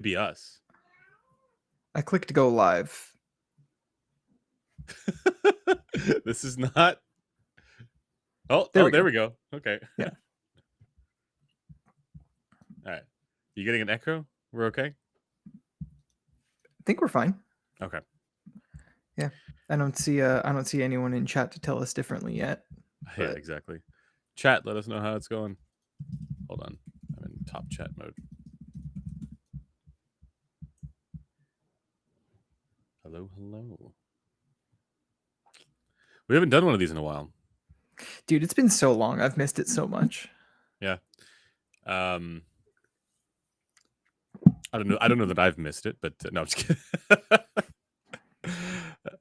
be us. I clicked go live. This is not. There we There go. we go. Okay. Yeah. All right. You getting an echo? We're okay? I think we're fine. Okay. Yeah. I don't see anyone in chat to tell us differently yet. Yeah, But exactly. Chat, let us know how it's going. Hold on. I'm in top chat mode. Hello, hello. We haven't done one of these in a while. dude, it's been so long. I've missed it so much. Yeah. I don't know that I've missed it, but no, I'm just kidding.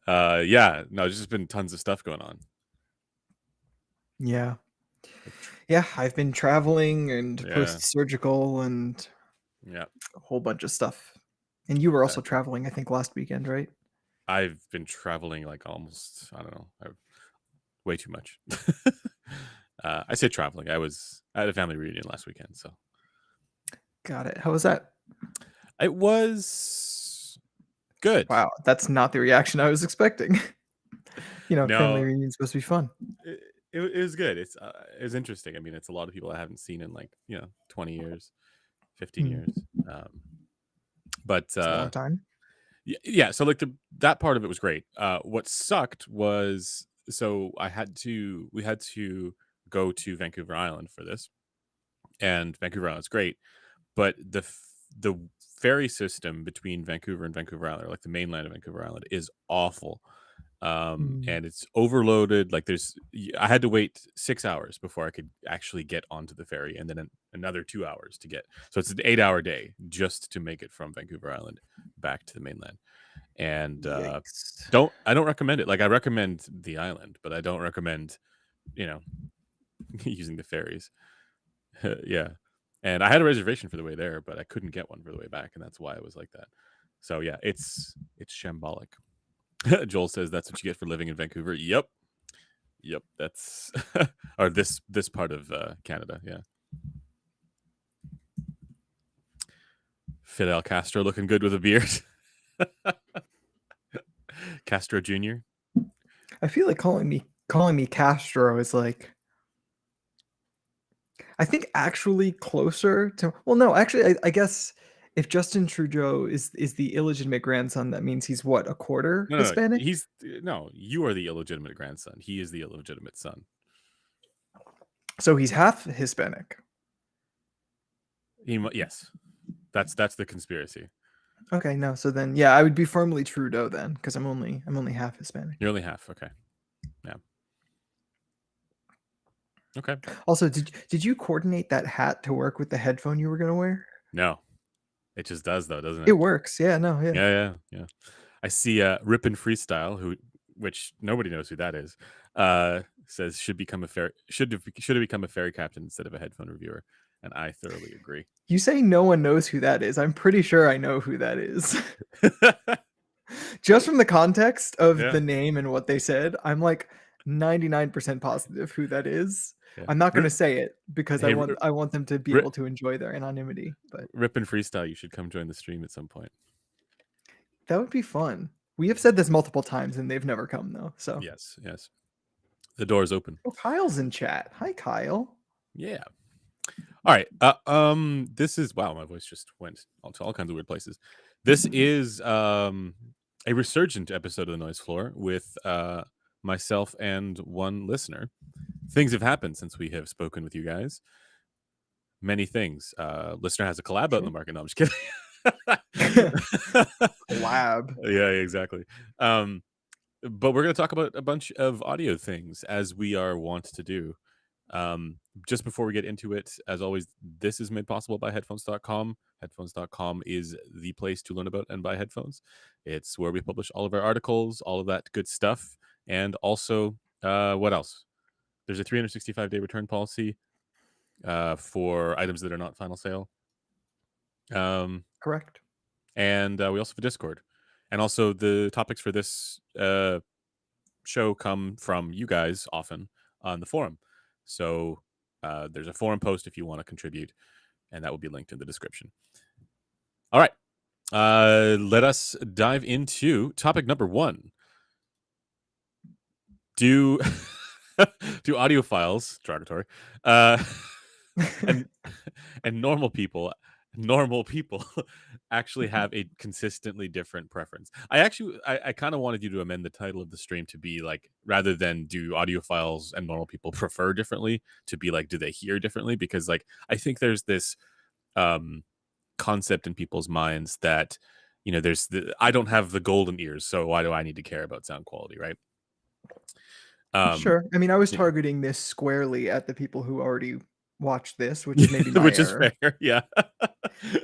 Yeah, no, there's just been tons of stuff going on. Yeah. Yeah, I've been traveling and Yeah. post-surgical and Yeah. a whole bunch of stuff. And you were also traveling, I think, last weekend, right? I've been traveling like almost, I don't know, way too much. I say traveling. I had a family reunion last weekend, so. Got it. How was that? It was good. Wow, that's not the reaction I was expecting. Family No, reunion's supposed to be fun. it was good. It was interesting. I mean, it's a lot of people I haven't seen in like 20 years, 15 years. But It's a long time. yeah. So like that part of it was great. What sucked was we had to go to Vancouver Island for this, and Vancouver Island's great, but the ferry system between Vancouver and Vancouver Island, or like the mainland of Vancouver Island, is awful. And it's overloaded. Like I had to wait 6 hours before I could actually get onto the ferry, and then another 2 hours to get. So it's an 8-hour day just to make it from Vancouver Island back to the mainland. And I don't recommend it. Like I recommend the island, but I don't recommend, using the ferries. Yeah. And I had a reservation for the way there, but I couldn't get one for the way back, and that's why it was like that. So yeah, it's shambolic. Joel says that's what you get for living in Vancouver. Yep. That's or this part of Canada. Yeah. Fidel Castro looking good with a beard. Castro Jr. I feel like calling me Castro is like, I think actually closer to. Well, no, actually, I guess if Justin Trudeau is the illegitimate grandson, that means he's what, a quarter Hispanic? You are the illegitimate grandson. He is the illegitimate son. So he's half Hispanic. Yes, that's the conspiracy. Okay, no. So then, yeah, I would be firmly Trudeau then, because I'm only half Hispanic. You're only half. Okay. Yeah. Okay. Also, did you coordinate that hat to work with the headphone you were gonna wear? No, it just does though, doesn't it? It works. Yeah. No. Yeah. Yeah. I see Ripin Freestyle, which nobody knows who that is, says should have become a ferry captain instead of a headphone reviewer, and I thoroughly agree. You say no one knows who that is. I'm pretty sure I know who that is. Just from the context of the name and what they said, I'm like 99% positive who that is. Yeah. I'm not going to say it because I want them to be able to enjoy their anonymity. But Ripin Freestyle, you should come join the stream at some point. That would be fun. We have said this multiple times and they've never come though. So yes. The door is open. Oh, Kyle's in chat. Hi, Kyle. Yeah. All right. This is my voice just went to all kinds of weird places. This is a resurgent episode of the Noise Floor with myself and one listener. Things have happened since we have spoken with you guys. Many things. Listener has a collab out in the market. No, I'm just kidding. Collab. Yeah, exactly. But we're going to talk about a bunch of audio things, as we are wont to do. Just before we get into it, as always, this is made possible by headphones.com. Headphones.com is the place to learn about and buy headphones. It's where we publish all of our articles, all of that good stuff. And also, what else? There's a 365-day return policy for items that are not final sale. Correct. And we also have a Discord. And also the topics for this show come from you guys often on the forum. So there's a forum post if you want to contribute, and that will be linked in the description. All right, Let us dive into topic number 1. Do do audiophiles, derogatory, uh, and and normal people actually have a consistently different preference? I kind of wanted you to amend the title of the stream to be like, rather than do audiophiles and normal people prefer differently, to be like, do they hear differently? Because like I think there's this um concept in people's minds that, there's I don't have the golden ears, so why do I need to care about sound quality, right? Um, Sure. I mean, I was you know, targeting this squarely at the people who already watched this, which is maybe my which is error. fair. Yeah.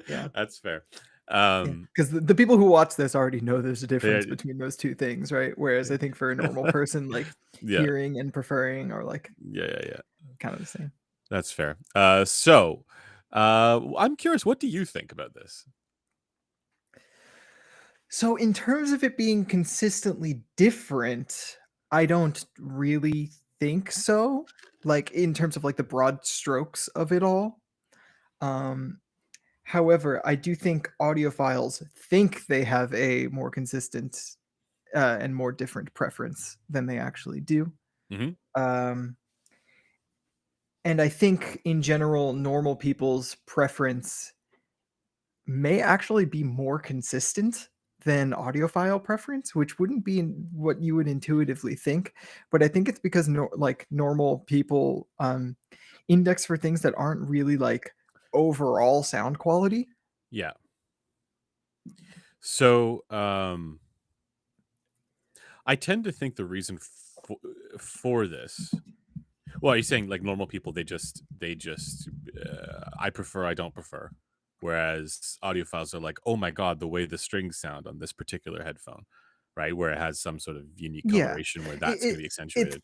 Yeah. That's fair. Yeah. Um, Because the people who watch this already know there's a difference they between those two things, right? Whereas I think for a normal person, like yeah. hearing and preferring are like Yeah. kind of the same. That's fair. I'm curious, what do you think about this? So in terms of it being consistently different, I don't really think so. Like in terms of like the broad strokes of it all. Um, However, I do think audiophiles think they have a more consistent and more different preference than they actually do. Mhm. Um, and I think in general, normal people's preference may actually be more consistent than audiophile preference, which wouldn't be what you would intuitively think. But I think it's because like normal people index for things that aren't really like overall sound quality. Yeah. So, I tend to think the reason for this. Well, are you saying like normal people, I prefer, I don't prefer. Whereas audiophiles are like, oh my God, the way the strings sound on this particular headphone, right? Where it has some sort of unique Yeah. coloration where It, that's going it to be it's accentuated.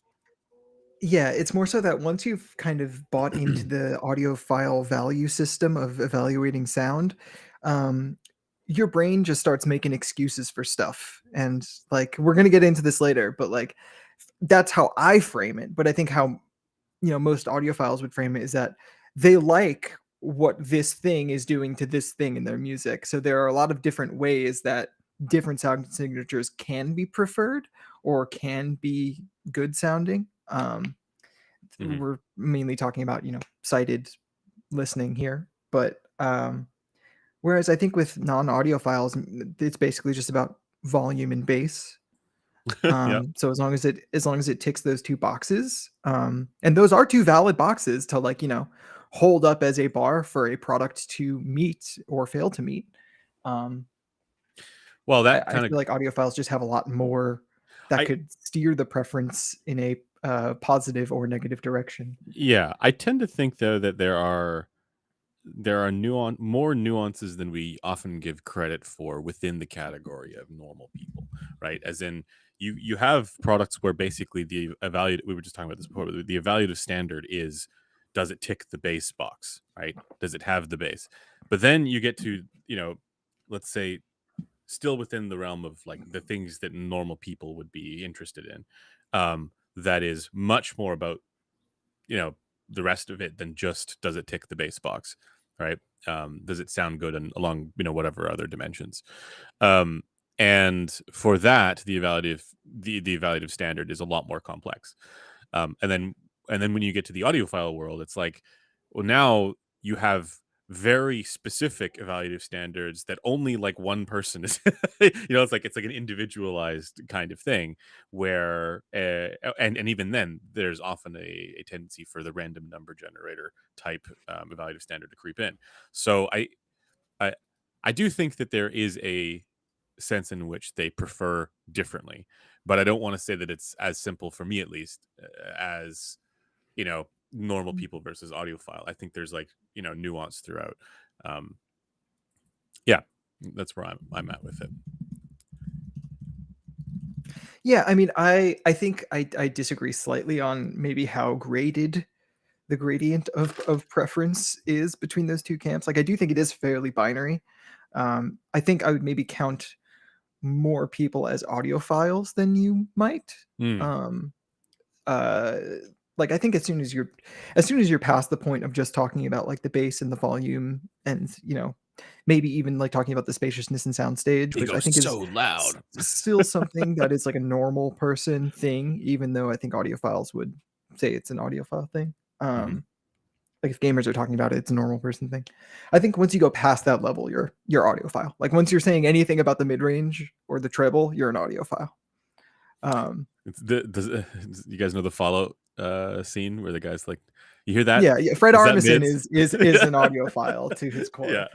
yeah, it's more so that once you've kind of bought into the audiophile value system of evaluating sound, um, your brain just starts making excuses for stuff. And like we're gonna get into this later, but like that's how I frame it. But I think how most audiophiles would frame it is that they like what this thing is doing to this thing in their music. So there are a lot of different ways that different sound signatures can be preferred or can be good sounding. Mhm. We're mainly talking about sighted listening here, but whereas I think with non-audiophiles, it's basically just about volume and bass. Yep. So as long as it ticks those two boxes, and those are two valid boxes to like hold up as a bar for a product to meet or fail to meet. Um, Well, I, that I kind of feel like audiophiles just have a lot more that I could steer the preference in a positive or negative direction. yeah, I tend to think though that there are more nuances than we often give credit for within the category of normal people, right? As in, you have products where basically we were just talking about this before, but the evaluative standard is, does it tick the base box, right? Does it have the base? But then you get to, let's say, still within the realm of like the things that normal people would be interested in, that is much more about, you know the rest of it than just, does it tick the base box, right? Does it sound good and along, whatever other dimensions? um and for that, the evaluative standard is a lot more complex. And then when you get to the audiophile world, it's like, well, now you have very specific evaluative standards that only like one person is it's like an individualized kind of thing, where and even then there's often a tendency for the random number generator type evaluative standard to creep in. So I I do think that there is a sense in which they prefer differently, but I don't want to say that it's as simple, for me at least, as normal people versus audiophile. I think there's like nuance throughout. Um, yeah, that's where I'm at with it. Yeah, I mean, I think I disagree slightly on maybe how graded the gradient of preference is between those two camps. Like, I do think it is fairly binary. I think I would maybe count more people as audiophiles than you might. Mm, Um, uh, like, I think as soon as you're past the point of just talking about like the bass and the volume and maybe even like talking about the spaciousness in soundstage, They which go I think is so loud. still something that is like a normal person thing, even though I think audiophiles would say it's an audiophile thing. Mhm. Like if gamers are talking about it, it's a normal person thing. I think once you go past that level, you're audiophile. Like once you're saying anything about the mid range or the treble, you're an audiophile. You guys know the Fallout scene where the guy's like, "You hear that? Yeah. Fred Is that Armisen mids?" is an audiophile to his core. Yeah.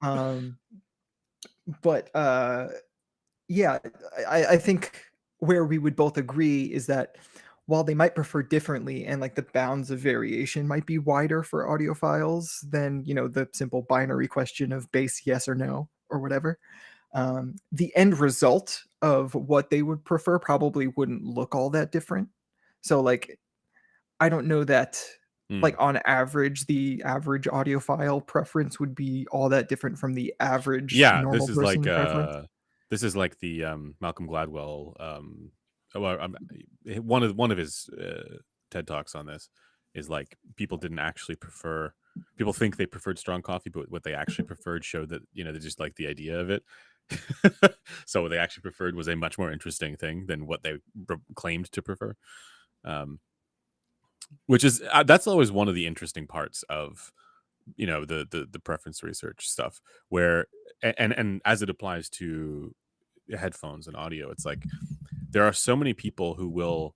Um, but yeah, I think where we would both agree is that while they might prefer differently and like the bounds of variation might be wider for audiophiles than, the simple binary question of base yes or no or whatever, the end result of what they would prefer probably wouldn't look all that different. So like I don't know that like Mm. on average the average audiophile preference would be all that different from the average Yeah, normal person preference. this is like the Malcolm Gladwell well, one of his TED Talks on this is like people think they preferred strong coffee, but what they actually preferred showed that they just like the idea of it. So what they actually preferred was a much more interesting thing than what they claimed to prefer. Which is that's always one of the interesting parts of the preference research stuff, where and as it applies to headphones and audio, it's like there are so many people who will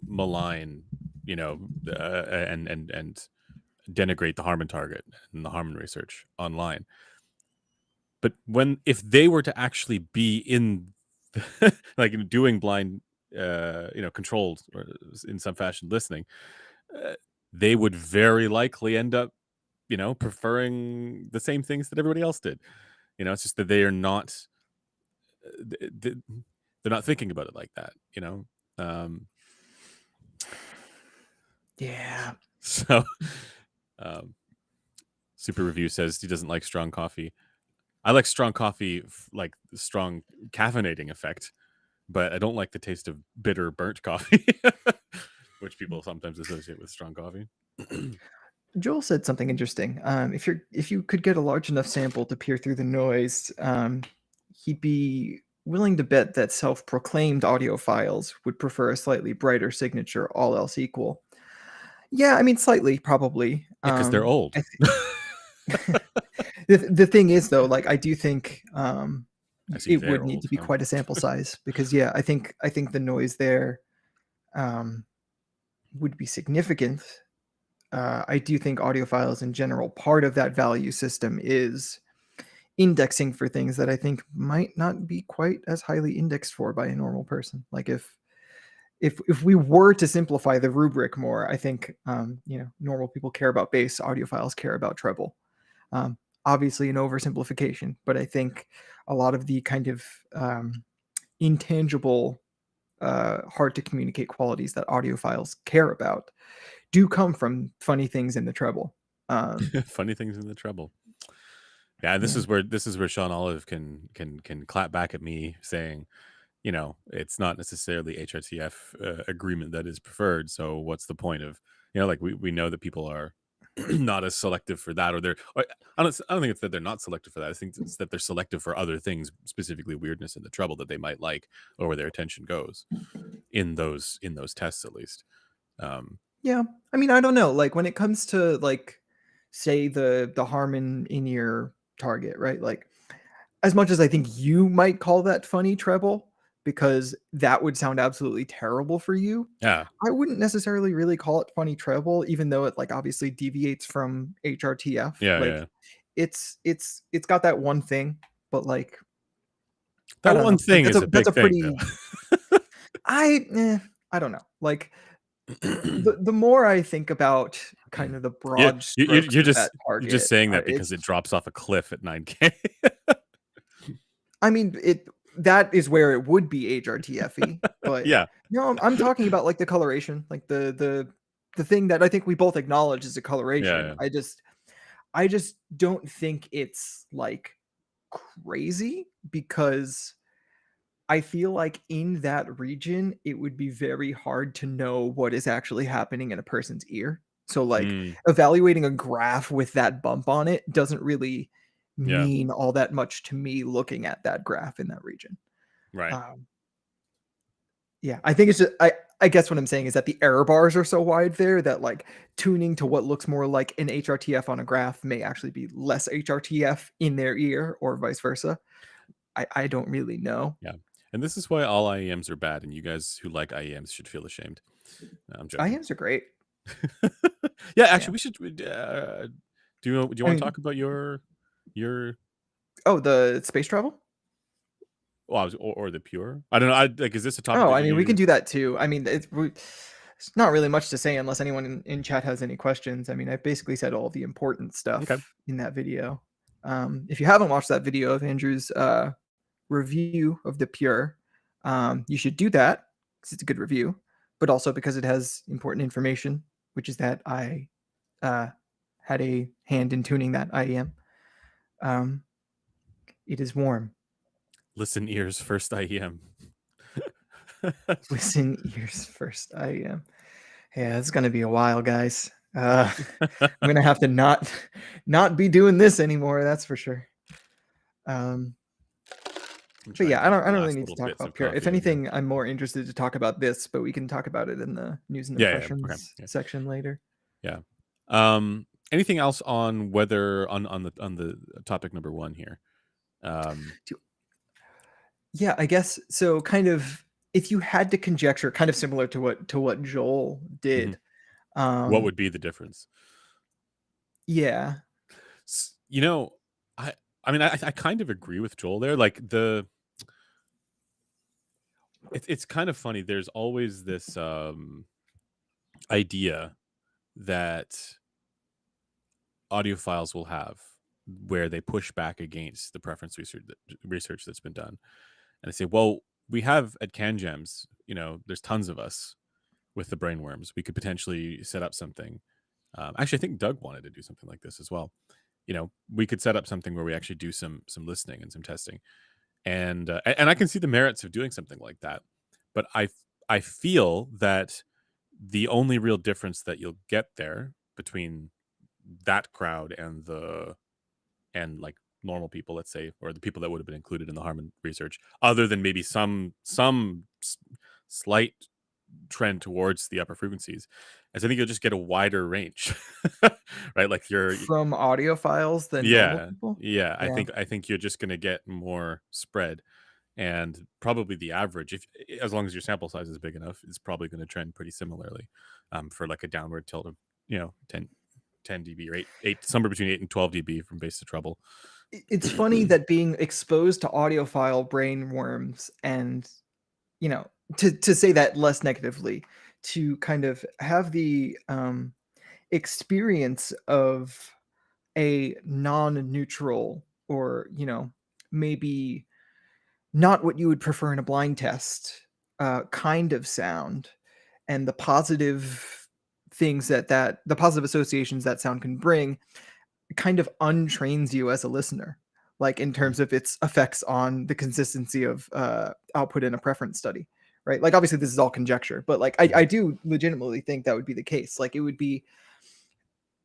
malign and denigrate the Harman target and the Harman research online. But if they were to actually be in like doing blind controlled or in some fashion listening, they would very likely end up preferring the same things that everybody else did. It's just that they are not they're not thinking about it like that. Um, Yeah. so um, Super Review says he doesn't like strong coffee. I like strong coffee, like strong caffeinating effect, but I don't like the taste of bitter burnt coffee, which people sometimes associate with strong coffee. Joel said something interesting. If you could get a large enough sample to peer through the noise, he'd be willing to bet that self-proclaimed audiophiles would prefer a slightly brighter signature, all else equal. Yeah, I mean, slightly, probably. Yeah, because they're old. The thing is, though, like I do think I see it they're would need old. to be quite a sample size because, yeah, I think the noise there would be significant. I do think audiophiles in general, part of that value system is indexing for things that I think might not be quite as highly indexed for by a normal person. Like if we were to simplify the rubric more, I think normal people care about bass, audiophiles care about treble. Obviously an oversimplification, but I think a lot of the kind of intangible, hard to communicate qualities that audiophiles care about do come from funny things in the treble. Funny things in the treble. Yeah, this Yeah. is where Sean Olive can clap back at me saying, it's not necessarily HRTF agreement that is preferred. So what's the point of, like we know that people are not as selective for that, I don't think it's that they're not selective for that. I think it's that they're selective for other things, specifically weirdness in the treble that they might like, or where their attention goes in those tests at least. Yeah. I mean, I don't know. Like when it comes to like, say the Harman in-ear target, right? Like as much as I think you might call that funny treble because that would sound absolutely terrible for you, Yeah, I wouldn't necessarily really call it funny treble, even though it like obviously deviates from HRTF. yeah, Like yeah. it's got that one thing, but like I That don't one know. Like thing is a that's big a thing, pretty though. I don't know. Like the more I think about kind of the Yeah, broad strokes of that you're just target, saying that because it's it drops off a cliff at 9K. I mean that is where it would be HRTFE, but Yeah, no, I'm talking about like the coloration, like the thing that I think we both acknowledge is a coloration. yeah, I just don't think it's like crazy because I feel like in that region, it would be very hard to know what is actually happening in a person's ear. So, like, Mm, evaluating a graph with that bump on it doesn't really mean all that much to me looking at that graph in that region. Right. Yeah, I think it's just, I guess what I'm saying is that the error bars are so wide there that like tuning to what looks more like an HRTF on a graph may actually be less HRTF in their ear, or vice versa. I don't really know. Yeah. And this is why all IEMs are bad, and you guys who like IEMs should feel ashamed. No, I'm joking. IEMs are great. Yeah, actually, Yeah. we should. Do you want to talk about your Oh, the space travel? well, or the pure? I don't know. Like, is this a topic Oh, that I mean, we you? can do that too. I mean, it's not really much to say unless anyone in chat has any questions. I mean, I basically said all the important Okay. stuff in that video. If you haven't watched that video of Andrew's review of the Pure, you should do that because it's a good review, but also because it has important information, which is that I had a hand in tuning that IEM. It is warm. Listen, ears first. IEM. Listen, ears first. IEM. Yeah, it's gonna be a while, guys. I'm gonna have to not be doing this anymore. That's for sure. But yeah, I don't really need to talk about Pure. If anything, I'm more interested to talk about this, but we can talk about it in the news and impressions section later. Yeah. Anything else on whether on the topic number 1 here? Yeah, I guess so. Kind of, if you had to conjecture, kind of similar to what Joel did. What would be the difference? Yeah. You know, I mean, I kind of agree with Joel there. Like it's kind of funny. There's always this idea that audiophiles will have where they push back against the preference research that's been done. And they say, well, we have at CanGems, there's tons of us with the brainworms. We could potentially set up something. Actually, I think Doug wanted to do something like this as well. We could set up something where we actually do some listening and some testing. And I can see the merits of doing something like that. But I feel that the only real difference that you'll get there between that crowd and like normal people, let's say, or the people that would have been included in the Harman research, other than maybe some slight trend towards the upper frequencies, as I think you'll just get a wider range, right? Like you're from audiophiles than normal people. Yeah. I think you're just going to get more spread, and probably the average, as long as your sample size is big enough, is probably going to trend pretty similarly, for like a downward tilt of 10 dB or 8 somewhere between 8 and 12 dB from bass to treble. It's funny that being exposed to audiophile brain worms and to say that less negatively, to kind of have the experience of a non-neutral, or maybe not what you would prefer in a blind test kind of sound, and the positive things the positive associations that sound can bring, kind of untrains you as a listener, like in terms of its effects on the consistency of output in a preference study, right? Like obviously this is all conjecture, but like I do legitimately think that would be the case. Like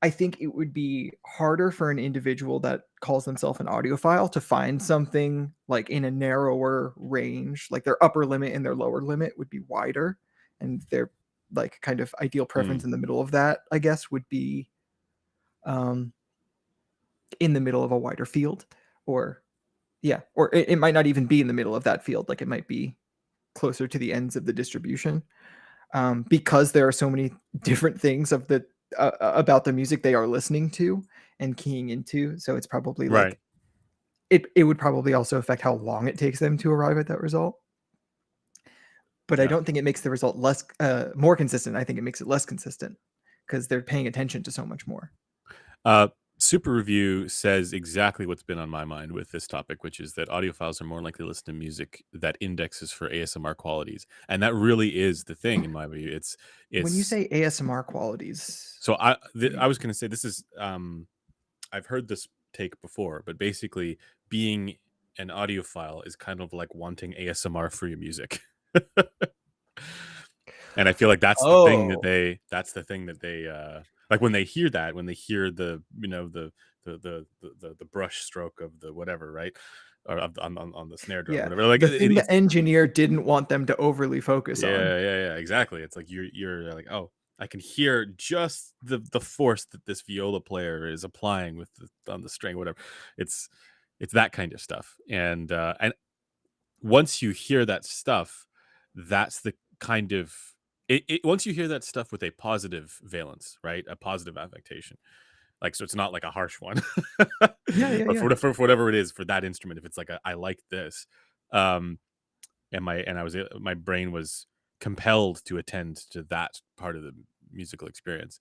I think it would be harder for an individual that calls themselves an audiophile to find something like in a narrower range, like their upper limit and their lower limit would be wider, and their like kind of ideal preference in the middle of that, I guess, would be in the middle of a wider field, or it might not even be in the middle of that field. Like it might be closer to the ends of the distribution, because there are so many different things about the music they are listening to and keying into. So it's probably like it would probably also affect how long it takes them to arrive at that result. But I don't think it makes the result more consistent. I think it makes it less consistent because they're paying attention to so much more. Super Review says exactly what's been on my mind with this topic, which is that audiophiles are more likely to listen to music that indexes for ASMR qualities, and that really is the thing in my view. It's when you say ASMR qualities. So I was going to say this is I've heard this take before, but basically being an audiophile is kind of like wanting ASMR for your music. And I feel like that's the thing that they Like when they hear that, when they hear the, the brush stroke of the whatever, right? Or on the snare drum, Yeah, whatever. Like the thing the it's engineer didn't want them to overly focus on. yeah, exactly. It's like you're like, oh, I can hear just the force that this viola player is applying with on the string, whatever. It's it's that kind of stuff. And once you hear that stuff, that's the kind of once you hear that stuff with a positive valence, right? A positive affectation. Like, so it's not like a harsh one. Yeah, yeah, But yeah. for whatever it is for that instrument, if it's like I like this, um, and I was my brain was compelled to attend to that part of the musical experience,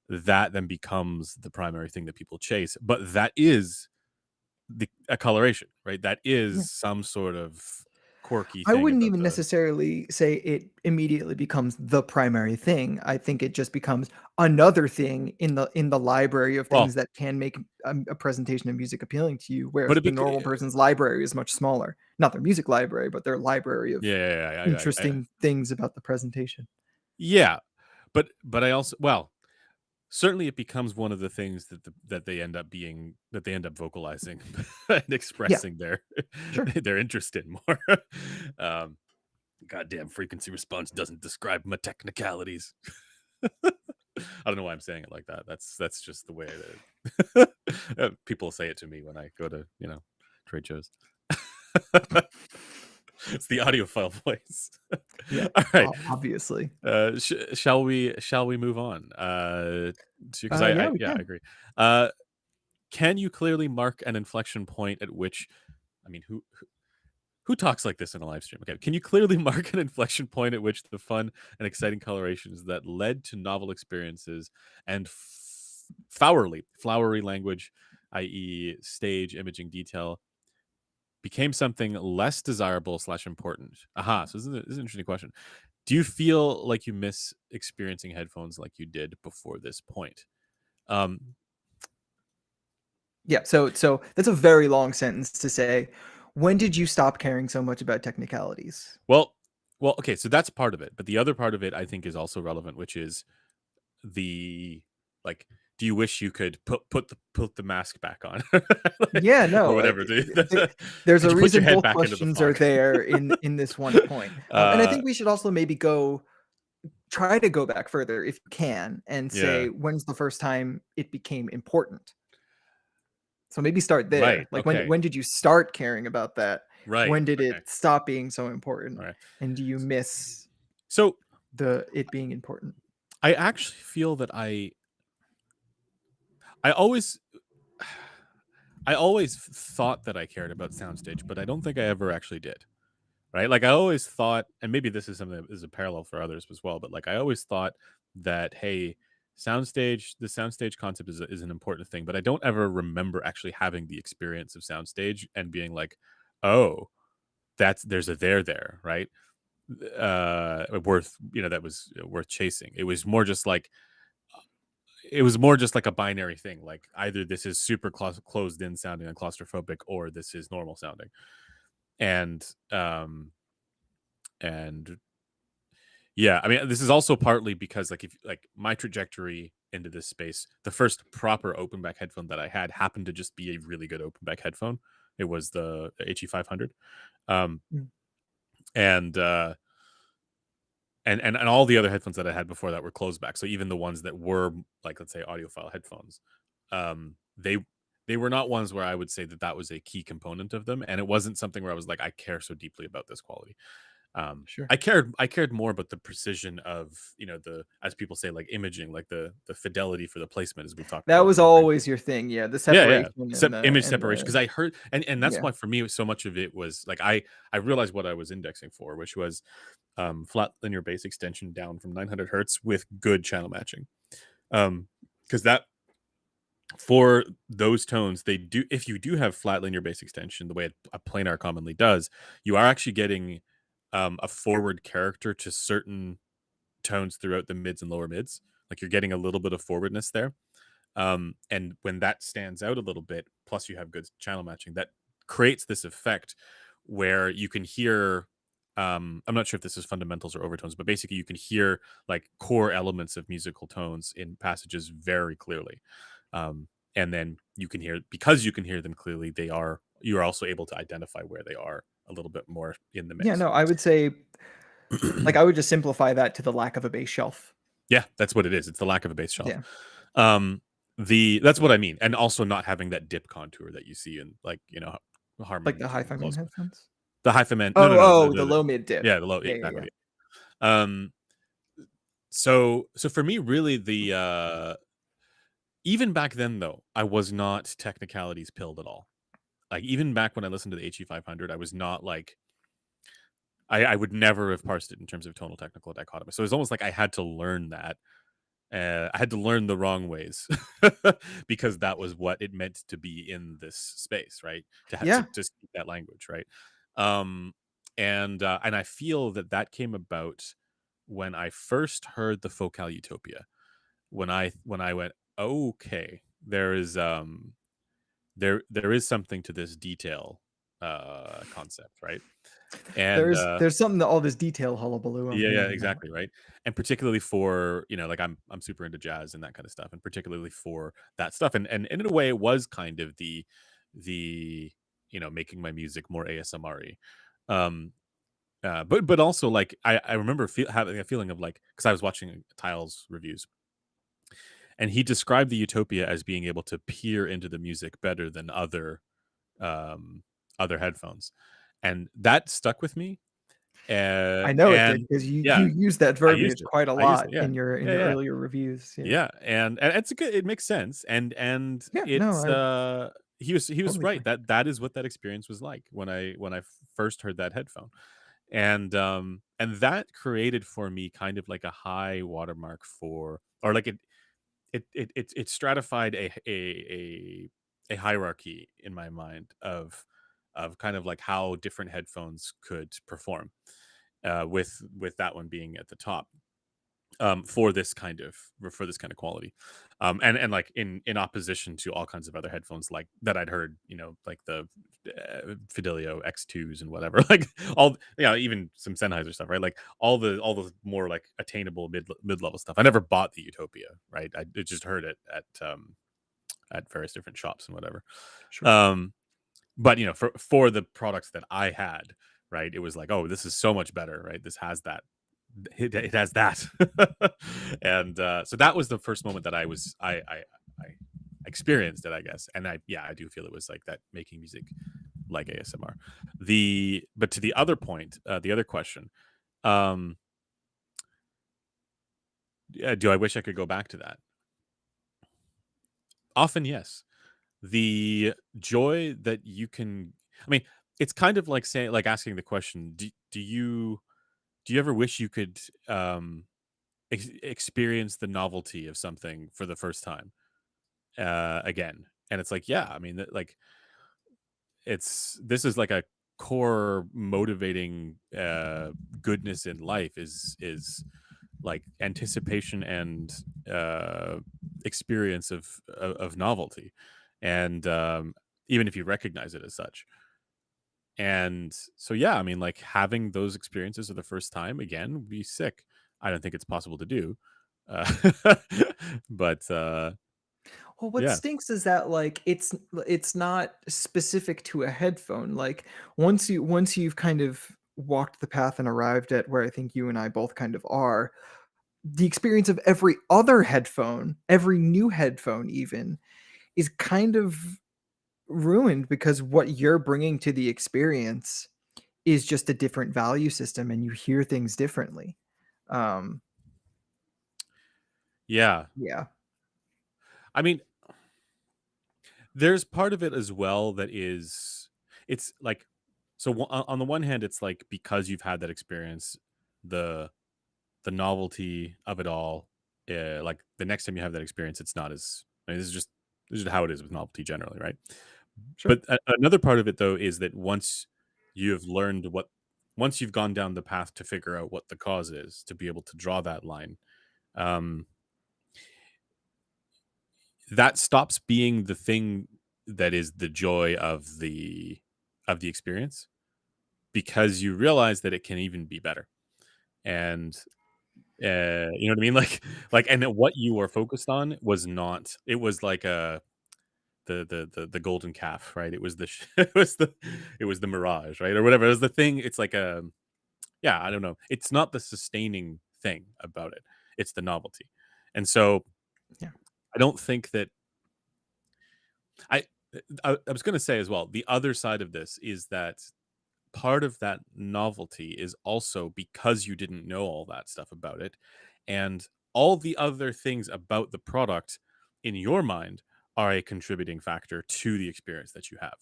that then becomes the primary thing that people chase. But that is a coloration, right? That Yeah. is some sort of quirky I thing wouldn't about even the necessarily say it immediately becomes the primary thing. I think it just becomes another thing in the library of things well, that can make a presentation of music appealing to you, but whereas the normal person's library is much smaller. Not their music library, but their library of interesting things about the presentation. yeah, but I also well, certainly it becomes one of the things that that they end up being that they end up vocalizing and Yeah, expressing their sure. their interest in more. um, Goddamn frequency response doesn't describe my technicalities. I don't know why I'm saying it like that. That's just the way that people say it to me when I go to trade shows. It's the audiophile voice. Yeah, All right. obviously. Shall we move on? Because Yeah, I we yeah, I can. agree. Can you clearly mark an inflection point at which, I mean, who talks like this in a live stream? Okay, can you clearly mark an inflection point at which the fun and exciting colorations that led to novel experiences and flowery language, i.e., stage imaging detail, became something less desirable slash important? Aha. So this is an interesting question. Do you feel like you miss experiencing headphones like you did before this point? Um, Yeah, so that's a very long sentence to say. When did you stop caring so much about technicalities? well, okay. So that's part of it, but the other part of it I think is also relevant, which is the like. Do you wish you could put the mask back on, like, Yeah, or no, whatever? there's Could a you put your reason head both back into the questions are fog? there in this one point. And I uh, think we should also maybe try to go back further if you can and say, yeah. when's the first time it became important? So maybe start Right. there. Like Okay. when did you start caring about that? Right. When did Okay. it stop being so important? All right. And do you miss So the it being important? I actually feel that I always I always thought that I cared about soundstage, but I don't think I ever actually did. Right? Like I always thought, and maybe this is something that is a parallel for others as well, but like I always thought that hey, the soundstage concept is an important thing, but I don't ever remember actually having the experience of soundstage and being like, oh, there's a there, right? Worth that was worth chasing. It was more just like a binary thing. Like either this is super closed in sounding and claustrophobic, or this is normal sounding. And and yeah, I mean, this is also partly because like if like my trajectory into this space, the first proper open back headphone that I had happened to just be a really good open back headphone. It was the HE500. Um Mm, and and all the other headphones that I had before that were closed back. So even the ones that were like, let's say, audiophile headphones, they were not ones where I would say that that was a key component of them, and it wasn't something where I was like, I care so deeply about this quality. sure. I cared more about the precision of the, as people say, like imaging, like the fidelity for the placement, as we've talked That about was in always your thing, yeah, the yeah. separation and Image separation, the because I heard, and that's yeah, why for me so much of it was like I realized what I was indexing for, which was flat linear bass extension down from 900 hertz with good channel matching. Because that for those tones, they do, if you do have flat linear bass extension the way a planar commonly does, you are actually getting a forward character to certain tones throughout the mids and lower mids. Like you're getting a little bit of forwardness there. And when that stands out a little bit, plus you have good channel matching, that creates this effect where you can hear I'm not sure if this is fundamentals or overtones, but basically you can hear like core elements of musical tones in passages very clearly. Um, and then you can hear, because you can hear them clearly, you're also able to identify where they are a little bit more in the Yeah, mix. no, I would say, like, I would just simplify that to the lack of a bass shelf. Yeah, that's what it is. It's the lack of a bass shelf. Yeah, Um, that's what I mean, and also not having that dip contour that you see in, like, like the harmonies and hi-fi man lows. headphones. The hyphen man, no, Oh, no, no, oh, the low mid dip. yeah, the low, Yeah, yeah, yeah. exactly. Um, so for me, really, even back then though, I was not technicalities pilled at all. Like, even back when I listened to the HE 500, I was not like, I would never have parsed it in terms of tonal technical dichotomy. So it's almost like I had to learn that. I had to learn the wrong ways because that was what it meant to be in this space, right? Yeah, To speak that language, right? Um, and I feel that that came about when I first heard the Focal Utopia. When I went, okay, there is something to this detail concept, right? And there's something to all this detail hullabaloo I'm yeah, yeah, hearing about. exactly, right? And particularly for, like, I'm super into jazz and that kind of stuff, and particularly for that stuff, and in a way, it was kind of the making my music more ASMR-y. Um, but also, like, I remember having a feeling of, like, because I was watching Tiles reviews, and he described the Utopia as being able to peer into the music better than um, other headphones, and that stuck with me. I know it did And because you yeah, use that I used verbiage it. quite a I used lot it, yeah. in Yeah, your yeah. earlier reviews. Yeah. Yeah, and it's a good, it makes sense, and Yeah, no, it's, I he was totally right, agree. that is what that experience was like when I first heard that headphone, and that created for me kind of like a high watermark for, or like it stratified a hierarchy in my mind of kind of like how different headphones could perform, with that one being at the top, for this kind of quality, and like in opposition to all kinds of other headphones like that I'd heard, like the Fidelio X2s and whatever, like all, even some Sennheiser stuff, right? Like all the more like attainable mid level stuff. I never bought the Utopia, right? I just heard it at various different shops and whatever. Sure. um but for the products that I had, right, it was like, oh, this is so much better, right? This has that, it has that. And so that was the first moment that I experienced it, I guess. And I do feel it was like that, making music like ASMR. But to the other point, the other question, um do I wish I could go back to that? Often, yes. The joy that you can, I mean, it's kind of like saying, like, asking the question, do you ever wish you could experience the novelty of something for the first time again? And it's like, yeah, I mean, like, this is like a core motivating goodness in life, is like anticipation and uh experience of novelty, and even if you recognize it as such. And so, yeah, I mean, like, having those experiences for the first time again would be sick. I don't think it's possible to do. Uh, but Well, what yeah, stinks is that, like, it's not specific to a headphone. Like, once you've kind of walked the path and arrived at where I think you and I both kind of are, the experience of every other headphone, every new headphone even, is kind of ruined because what you're bringing to the experience is just a different value system and you hear things differently. Um, yeah. yeah, I mean, there's part of it as well that is, it's like, so on the one hand, it's like, because you've had that experience, the the novelty of it all, like, the next time you have that experience, it's not as, I mean, this is how it is with novelty generally, right? sure. But another part of it, though, is that you've learned what once you've gone down the path to figure out what the cause is, to be able to draw that line, um, that stops being the thing that is the joy of the experience, because you realize that it can even be better. And you know what I mean? And then what you were focused on was not. It was like the golden calf, right? It was it was the mirage, right, or whatever. It was the thing. It's like a yeah. I don't know. It's not the sustaining thing about it. It's the novelty. And so Yeah. I don't think that I. I was going to say as well. The other side of this is that part of that novelty is also because you didn't know all that stuff about it, and all the other things about the product in your mind are a contributing factor to the experience that you have,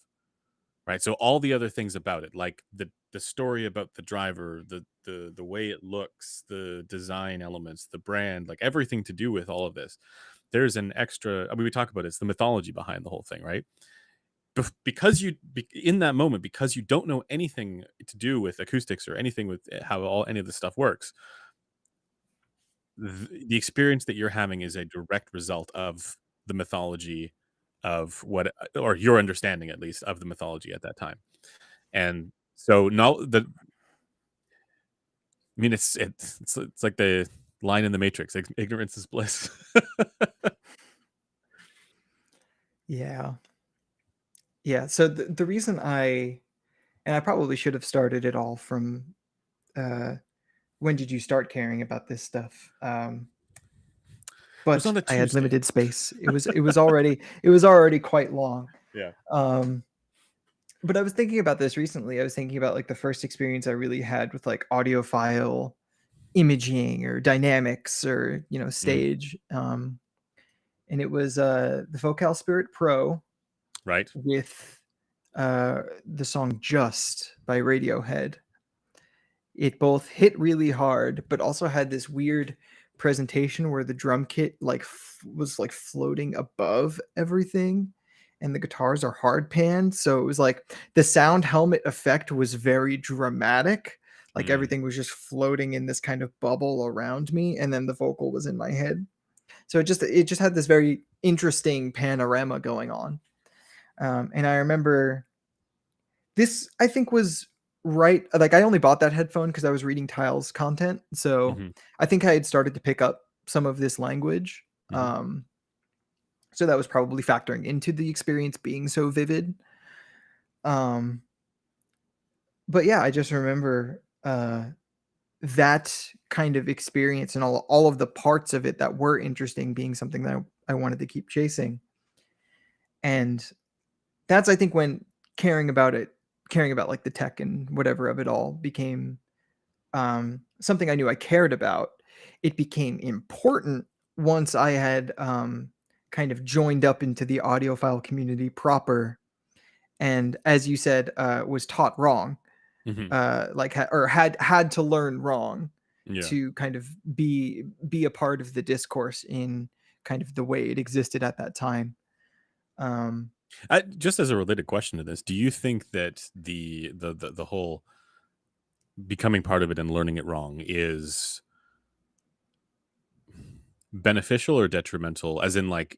right? So all the other things about it, like the story about the driver, the way it looks, the design elements, the brand, like everything to do with all of this, there's an extra. I mean, we talk about it's the mythology behind the whole thing, right? Because in that moment, because you don't know anything to do with acoustics or anything with how any of this stuff works, the experience that you're having is a direct result of the mythology of what, or your understanding at least of the mythology at that time. And so now I mean, it's like the line in the Matrix: ignorance is bliss. Yeah. Yeah. So the reason I probably should have started it all from uh, when did you start caring about this stuff? It was But on a I had Tuesday. limited space. It was already quite long. Yeah. Um, but I was thinking about this recently. I was thinking about like the first experience I really had with like audiophile imaging or dynamics or Mm, stage. And it was the Focal Spirit Pro right. with the song "Just" by Radiohead. It both hit really hard, but also had this weird presentation where the drum kit was like floating above everything, and the guitars are hard panned. So it was like the sound helmet effect was very dramatic. Like Mm, everything was just floating in this kind of bubble around me, and then the vocal was in my head. So it just had this very interesting panorama going on. And I remember this, I think, was right. Like I only bought that headphone because I was reading Tile's content. So hmm I think I had started to pick up some of this language. hmm So that was probably factoring into the experience being so vivid. Um, but yeah, I just remember that kind of experience and all of the parts of it that were interesting being something that I wanted to keep chasing. And that's, I think, when caring about like the tech and whatever of it all became something I knew I cared about. It became important once I had kind of joined up into the audiophile community proper, and as you said, was taught wrong, hmm or had to learn wrong Yeah. to kind of be a part of the discourse in kind of the way it existed at that time. Um, Just as a related question to this, do you think that the whole becoming part of it and learning it wrong is beneficial or detrimental, as in like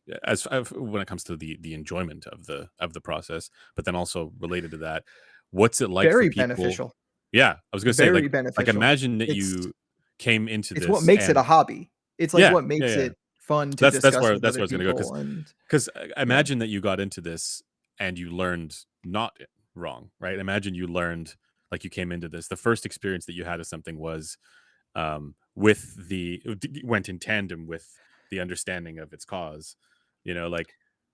when it comes to the enjoyment of the process, but then also related to that, what's it like for Very people? beneficial. Yeah, I was gonna say Very like beneficial. imagine that It's you came into it's what this makes it a and hobby. It's like yeah, what yeah, makes yeah. it fun to discuss with That's other where I was gonna go people, and because yeah. imagine that you got into this and you learned not wrong, right? Imagine you learned like you came into this. The first experience that you had of something was with went in tandem with the understanding of its cause. You know, like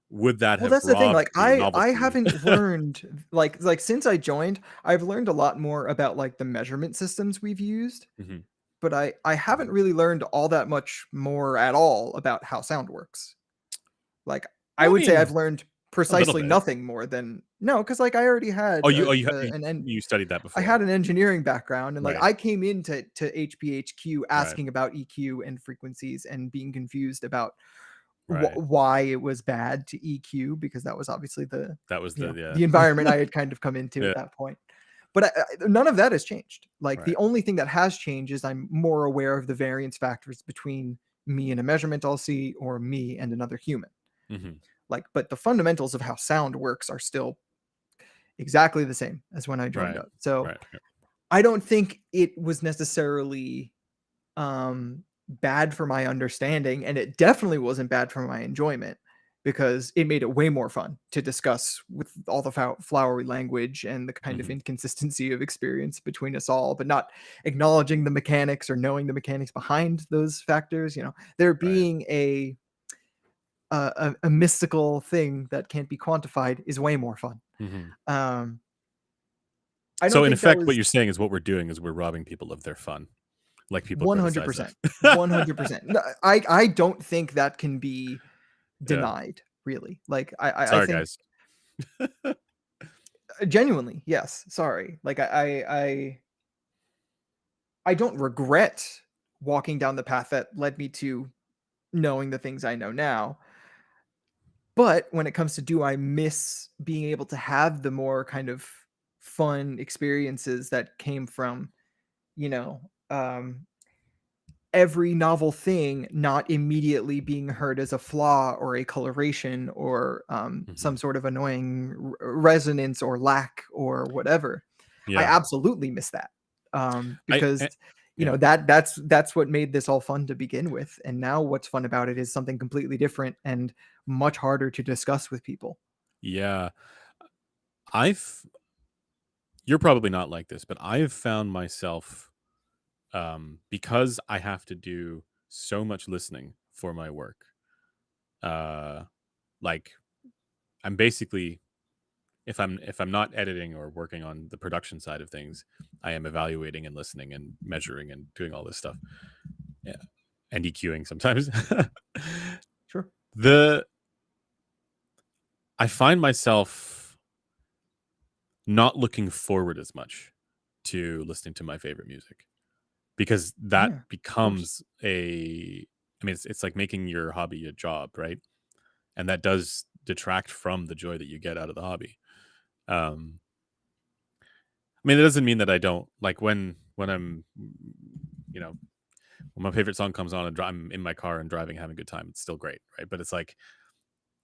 would that Well, have that's the thing, robbed like, the I novelty? haven't learned like, since I joined, I've learned a lot more about, like, the measurement systems we've used, Mhm. but I haven't really learned all that much more at all about how sound works. Like, I Well, I would say mean, I've learned a little precisely bit. nothing more than no, because like, I already had You studied that I had before, an engineering background, and like right? I came into HPHQ Right. asking about EQ and frequencies and being confused about Right. why it was bad to EQ, because that was obviously That was the the yeah. environment I had kind of come into Yeah. at that point. But none of that has changed. Like the Right. only thing that has changed is I'm more aware of the variance factors between me and a measurement I'll see, or me and another human. Mhm. Like, but the fundamentals of how sound works are still exactly the same as when I joined Right. up. So Right. I don't think it was necessarily bad for my understanding, and it definitely wasn't bad for my enjoyment because it made it way more fun to discuss with all the flowery language and the kind of Mhm. inconsistency of experience between us all, but not acknowledging the mechanics or knowing the mechanics behind those factors. There Right. being a mystical thing that can't be quantified is way more fun. Mhm. Um, I So don't in think that effect, what was you're saying is what we're doing is we're robbing people of their fun, like people criticize us. 100%. 100%. No, I don't think that can be Yeah. denied, really. Like, I Sorry, think guys. genuinely, yes. Sorry. Like, I don't regret walking down the path that led me to knowing the things I know now. But when it comes to do I miss being able to have the more kind of fun experiences that came from, you know, every novel thing not immediately being heard as a flaw or a coloration or some Mhm. sort of annoying resonance or lack or whatever. I Yeah. absolutely miss that I because eh yeah. that's what made this all fun to begin with. And now what's fun about it is something completely different and much harder to discuss with people. Yeah. I've you're probably not like this, but I've found myself, because I have to do so much listening for my work, uh, like, I'm basically if I'm not editing or working on the production side of things, I am evaluating and listening and measuring and doing all this stuff. Yeah, and EQing sometimes. Sure. The I find myself not looking forward as much to listening to my favorite music because that Yeah, of course. becomes it's like making your hobby a job, right? And that does detract from the joy that you get out of the hobby. Um, it doesn't mean that I don't like when I'm, you know, when my favorite song comes on and I'm in my car and driving, having a good time. It's still great, right? But it's like,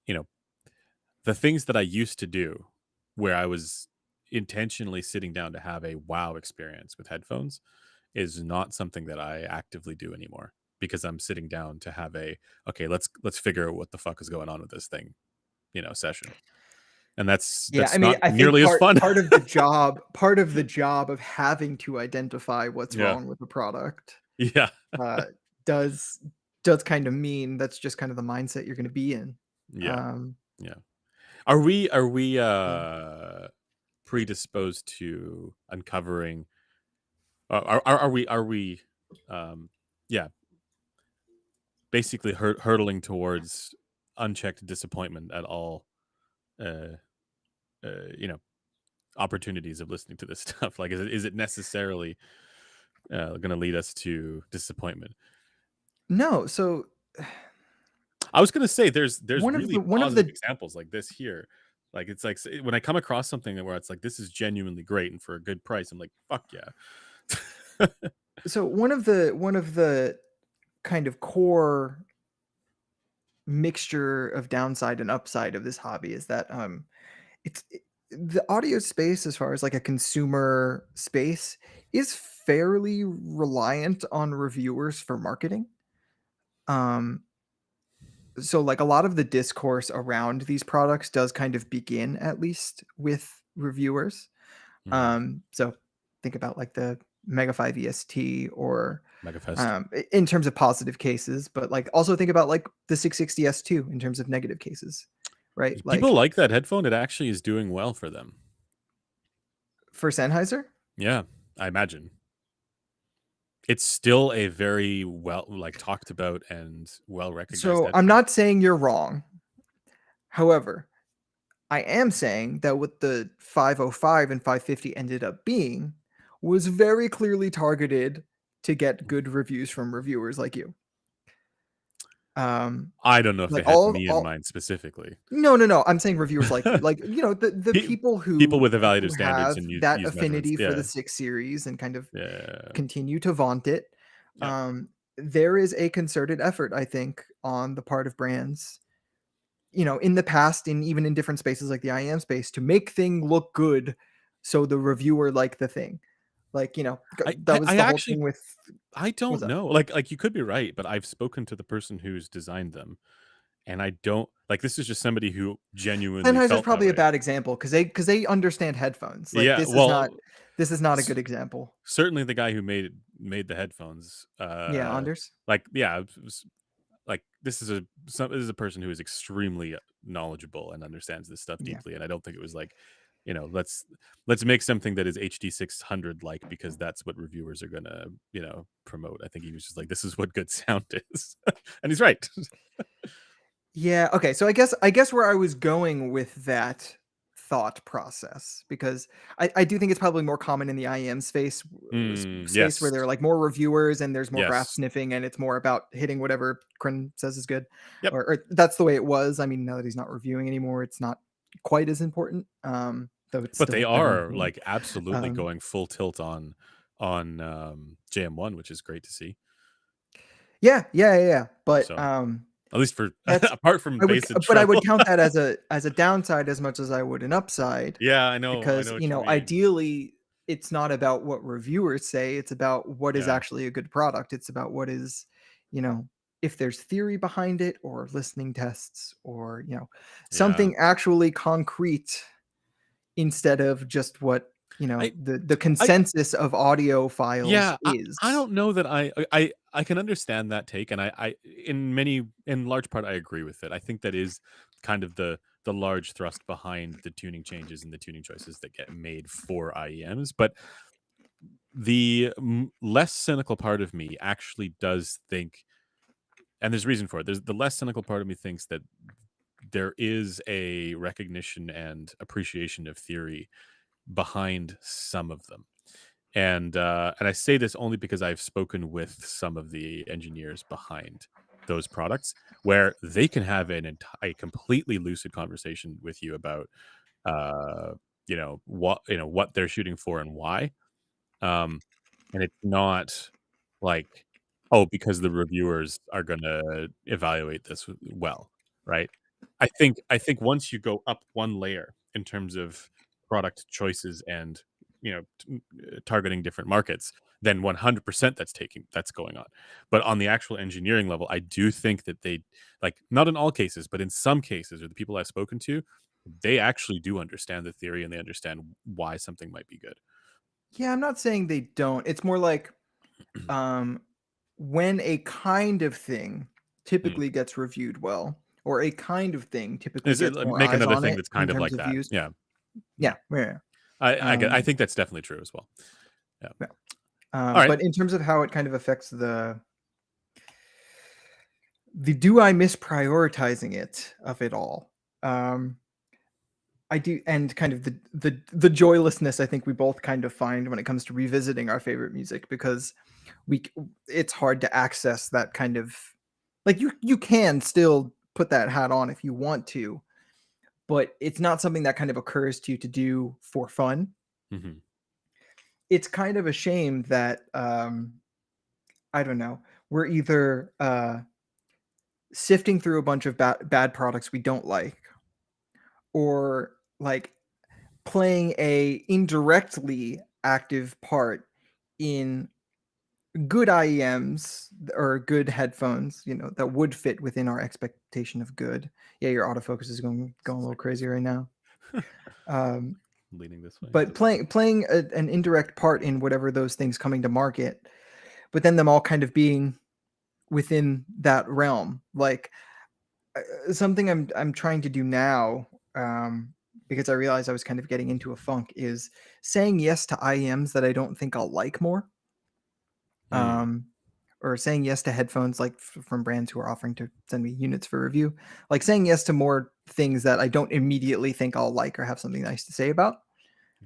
you know, the things that I used to do where I was intentionally sitting down to have a wow experience with headphones is not something that I actively do anymore because I'm sitting down to have a okay, let's figure out what the fuck is going on with this thing, session. And that's Yeah, I that's mean, not I think nearly as fun. part of the job of having to identify what's Yeah. wrong with the product Yeah. uh, does does kind of mean that's just kind of the mindset you're going to be in. Yeah. Um, Yeah. Are we yeah, predisposed to uncovering are we um yeah, basically hurtling towards unchecked disappointment at all uh you know opportunities of listening to this stuff? Like, is it necessarily going to lead us to disappointment? no. So I was going to say there's really one of positive the examples like this here. Like, it's like when I come across something where it's like this is genuinely great and for a good price, I'm like, fuck yeah. one of the kind of core mixture of downside and upside of this hobby is that the audio space as far as like a consumer space is fairly reliant on reviewers for marketing. Um, so like a lot of the discourse around these products does kind of begin at least with reviewers. Mhm. So think about like the Mega 5 EST or Megafest. in terms of positive cases, but like also think about like the 660S2 in terms of negative cases, right? People Like like that headphone. It actually is doing well for them. for Sennheiser. Yeah, I imagine. It's still a very well, like, talked about and well recognized So I'm headphone. not saying you're wrong. However, I am saying that what the 505 and 550 ended up being was very clearly targeted to get Mhm. good reviews from reviewers like you. Um, I don't know if they like had me in mind specifically. no. I'm saying reviewers like you, like the Pe people People with who evaluative standards have and that use measurements. affinity for the Yeah. 6 series and kind of Yeah. continue to vaunt it. Yep. Um, there is a concerted effort, I think, on the part of brands in the past and even in different spaces like the IAM space to make thing look good so the reviewer like the thing. Like, I that was I the whole thing actually with I what's don't that? know. Like, you could be right, but I've spoken to the person who's designed them, and I don't like, this is just somebody who genuinely Sennheiser's felt that probably a way. bad example because they understand headphones. Like, Yeah, well, this is not a s good example. certainly the guy who made the headphones, Yeah, Anders? like, yeah, it was like, this is a person who is extremely knowledgeable and understands this stuff Yeah. deeply, and I don't think it was like, let's make something that is HD 600 like because that's what reviewers are gonna, promote. I think he was just like, this is what good sound is, and he's right. Yeah, okay, so I guess where I was going with that thought process, because I do think it's probably more common in the IEM space where Yes, there are, like, more reviewers and there's more graph yes, sniffing and it's more about hitting whatever Kren says is good, yep. or that's the way it was. I mean, now that he's not reviewing anymore, it's not quite as important, though it's But they still definitely are important. like absolutely Um, going full tilt on JM1, which is great to see. yeah, yeah, yeah, yeah, but, So at least for that's apart from I would bass and but I treble. would count that as a downside as much as I would an upside, Yeah, I because, know what you mean. ideally, it's not about what reviewers say, it's about what is Yeah, actually a good product. It's about what is, you know, if there's theory behind it or listening tests or, yeah. something actually concrete instead of just what, I the I consensus of audiophiles Yeah, I is. don't know that I can understand that take, and I in large part I agree with it. I think that is kind of the large thrust behind the tuning changes and the tuning choices that get made for IEMs. But the less cynical part of me actually does think, and there's reason for it. There's the less cynical part of me thinks that there is a recognition and appreciation of theory behind some of them. And I say this only because I've spoken with some of the engineers behind those products, where they can have a completely lucid conversation with you about, uh, what they're shooting for and why. Um, and it's not like, oh, because the reviewers are gonna evaluate this well, right? I think once you go up one layer in terms of product choices and, targeting different markets, then 100% that's going on. But on the actual engineering level, I do think that they, like, not in all cases, but in some cases, or the people I've spoken to, they actually do understand the theory and they understand why something might be good. Yeah, I'm not saying they don't. It's more like, um, when a kind of thing Mm. typically gets reviewed well, or a kind of thing typically Is it gets like, more make eyes another on thing it that's in kind of terms like of that. views. Yeah, yeah. Yeah, yeah, I um, think that's definitely true as well. Yeah. yeah. Alright. But in terms of how it kind of affects the do I miss prioritizing it of it all? Um, I do, and kind of the joylessness I think we both kind of find when it comes to revisiting our favorite music, because we c- it's hard to access that kind of, like, you can still put that hat on if you want to, but it's not something that kind of occurs to you to do for fun. Mhm. It's kind of a shame that, I don't know, we're either sifting through a bunch of bad products we don't like, or, like, playing a indirectly active part in good IEMs or good headphones, that would fit within our expectation of good. Yeah, your autofocus is going a little crazy right now. Um, Leaning this way. but playing an indirect part in whatever those things coming to market, but then them all kind of being within that realm. Like, something I'm trying to do now, because I realized I was kind of getting into a funk, is saying yes to IEMs that I don't think I'll like more. Mm. Um, or saying yes to headphones, like, from brands who are offering to send me units for review. Like, saying yes to more things that I don't immediately think I'll like or have something nice to say about.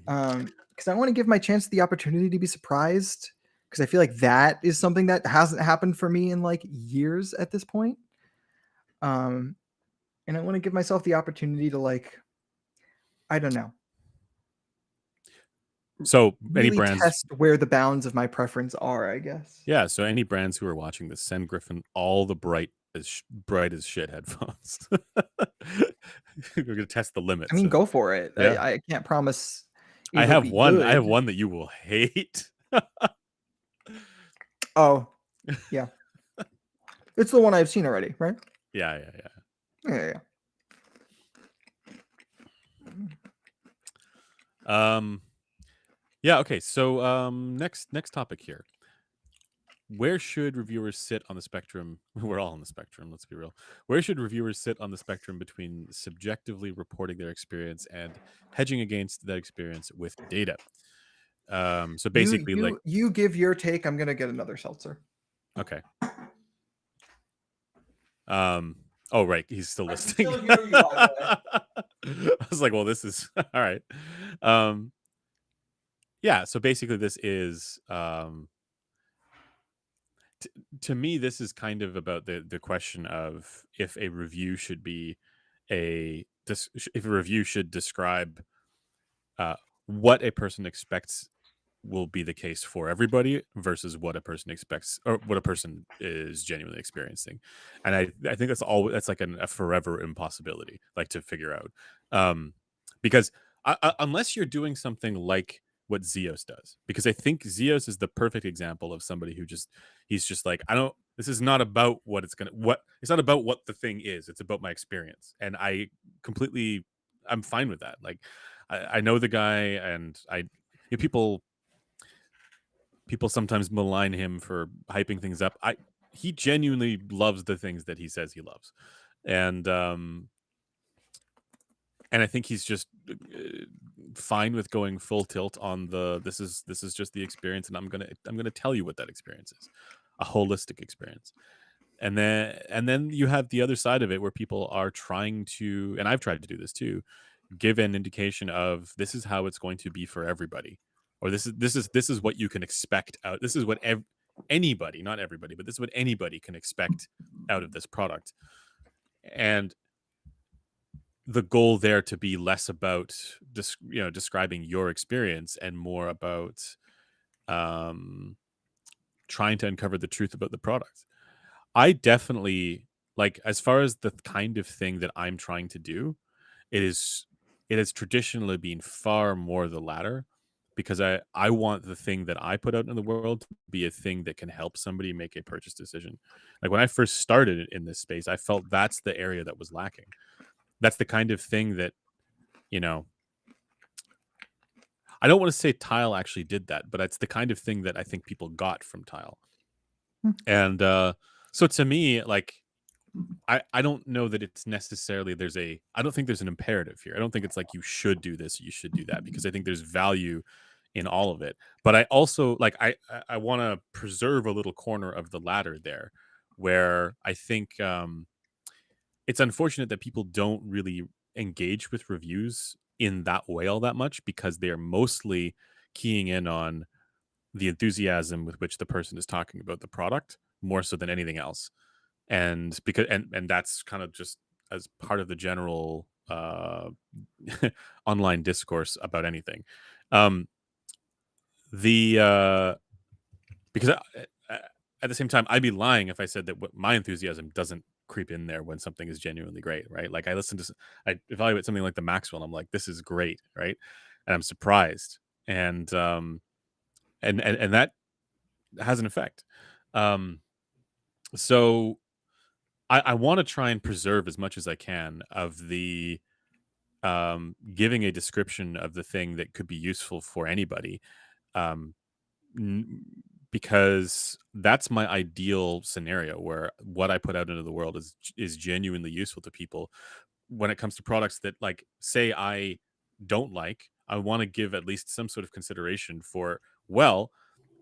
Mhm. Because I want to give my chance the opportunity to be surprised. Because I feel like that is something that hasn't happened for me in, like, years at this point. Um, and I want to give myself the opportunity to, like, I don't know, So, any really brands test where the bounds of my preference are, I guess. yeah, so any brands who are watching this, send Griffin all the bright as shit headphones. We're gonna test the I limits mean, of go for it. yeah. I can't promise it'll be I have good. one that you will hate. Oh, yeah. It's the one I've seen already, right? Yeah. Yeah. Yeah. Okay. So next topic here. Where should reviewers sit on the spectrum? We're all on the spectrum, let's be real. Where should reviewers sit on the spectrum between subjectively reporting their experience and hedging against that experience with data? So basically, like, You give your take. I'm gonna get another seltzer. okay. Oh, right, he's still I can listening. still hear you, by the way. I was like, well, this is all right. Um, yeah. So basically, this is to me, this is kind of about the question of if a review should be if a review should describe uh, what a person expects will be the case for everybody versus what a person expects or what a person is genuinely experiencing. And I think that's like a forever impossibility, like, to figure out. Because unless you're doing something like what Zeos does, because I think Zeos is the perfect example of somebody who he's just like, I don't, this is not about it's not about what the thing is. It's about my experience. And I'm fine with that. Like, I know the guy, and people sometimes malign him for hyping things up. He genuinely loves the things that he says he loves, and I think he's just fine with going full tilt on this is just the experience, and I'm gonna tell you what that experience is, a holistic experience. And then you have the other side of it where people are trying to, and I've tried to do this too, give an indication of this is how it's going to be for everybody, or this is what you can expect out. This is what anybody, not everybody, but this is what anybody can expect out of this product. And the goal there to be less about describing your experience and more about um, trying to uncover the truth about the product. I definitely, like, as far as the kind of thing that I'm trying to do, it is it has traditionally been far more the latter, because I want the thing that I put out in the world to be a thing that can help somebody make a purchase decision. Like, when I first started in this space, I felt that's the area that was lacking. That's the kind of thing that, you know, I don't want to say Tile actually did that, but it's the kind of thing that I think people got from Tile. And so to me, like, I don't know that it's necessarily I don't think there's an imperative here. I don't think it's like you should do this, you should do that, because I think there's value in all of it. But I also, like, I want to preserve a little corner of the ladder there, where I think it's unfortunate that people don't really engage with reviews in that way all that much, because they're mostly keying in on the enthusiasm with which the person is talking about the product more so than anything else. And because and that's kind of just as part of the general online discourse about anything. um the because uh, at the same time, I'd be lying if I said that my enthusiasm doesn't creep in there when something is genuinely great, right? Like, I evaluate something like the Maxwell, and I'm like, this is great, right? And I'm surprised, and and that has an effect. um so I want to try and preserve as much as I can of the giving a description of the thing that could be useful for anybody, um, n- because that's my ideal scenario, where what I put out into the world is genuinely useful to people. When it comes to products that, like, say I don't like, I want to give at least some sort of consideration for, well,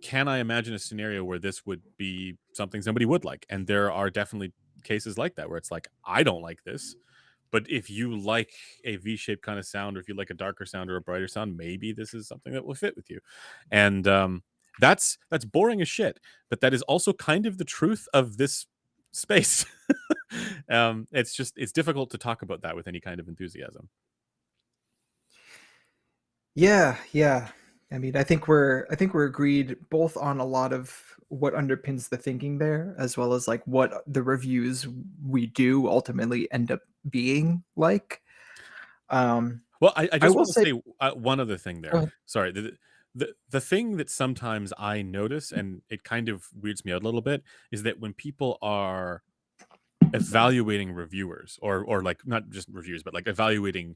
can I imagine a scenario where this would be something somebody would like? And there are definitely cases like that where it's like, I don't like this, but if you like a V-shaped kind of sound, or if you like a darker sound or a brighter sound, maybe this is something that will fit with you. And that's boring as shit, but that is also kind of the truth of this space. It's difficult to talk about that with any kind of enthusiasm. Yeah. I mean, I think we're agreed both on a lot of what underpins the thinking there, as well as like what the reviews we do ultimately end up being like. Um, Well, I I just will want to say, say one other thing go there. ahead. Sorry. the thing that sometimes I notice, and it kind of weirds me out a little bit, is that when people are evaluating reviewers, or like not just reviews, but like evaluating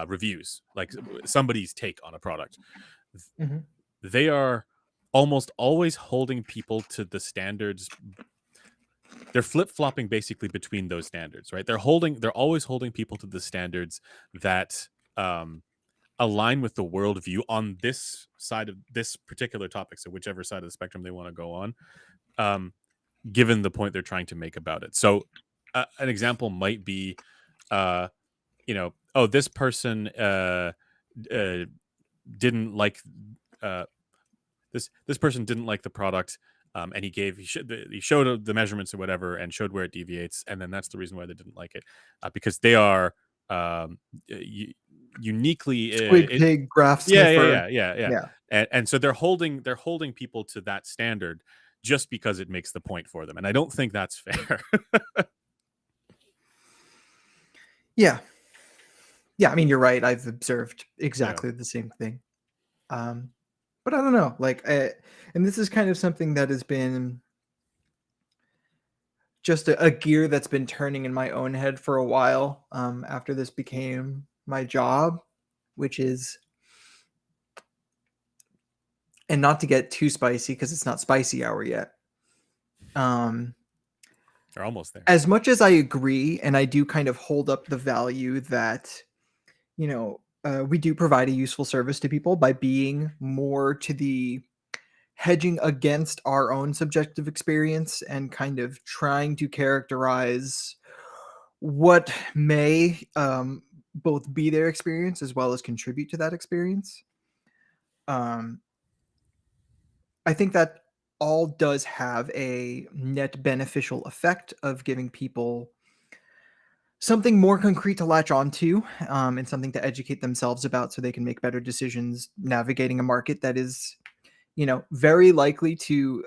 reviews, like somebody's take on a product, Mhm. they are almost always holding people to the standards. They're flip-flopping basically between those standards, right? They're always holding people to the standards that um align with the worldview on this side of this particular topic. So whichever side of the spectrum they want to go on, um, given the point they're trying to make about it. So an example might be, uh, oh, this person uh, didn't like uh, this person didn't like the product, and he showed the measurements or whatever, and showed where it deviates, and then that's the reason why they didn't like it, because they are uniquely Squid pig graph yeah, yeah, sniffer. yeah, yeah, yeah. Yeah. And so they're holding people to that standard just because it makes the point for them, and I don't think that's fair. Yeah. Yeah, I mean, you're right, I've observed Yeah. exactly the same thing. Um, but I don't know, like, and this is kind of something that has been just a gear that's been turning in my own head for a while, after this became my job, which is, and not to get too spicy because it's not spicy hour yet. Um, They're almost there. as much as I agree, and I do kind of hold up the value that, we do provide a useful service to people by being more to the hedging against our own subjective experience and kind of trying to characterize what may both be their experience as well as contribute to that experience. Um, I think that all does have a net beneficial effect of giving people something more concrete to latch onto, and something to educate themselves about so they can make better decisions navigating a market that is, very likely to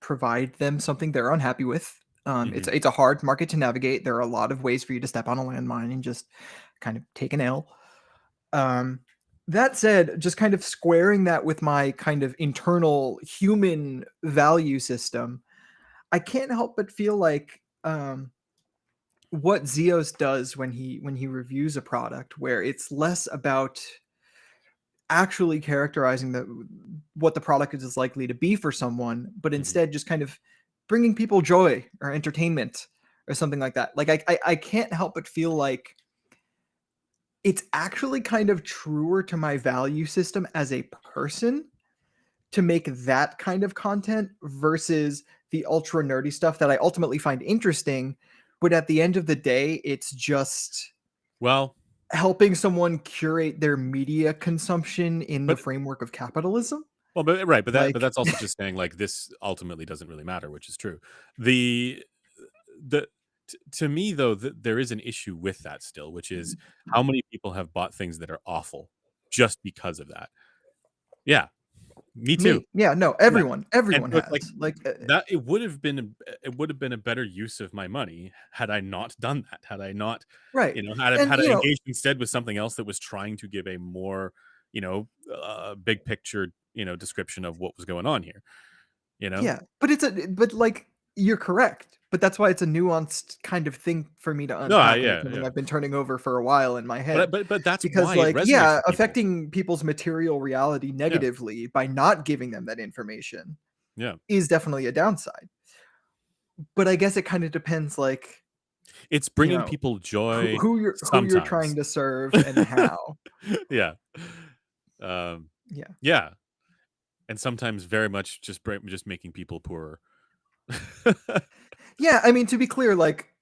provide them something they're unhappy with. It's Hmm. it's a hard market to navigate. There are a lot of ways for you to step on a landmine and just kind of take an L. Um, that said, just kind of squaring that with my kind of internal human value system, I can't help but feel like what Zeos does when he reviews a product, where it's less about actually characterizing what the product is likely to be for someone, but Hmm. instead just kind of bringing people joy or entertainment or something like that. Like I can't help but feel like it's actually kind of truer to my value system as a person to make that kind of content versus the ultra nerdy stuff that I ultimately find interesting. But at the end of the day, it's just Well, helping someone curate their media consumption in the but framework of capitalism. but right, but Like, that's also just saying like this ultimately doesn't really matter, which is true. The the to me though, there is an issue with that still, which is how many people have bought things that are awful just because of that. Yeah, me too. me, yeah, no, Yeah, and everyone so it's like has. Like, that it would have been a better use of my money had I not done that, had I not, right, had and I engaged instead with something else that was trying to give a more, big picture, description of what was going on here, you know? yeah, but like you're correct, but that's why it's a nuanced kind of thing for me to No, unpack, and it's yeah, something yeah. I've been turning over for a while in my But head. but that's Because, why it like, resonates yeah, with people. affecting people's material reality Yeah, negatively by not giving them that information yeah. is definitely a downside. But I guess it kind of depends, like, It's you bringing know, people who joy who you're trying sometimes. to serve and how. Yeah. Um, Yeah. yeah, and sometimes very much just making people poorer. Yeah, I mean, to be clear, like,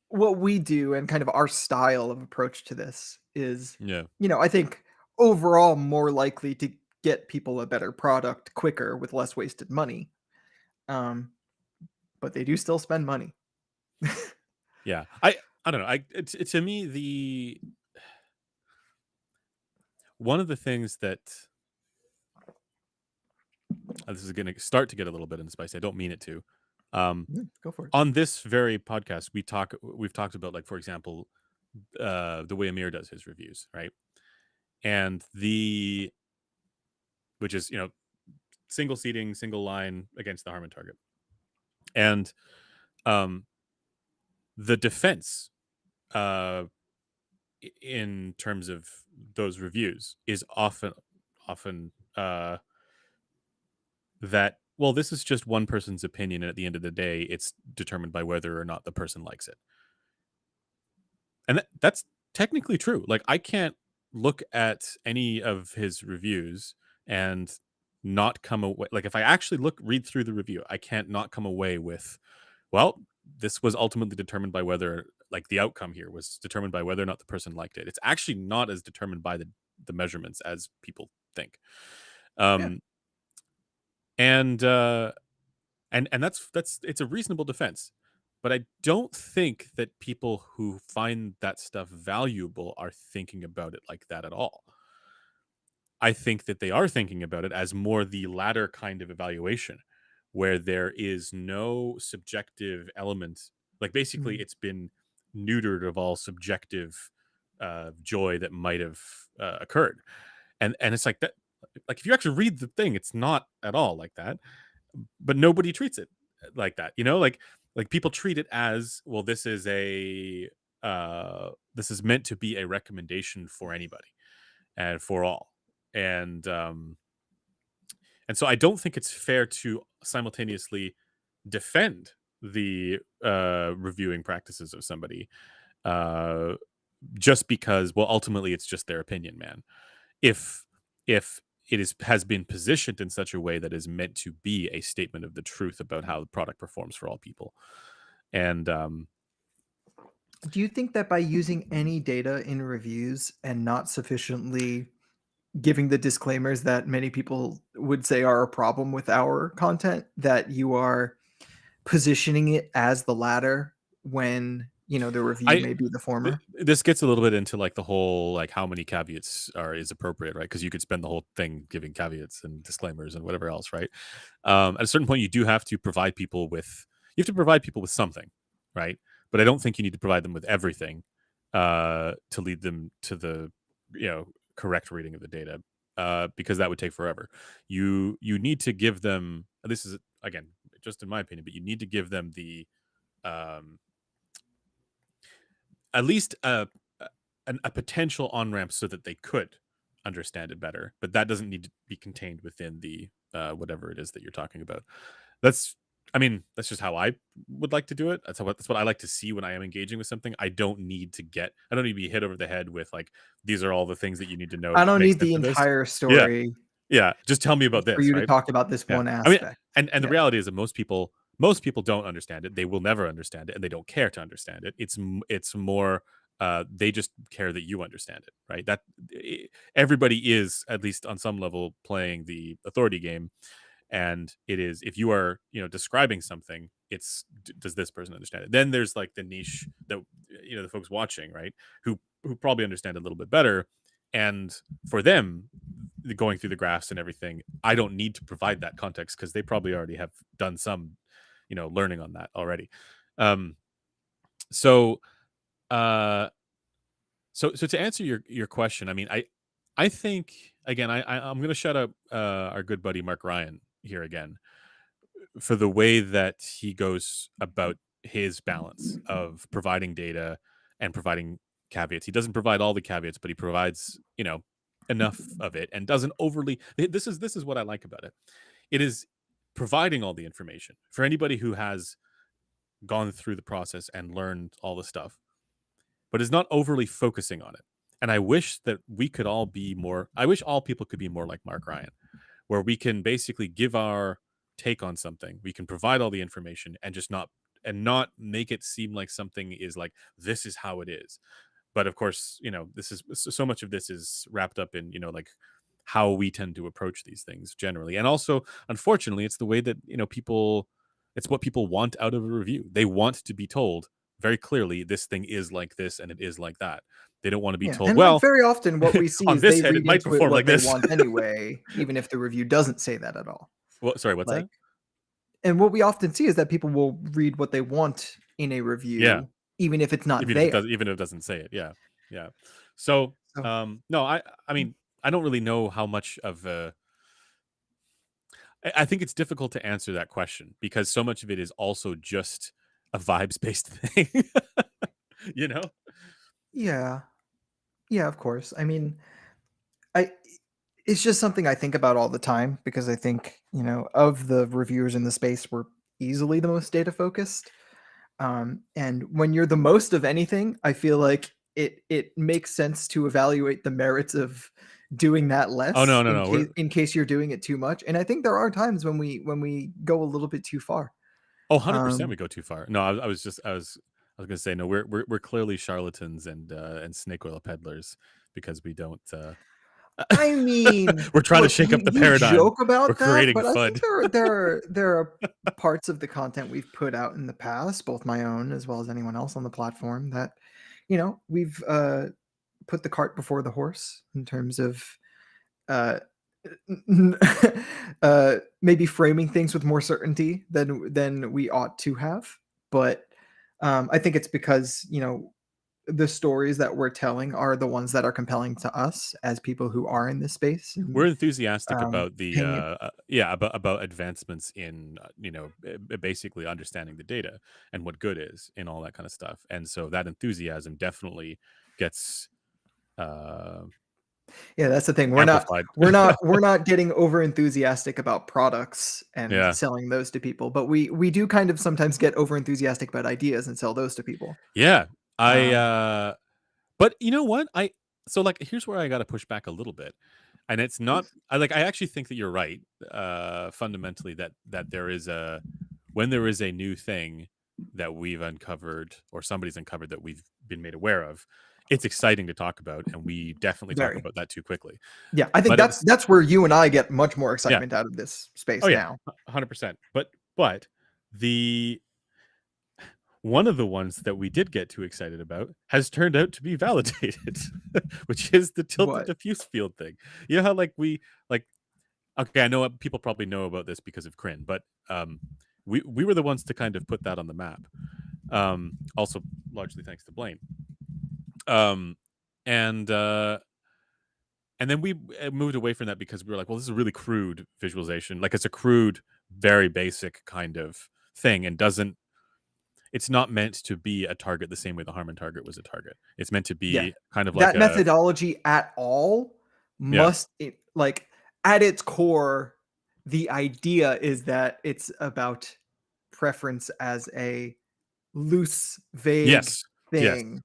what we do and kind of our style of approach to this is, Yeah. I think overall more likely to get people a better product quicker with less wasted money. Um, but they do still spend money. Yeah. I don't know. To me, the one of the things that this is going to start to get a little bit in spicy. I don't mean it to. Um, Go for it. on this very podcast, we've talked about, like, for example, the way Amir does his reviews, right? and which is single seating, single line against the Harman target, and um, the defense uh, in terms of those reviews is often that, well, this is just one person's opinion, and at the end of the day, it's determined by whether or not the person likes it. And that's technically true. Like, I can't look at any of his reviews and not come away, like, if I actually read through the review, I can't not come away with, well, this was ultimately determined by whether, like, the outcome here was determined by whether or not the person liked it. It's actually not as determined by the measurements as people think. Yeah. Um and that's it's a reasonable defense. But I don't think that people who find that stuff valuable are thinking about it like that at all. I think that they are thinking about it as more the latter kind of evaluation, where there is no subjective element. Like, basically, Mm. it's been neutered of all subjective joy that might have occurred, and it's like that. Like, if you actually read the thing, it's not at all like that. But nobody treats it like that. Like, people treat it as, well, this is meant to be a recommendation for anybody and for all. And so I don't think it's fair to simultaneously defend the reviewing practices of somebody uh, just because, well, ultimately it's just their opinion, man. If it has been positioned in such a way that is meant to be a statement of the truth about how the product performs for all people. And Do you think that by using any data in reviews and not sufficiently giving the disclaimers that many people would say are a problem with our content, that you are positioning it as the latter when, the review I may be the former? this gets a little bit into, like, the whole, like, how many caveats is appropriate, right? Because you could spend the whole thing giving caveats and disclaimers and whatever else, right? At a certain point, you have to provide people with something, right? But I don't think you need to provide them with everything to lead them to the correct reading of the data, because that would take forever. You need to give them. This is, again, just in my opinion, but you need to give them the um, at least a potential on ramp so that they could understand it better. But that doesn't need to be contained within the whatever it is that you're talking about. That's I mean, that's just how I would like to do it. That's what I like to see when I am engaging with something. I don't need to be hit over the head with, like, these are all the things that you need to know I to don't make need sense the of this. entire Yeah. story Yeah. Just tell me about for this, you to right? talk about this Yeah. one I mean, aspect. and the Yeah. reality is that most people don't understand it. They will never understand it, and they don't care to understand it. It's more they just care that you understand it, right? Everybody is, at least on some level, playing the authority game, and it is, if you are describing something, it's, does this person understand it? Then there's, like, the niche that the folks watching, right, who probably understand it a little bit better, and for them, going through the graphs and everything, I don't need to provide that context because they probably already have done some learning on that already. um so uh so to answer your question, I mean, I think, again, I'm going to shout out our good buddy Mark Ryan here again for the way that he goes about his balance of providing data and providing caveats. He doesn't provide all the caveats, but he provides, enough of it, and doesn't overly. This is what I like about it. It is providing all the information for anybody who has gone through the process and learned all the stuff, but is not overly focusing on it. And I wish that we could all be more. I wish all people could be more like Mark Ryan, where we can basically give our take on something. We can provide all the information and just not make it seem like something is like, this is how it is. But of course, this is so much of this is wrapped up in, like, how we tend to approach these things generally. And also, unfortunately, it's the way that, it's what people want out of a review. They want to be told very clearly, this thing is like this and it is like that. They don't want to be Yeah, told, and, like, well, very often what we see on is this they head, it read might into it perform what like they this. want anyway, even if the review doesn't say that at all. Well, sorry, what's Like, that? and what we often see is that people will read what they want in a Yeah. review, even if it's not there. Even if it doesn't say it. Yeah. Yeah. So So No, I mean, I don't really know how much of a I think it's difficult to answer that question because so much of it is also just a vibes-based thing. You know? yeah, yeah, of course. I mean, I it's just something I think about all the time because I think, of the reviewers in the space, we're easily the most data focused. And when you're the most of anything, I feel like it makes sense to evaluate the merits of doing that Oh, less no, no, no, in case you're doing it too much. And I think there are times when we go a little bit too far. 100% Um, we go too far. No, I was gonna say, no, we're clearly charlatans and snake oil peddlers because we don't, I mean, we're trying to look, shake you up the you paradigm. joke We're about that, creating but I think FUD. there are parts of the content we've put out in the past, both my own as well as anyone else on the platform, that we've put the cart before the horse in terms of uh, maybe framing things with more certainty than we ought to have. But I think it's because the stories that we're telling are the ones that are compelling to us as people who are in this space We're and enthusiastic about the, paying it. yeah, about advancements in, basically understanding the data and what good is and all that kind of stuff, and so that enthusiasm definitely gets, uh, Yeah, that's the thing. We're not amplified. we're not we're not getting over enthusiastic about products and Yeah. selling those to people, but we do kind of sometimes get over enthusiastic about ideas and sell those to people. Yeah. I, Um, but you know what? So, like, here's where I gotta push back a little bit, and it's not Please. I actually think that you're right, fundamentally, that there is a when there is a new thing that we've uncovered or somebody's uncovered that we've been made aware of, it's exciting to talk about, and we definitely talk Very. about that too quickly. Yeah, I think But at that's this that's where you and I get much more Yeah. excitement out of this Oh, space yeah. now. 100%. But the one of the ones that we did get too excited about has turned out to be validated, which is the tilted What? diffuse field thing. You know how, like, like, okay, I know people probably know about this because of Crin, but we were the ones to kind of put that on the map. Also, largely thanks to Blaine. Um, and then we moved away from that because we were like, well, this is a really crude visualization. Like, it's a crude, very basic kind of thing, and doesn't it's not meant to be a target the same way the Harman target was a target. It's meant to Yeah. be kind of like That a methodology at all yeah. like, at its core, the idea is that it's about preference as a loose, vague Yes. Yes. thing.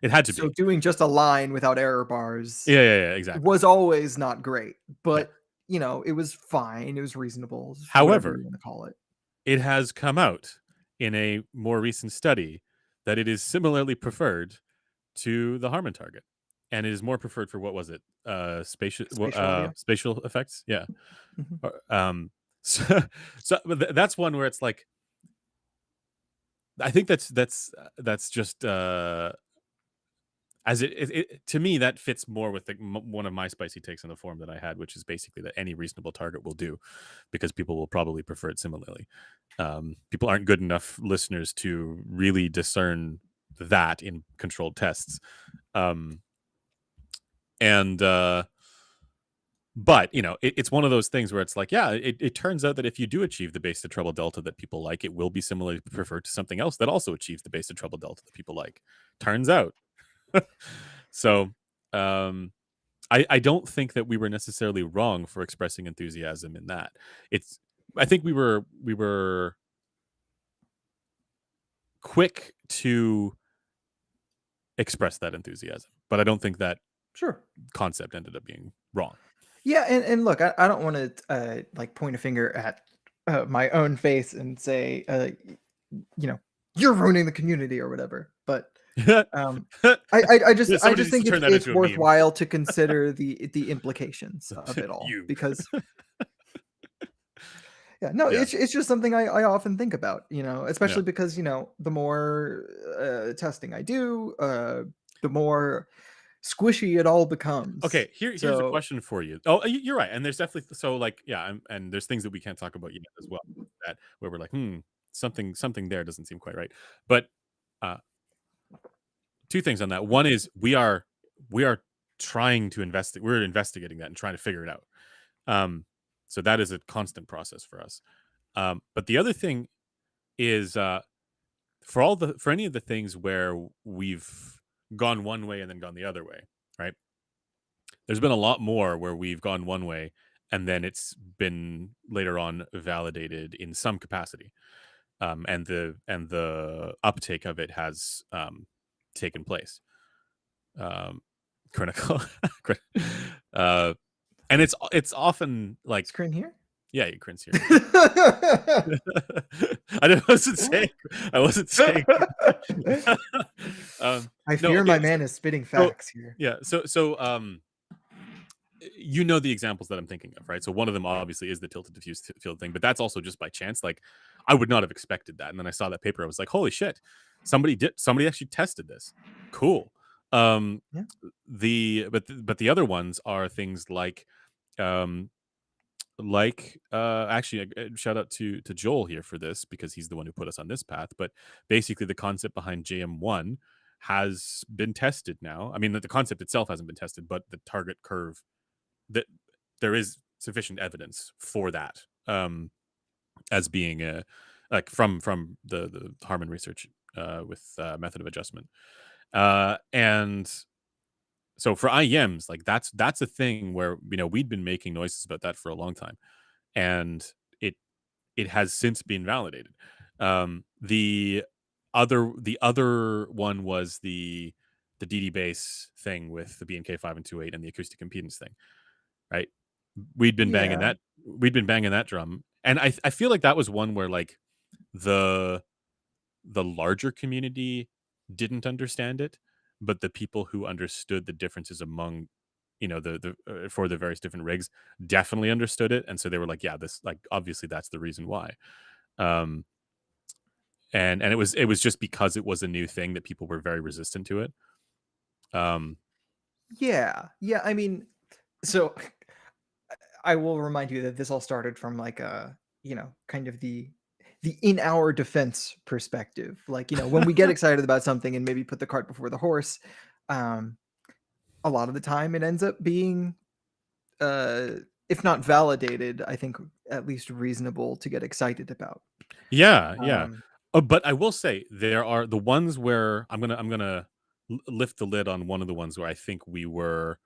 It had to So be. doing just a line without error bars Yeah, yeah, yeah, exactly. was always not great, Yeah. but, it was fine, it was reasonable, whatever you However, wanna call it. it has come out in a more recent study that it is similarly preferred to the Harman target, and it is more preferred for what was it? Spatial audio? Spatial effects? Yeah. Mhm. So but that's one where it's like I think that's just, as to me, that fits more with one of my spicy takes on the forum that I had, which is basically that any reasonable target will do, because people will probably prefer it similarly. People aren't good enough listeners to really discern that in controlled tests. Um, and But it's one of those things where it's like, yeah, it turns out that if you do achieve the base to treble delta that people like, it will be similarly preferred to something else that also achieves the base to treble delta that people like. Turns out. So, um, I don't think that we were necessarily wrong for expressing enthusiasm in that. It's I think we were quick to express that enthusiasm, but I don't think that Sure. concept ended up being wrong. Yeah, and look, I don't wanna, like, point a finger at, my own face and say, you know, "You're ruining the community," or whatever, but, um, I Somebody just needs to think turn that it's into a meme. worthwhile to consider the implications of it all You. because yeah, no, Yeah. it's just something I often think about, Yeah. especially because, the more, testing I do, the more squishy it all becomes. Okay, here's a So question for you. Oh, you're right, and there's definitely so, like, yeah, and there's things that we can't talk about yet as well, that where we're like, something there doesn't seem quite right. But uh, two things on that. One is we are trying to we're investigating that and trying to figure it out. So that is a constant process for us. But the other thing is, for any of the things where we've gone one way and then gone the other way, right? There's been a lot more where we've gone one way and then it's been later on validated in some capacity, and the uptake of it has taken place. Um, Critical, uh, and it's often like, Screen here. yeah, you cringe here. I wasn't saying. I wasn't saying. I No, fear okay. my man is spitting So facts here. yeah, you know the examples that I'm thinking of, right? So one of them obviously is the tilted diffuse field thing, but that's also just by chance. Like, I would not have expected that, and then I saw that paper. I was like, holy shit, somebody actually tested this. Cool. Um, Yeah. but the other ones are things um, actually, shout out to Joel here for this, because he's the one who put us on this path. But basically the concept behind JM1 has been tested now. I mean, the concept itself hasn't been tested, but the target curve, that there is sufficient evidence for that, as being a, like, from the Harman research, with method of adjustment, and so for IEMs, like, that's a thing where, we'd been making noises about that for a long time, and it it has since been validated. The other one was the DD bass thing with the BNK 5 and 2/8 and the acoustic impedance thing, right? We'd been banging Yeah. that we'd been banging that drum, and I feel like that was one where, like, the the larger community didn't understand it, but the people who understood the differences among, for the various different rigs, definitely understood it, and so they were like, yeah, this, like, obviously that's the reason why. Um, and it was just because it was a new thing that people were very resistant to it. Um, Yeah. Yeah. I mean, so I will remind you that this all started from like a, kind of the in our defense perspective. Like, when we get excited about something and maybe put the cart before the horse, um, a lot of the time it ends up being uh if not validated, I think at least reasonable to get excited about. yeah, yeah. Um, But I will say there are the ones where I'm gonna lift the lid on one of the ones where I think we were.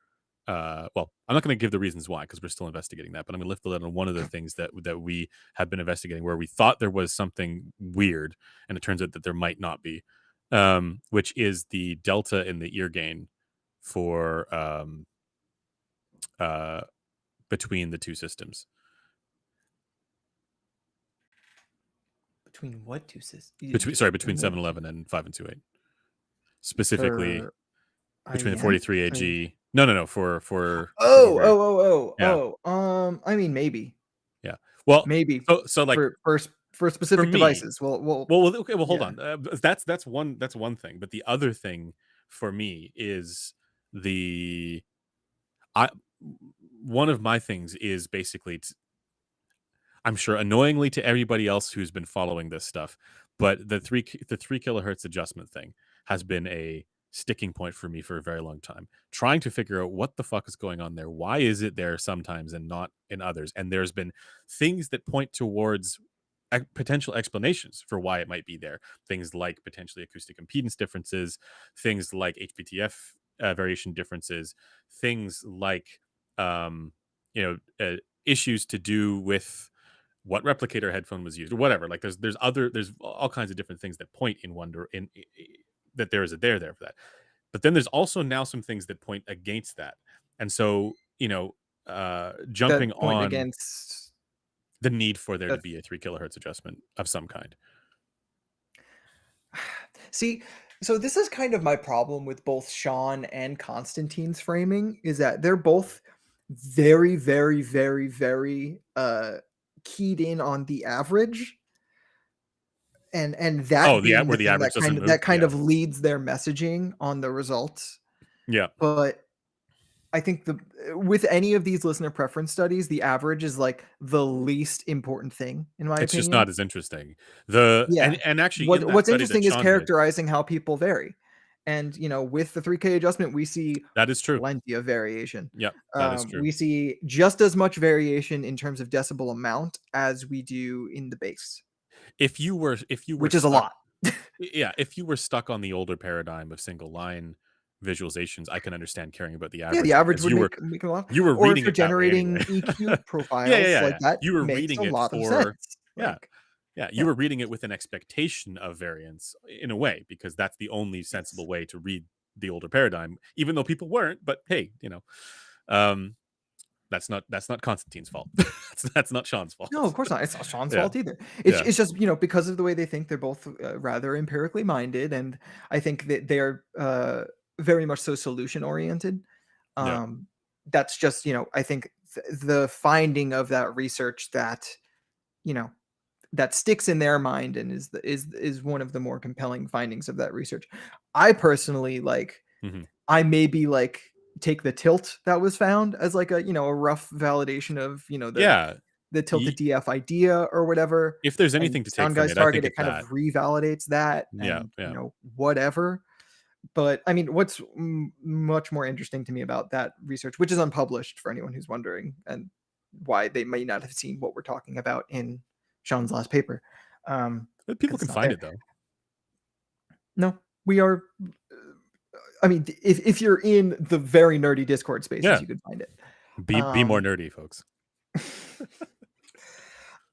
Well, I'm not going to give the reasons why because we're still investigating that, but I'm going to lift the lid on one of the things that we have been investigating where we thought there was something weird, and it turns out that there might not be, which is the delta in the ear gain for uh, between the two systems. between what two systems? Between 711 and 5 and 2/8, specifically For between the IEM? 43 I mean, AG. No, for what oh, we're oh, oh, yeah, oh, oh. I mean, yeah. Well, maybe so like for for specific me, devices. Well, okay. Well, hold yeah. on. That's one thing. But the other thing for me is the I one of my things is basically, I'm sure annoyingly to everybody else who's been following this stuff, but the 3 kilohertz adjustment thing has been a sticking point for me for a very long time. Trying to figure out what the fuck is going on there. Why is it there sometimes and not in others? And there's been things that point towards potential explanations for why it might be there. Things like potentially acoustic impedance differences, things like HPTF variation differences, things like um, issues to do with what replicator headphone was used or whatever. Like there's all kinds of different things that point in wonder that there is a there for that. But then there's also now some things that point against that. And so, jumping That point on against the need for there to that. be a 3 kilohertz adjustment of some kind. See, so this is kind of my problem with both Sean and Constantine's framing is that they're both very, very, very, very keyed in on the average. And that Oh, being where the the thing average that doesn't move. that kind Yeah. of leads their messaging on the results. Yeah. But I think with any of these listener preference studies, the average is like the least important thing, in my It's just opinion. not as interesting. The Yeah. and actually in that What's study that interesting is Sean did. characterizing how people vary. And, with the 3K adjustment, we see That is true. plenty of variation. Yep, that is true. We see just as much variation in terms of decibel amount as we do in the bass, If you were which is a stuck lot. yeah, if you were stuck on the older paradigm of single line visualizations, I can understand caring about the Yeah, the average average because would you were make a lot. you were Or if reading you're it that way generating anyway. EQ Yeah, yeah, profiles, yeah, like, yeah. that You were makes a reading it lot of for sense. yeah, Like, yeah, you yeah, were reading it with an expectation of variance in a way because that's the only yes. sensible way to read the older paradigm, even though people weren't, but hey, um, that's not Constantine's fault. That's not Sean's No, fault. of course not. It's not Sean's Yeah, fault either. It's yeah, it's just, because of the way they think, they're both, rather empirically minded, and I think that they're, very much so solution oriented. yeah. Um, that's just, I think the finding of that research you know, that sticks in their mind and is one of the more compelling findings of that research. I personally, Mhm. I maybe, take the tilt that was found as, like, a rough validation of, Yeah, the tilted ye DF idea or whatever, if there's and anything to take Sound from Guy's it, I target, think it it's kind of that. revalidates that Yeah, and, yeah. whatever. But, I mean, what's much more interesting to me about that research, which is unpublished for anyone who's wondering, and why they may not have seen what we're talking about in Sean's last paper, But because people it's can not find there. it though. No, we are I mean, if you're in the very nerdy Discord spaces, Yeah, you could find it. be more Um, nerdy, folks.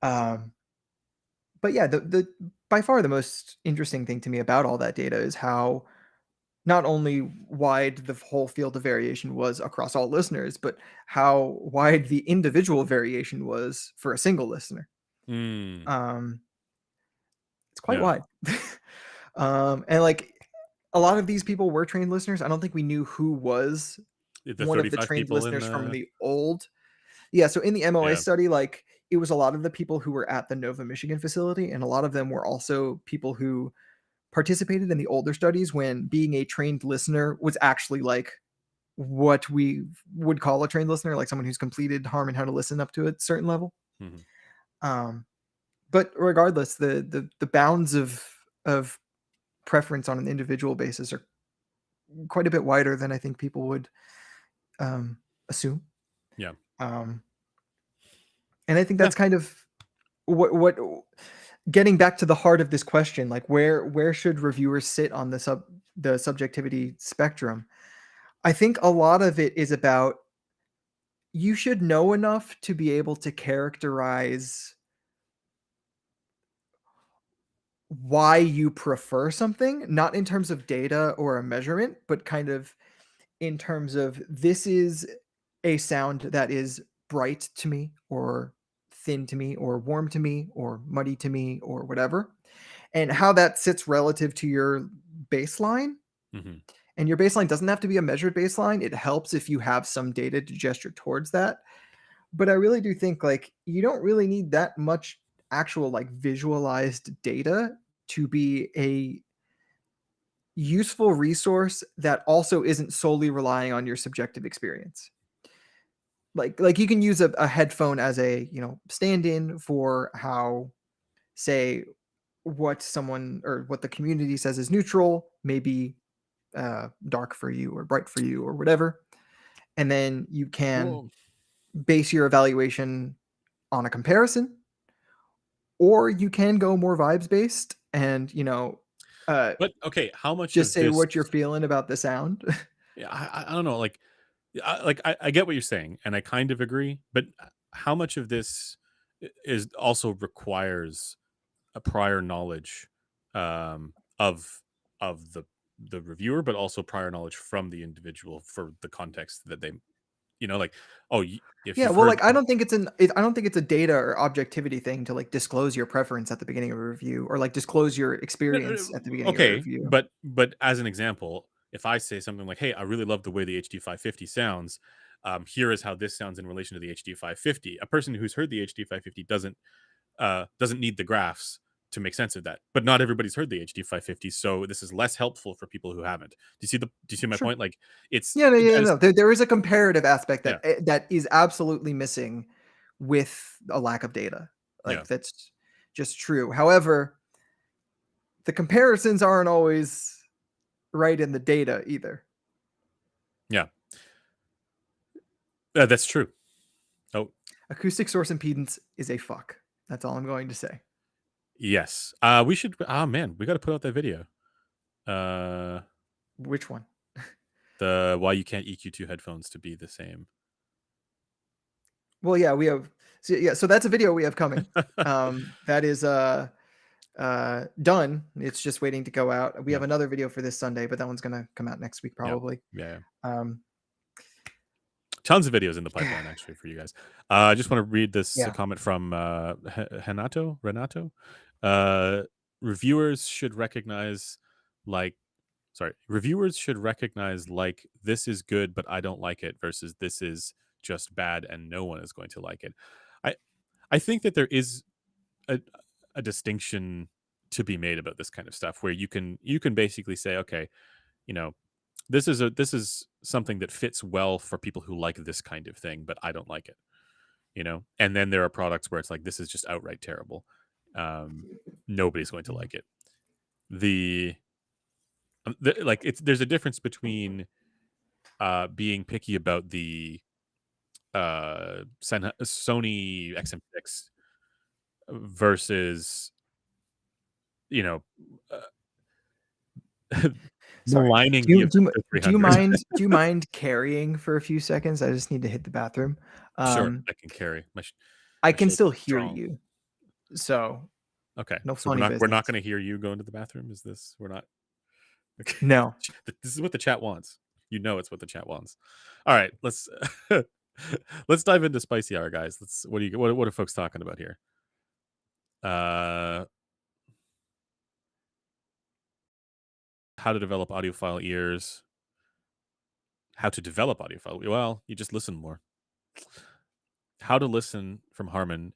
um, but yeah, the by far the most interesting thing to me about all that data is how not only wide the whole field of variation was across all listeners, but how wide the individual variation was for a single listener. Mm, Um, it's quite yeah. wide. And like a lot of these people were trained listeners. I don't think we knew who was The one of the 35 trained people in listeners from the the old. Yeah, so in the MOA yeah. study, it was a lot of the people who were at the Nova, Michigan facility, and a lot of them were also people who participated in the older studies when being a trained listener was actually like what we would call a trained listener, like someone who's completed Harm and How to Listen up to a certain level. Mhm. Um, but regardless, the bounds of preference on an individual basis are quite a bit wider than I think people would assume. Yeah. Um, and I think Yeah. that's kind of what getting back to the heart of this question, like where should reviewers sit on the subjectivity spectrum? I think a lot of it is about you should know enough to be able to characterize why you prefer something, not in terms of data or a measurement, but kind of in terms of this is a sound that is bright to me or thin to me or warm to me or muddy to me or whatever, and how that sits relative to your baseline. Mhm. And your baseline doesn't have to be a measured baseline. It helps if you have some data to gesture towards that. But I really do think you don't really need that much actual visualized data to be a useful resource that also isn't solely relying on your subjective experience. Like you can use a headphone as a stand-in for how, say, what someone or what the community says is neutral may be dark for you or bright for you or whatever, and then you can Well, base your evaluation on a comparison, or you can go more vibes based and uh, but okay, how much just of say this what you're feeling about the sound. yeah, I don't know, I get what you're saying, and I kind of agree, but how much of this is also requires a prior knowledge, of the reviewer, but also prior knowledge from the individual for the context that they like, oh, if Yeah, you've well, heard I don't think it's a data or objectivity thing to disclose your preference at the beginning of a review or disclose your no, experience at the beginning of a okay, review. but as an example, if I say something like, "Hey, I really love the way the HD 550 sounds. Here is how this sounds in relation to the HD 550." A person who's heard the HD 550 doesn't need the graphs to make sense of that. But not everybody's heard the HD 550, so this is less helpful for people who haven't. Do you see my Sure. point? Like it's Yeah, no, yeah, as no. There is a comparative aspect yeah, that is absolutely missing with a lack of data. yeah, That's just true. However, the comparisons aren't always right in the data either. Yeah. That's true. Oh, Acoustic source impedance is a fuck. That's all I'm going to say. yes. We should. Oh man, we got to put out that video. Uh, Which one? the why you can't EQ two headphones to be the same. Well, yeah, we have. So that's a video we have coming. That is done. It's just waiting to go out. We have Yep. another video for this Sunday, but that one's gonna come out next week Yep. probably. Yeah. Um, Tons of videos in the pipeline actually for you guys. I just want to read this yeah. comment from Renato. Uh, reviewers should recognize like reviewers should recognize like this is good but I don't like it versus this is just bad and no one is going to like it. I I think that there is a, a distinction to be made about this kind of stuff where you can basically say, okay, you know, this is something that fits well for people who like this kind of thing, but I don't like it, you know. And then there are products where it's like this is just outright terrible. Nobody's going to like it. The, like it's there's a difference between being picky about the Sony XM6 versus, you know, Sorry. maligning Do the you do you, Acusta do you 300. mind do you mind carrying for a few seconds? I just need to hit the bathroom. Sure, I can carry I my can shoulders still are hear strong. you, so Okay, no so funny we're not business. going to hear you go into the bathroom. Is this we're not? Okay. No. This is what the chat wants. You know, it's what the chat wants. All right, let's let's dive into spicy hour, guys. Let's. What are folks talking about here? Uh, how to develop audiophile ears. How to develop audiophile. Well, you just listen more. How to listen from Harmon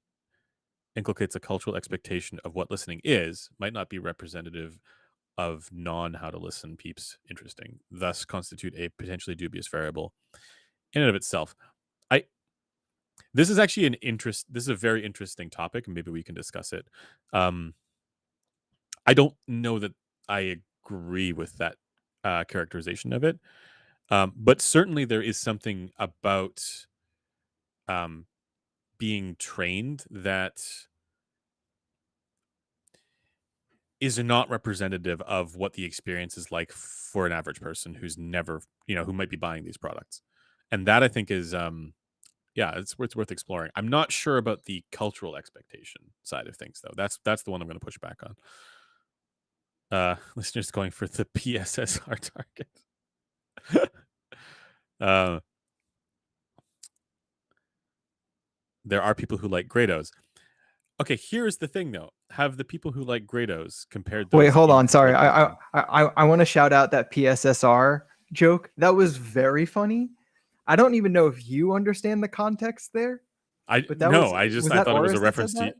inculcates a cultural expectation of what listening is, might not be representative of non how to listen peeps interesting, thus constitute a potentially dubious variable in and of itself. I This is actually this is a very interesting topic, and maybe we can discuss it. Um I don't know that I agree with that characterization of it. But certainly there is something about um being trained that is not representative of what the experience is like for an average person who's never, who might be buying these products. And that I think is, yeah, it's worth exploring. I'm not sure about the cultural expectation side of things though. That's the one I'm going to push back on. Listeners going for the PSSR target. uh, there are people who like Grados. Okay, here's the thing though. Have the people who like Grados compared Wait, those hold on. into Sorry. Grados? I want to shout out that PSSR joke. That was very funny. I don't even know if you understand the context there, I but no, was I that thought it was a Oris that said reference to.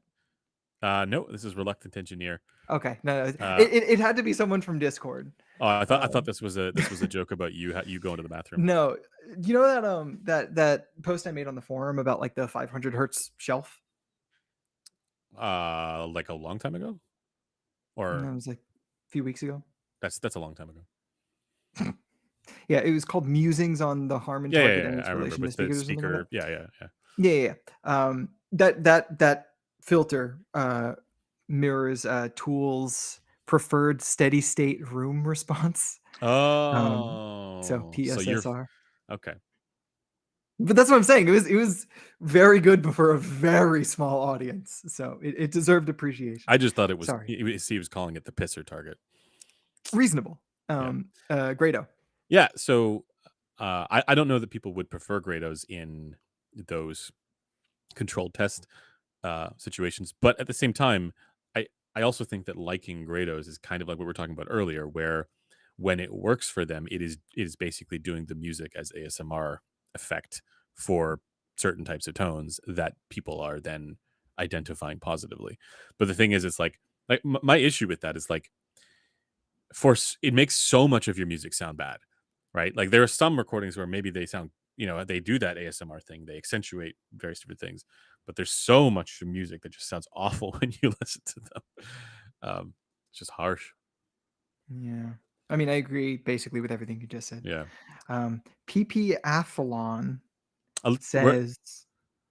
that? No, this is Reluctant Engineer. Okay, no, Uh, it had to be someone from Discord. oh, I thought Um, this was a joke about you going to the bathroom. no, you know that post I made on the forum about like the 500 hertz shelf. Like a long time ago, That or was like a few weeks ago. that's a long time ago. Yeah, it was called Musings on the Harman Yeah, target yeah, and yeah, its I remember relation to with the speakers or something like that. speaker. Yeah, yeah, yeah. Yeah, yeah, yeah. That filter mirrors Tool's preferred steady state room response. So Oh, so you're PSSR. okay. But that's what I'm saying. It was very good, but for a very small audience. So it deserved appreciation. I just thought it was Sorry. he was calling it the pisser target. Reasonable. Yeah, Grado. yeah. So I don't know that people would prefer Grados in those controlled test situations. But at the same time, I also think that liking Grados is kind of like what we were talking about earlier, where when it works for them, it is basically doing the music as ASMR effect for certain types of tones that people are then identifying positively. But the thing is, it's like my issue with that is like it makes so much of your music sound bad, right? Like there are some recordings where maybe they sound, they do that ASMR thing, they accentuate various different things, but there's so much music that just sounds awful when you listen to them. It's just harsh. Yeah. I mean, I agree basically with everything you just said. Yeah. PP Athlon We're says,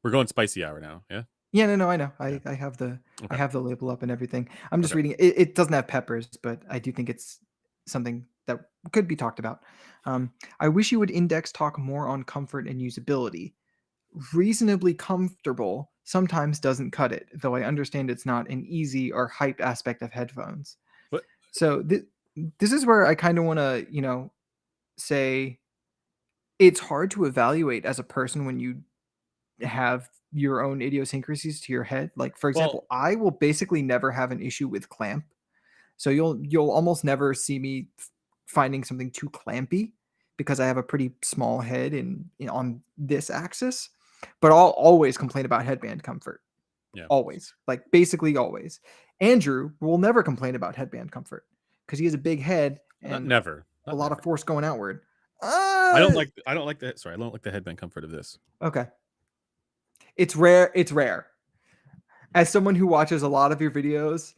going spicy hour now. Yeah. yeah, no, I know. Yeah. I have the Okay. label up and everything. I'm just Okay. reading it. It doesn't have peppers, but I do think it's something that could be talked about. I wish you would index talk more on comfort and usability. Reasonably comfortable sometimes doesn't cut it, though I understand it's not an easy or hype aspect of headphones. But So this is where I kind of want to, say it's hard to evaluate as a person when you have your own idiosyncrasies to your head. Like for well, example, I will basically never have an issue with clamp. So you'll almost never see me finding something too clampy because I have a pretty small head on this axis. But I'll always complain about headband comfort. yeah. Always. Like basically always. Andrew will never complain about headband comfort because he has a big head Not and never. a Not lot of never. force going outward. I don't like the sorry, I don't like the headband comfort of this. Okay. It's rare. It's rare. As someone who watches a lot of your videos,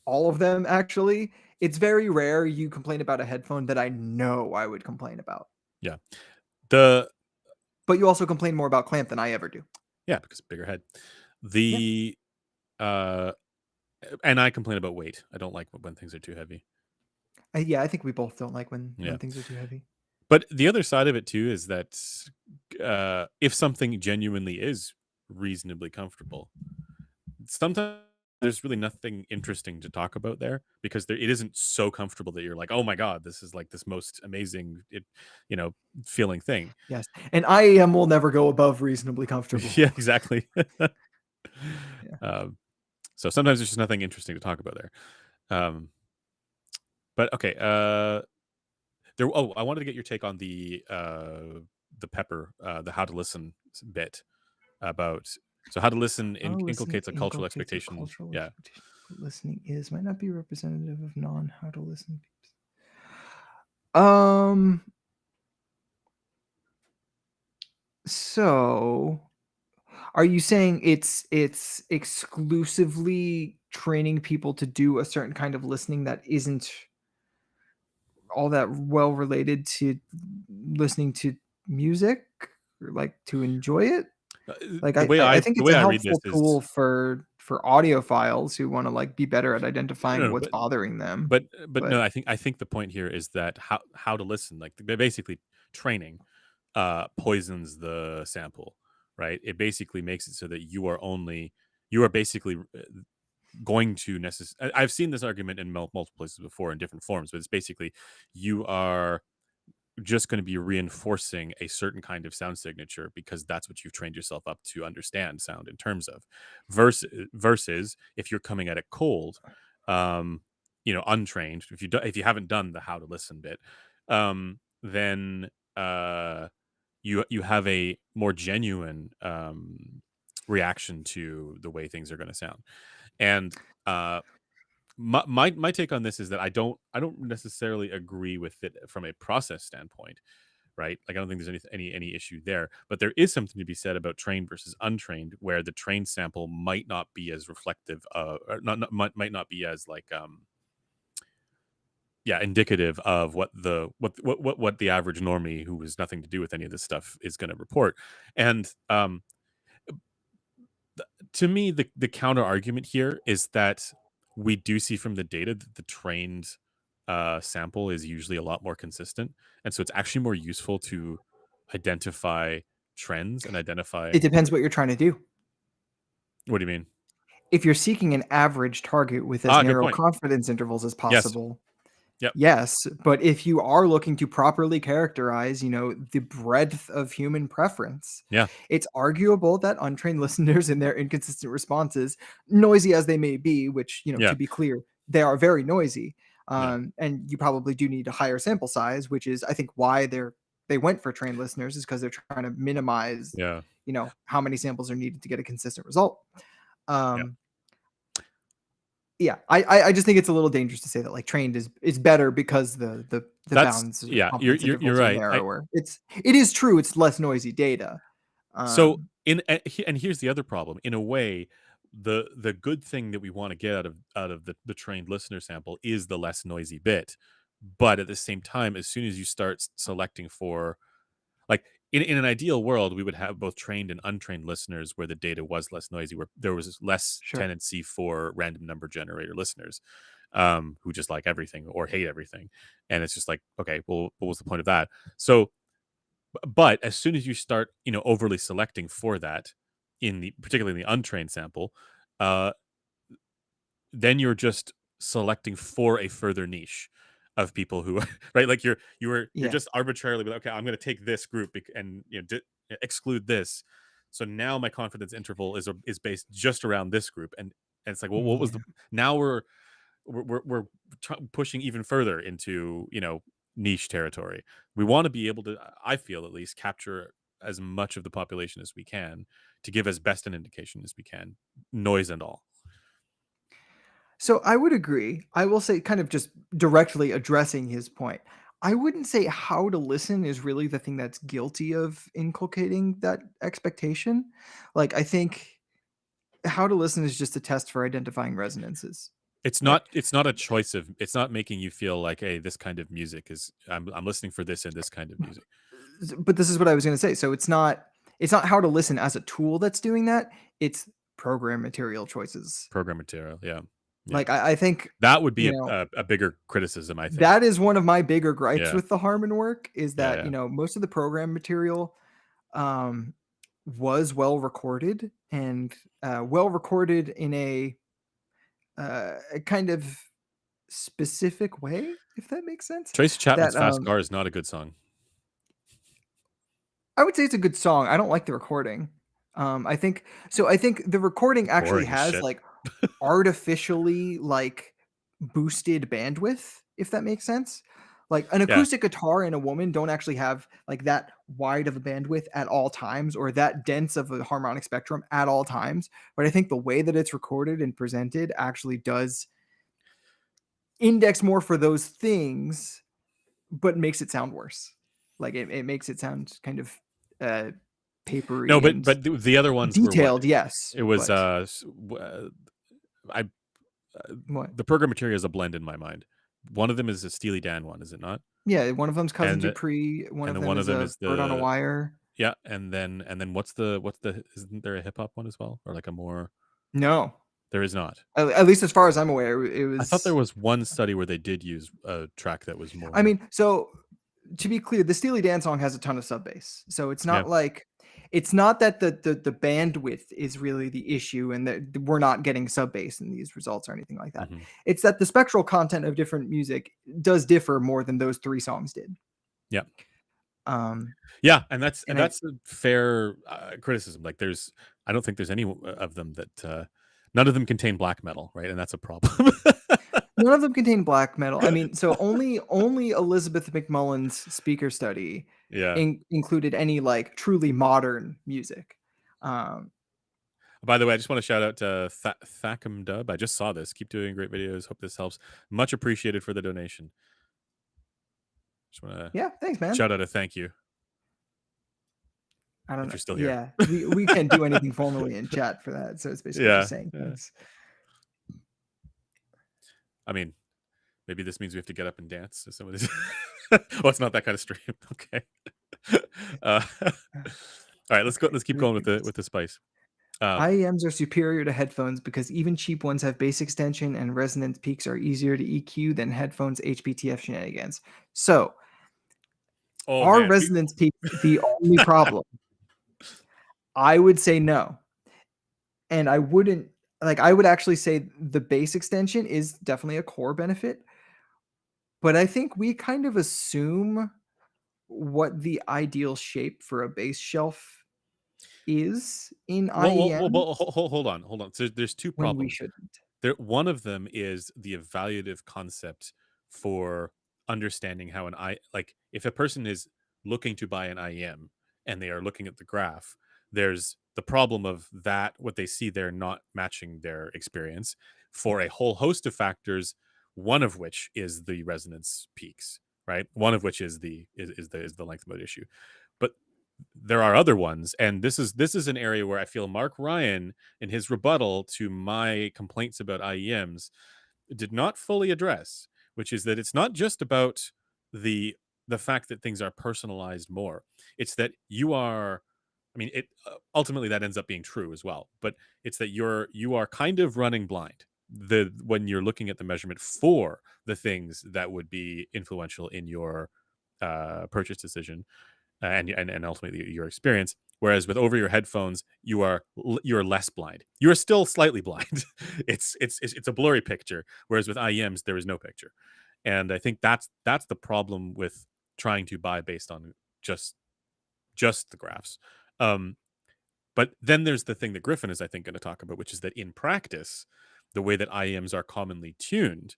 all of them actually, it's very rare you complain about a headphone that I know I would complain about. Yeah. The But you also complain more about clamp than I ever do. yeah, because bigger head. Yeah. The uh and I complain about weight. I don't like when things are too heavy. Yeah, I think we both don't like Yeah. when things are too heavy. But the other side of it too is that if something genuinely is reasonably comfortable, sometimes there's really nothing interesting to talk about there because it isn't so comfortable that you're like, oh my god, this is like this most amazing, you know, feeling thing. Yes. And IAM will never go above reasonably comfortable. Yeah, exactly. Yeah. um, so sometimes there's just nothing interesting to talk about there. Um, but okay, there. Oh, I wanted to get your take on the pepper, the how to listen bit about. So how to listen How listening inculcates a cultural inculcates a expectation. cultural Yeah. expectation. Listening is might not be representative of non how to listen. Um so are you saying it's exclusively training people to do a certain kind of listening that isn't all that well related to listening to music or like to enjoy it? Like I think The it's way a I read this helpful is tool for audiophiles who want to like be better at no, identifying no, what's bothering them. but But no, I think the point here is that how to listen, like basically training poisons the sample, right? It basically makes it so that you are basically going to necessarily. I've seen this argument in multiple places before in different forms, but it's basically you are just going to be reinforcing a certain kind of sound signature because that's what you've trained yourself up to understand sound in terms of versus if you're coming at it cold, um untrained, if you haven't done the how to listen bit, then you have a more genuine reaction to the way things are going to sound. And uh my take on this is that I don't necessarily agree with it from a process standpoint, right? Like I don't think there's any issue there, but there is something to be said about trained versus untrained, where the trained sample might not be as reflective of, or might not be as like yeah, indicative of what the average normie who has nothing to do with any of this stuff is going to report. And to me, the counter argument here is that we do see from the data that the trained sample is usually a lot more consistent, and so it's actually more useful to identify trends and identify. it depends what you're trying to do. What do you mean? If you're seeking an average target with as Ah, good narrow point. confidence intervals as Yes. possible, Yep. yes, but if you are looking to properly characterize, the breadth of human preference, Yeah. it's arguable that untrained listeners and their inconsistent responses, noisy as they may be, which, Yeah. to be clear, they are very noisy. Yeah. And you probably do need a higher sample size, which is, I think, why they went for trained listeners is because they're trying to minimize, Yeah. how many samples are needed to get a consistent result. Yeah. Um, yeah, I just think it's a little dangerous to say that like trained is better because the That's bounds of yeah. You're confidence you're, you're intervals are right. narrower. It is true. It's less noisy data. So Um, and here's the other problem. In a way, the good thing that we want to get out of the trained listener sample is the less noisy bit, But at the same time, as soon as you start selecting for, like, in an ideal world, we would have both trained and untrained listeners where the data was less noisy, where there was less Sure. tendency for random number generator listeners, who just like everything or hate everything. And it's just like, okay, well, what was the point of that? So, but as soon as you start, overly selecting for that particularly in the untrained sample, uh, then you're just selecting for a further niche of people who right, like you're Yeah. just arbitrarily okay, I'm going to take this group and exclude this. So now my confidence interval is based just around this group, and it's like, well, what was Yeah. the now we're pushing even further into niche territory. We want to be able to, I feel at least, capture as much of the population as we can to give as best an indication as we can, noise and all. So I would agree. I will say, kind of just directly addressing his point, I wouldn't say how to listen is really the thing that's guilty of inculcating that expectation. Like, I think how to listen is just a test for identifying resonances. It's Like, not it's not a choice of it's not making you feel like, "Hey, this kind of music is I'm listening for this and this kind of music." but this is what I was going to say. So it's not how to listen as a tool that's doing that. It's program material choices. Program material, yeah. Yeah. Like I think That would be you a know a a bigger criticism, I think. that is one of my bigger gripes Yeah. with the Harmon work is Yeah, that yeah. most of the program material um, was well recorded and well recorded in a kind of specific way, if that makes sense. Tracy That Chapman's "Fast Car" is not a good song. I would say it's a good song. I don't like the recording. I think so. I think the recording actually Boring as has shit. like artificially like boosted bandwidth, if that makes sense. Like an Yeah. acoustic guitar and a woman don't actually have like that wide of a bandwidth at all times or that dense of a harmonic spectrum at all times. But I think the way that it's recorded and presented actually does index more for those things, but makes it sound worse. Like it makes it sound kind of uh No, papery but and the other ones were what? detailed, yes, It was, but I what? the program material is a blend in my mind. One of them is a Steely Dan one, is it not? Yeah, one of them's Cousin And the Dupree, one and of then them one of is them a is Bird on a the Wire. yeah, and then what's the isn't there a hip hop one as well? Or like a more No, there is not. at least as far as I'm aware, it I thought there was. was one study where they did use a track that was I more mean, so to be clear, the Steely Dan song has a ton of sub bass, so yeah. it's not that the bandwidth is really the issue, and that we're not getting sub bass in these results or anything like that. Mhm. It's that the spectral content of different music does differ more than those three songs did. Yeah. Um, Yeah, and that's and I a fair, criticism. Like, I don't think there's any of them that, none of them contain black metal, right? And that's a problem. None of them contain black metal. I mean, so only Elizabeth McMullen's speaker study Yeah. included any like truly modern music. Um, By the way, I just wanna shout out to Thackum Dub. I just saw this. Keep doing great videos. Hope this helps. Much appreciated for the donation. Just wanna yeah, thanks, man. shout out a thank you I don't if know. you're still here. Yeah, we can't do anything formally in chat for that, so it's basically just Yeah, saying yeah. thanks. I mean, maybe this means we have to get up and dance to some of these. Well, it's not that kind of stream. Okay. All right, let's go. Let's keep going with the spice. Um, IEMs are superior to headphones because even cheap ones have bass extension and resonance peaks are easier to EQ than headphones HPTF shenanigans. So, oh are man, resonance peaks the only problem? I would say no. And I wouldn't I would actually say the bass extension is definitely a core benefit, but I think we kind of assume what the ideal shape for a bass shelf is in IEM hold on, hold on. So there's two when we problems. shouldn't. One of them is the evaluative concept for understanding how like if a person is looking to buy an IEM and they are looking at the graph, there's the problem of that what they see there not matching their experience for a whole host of factors, one of which is the resonance peaks, right? One of which is the length mode issue. But there are other ones, and this is an area where I feel Mark Ryan in his rebuttal to my complaints about IEMs did not fully address, which is that it's not just about the fact that things are personalized more. It's that you are, I mean, it ultimately that ends up being true as well, but it's that you are kind of running blind when you're looking at the measurement for the things that would be influential in your purchase decision, and ultimately your experience. Whereas with over your headphones, you're less blind. You are still slightly blind. It's a blurry picture. Whereas with IEMs, there is no picture, and I think that's the problem with trying to buy based on just the graphs. Um, but then there's the thing that Griffin is, I think, going to talk about, which is that in practice, the way that IEMs are commonly tuned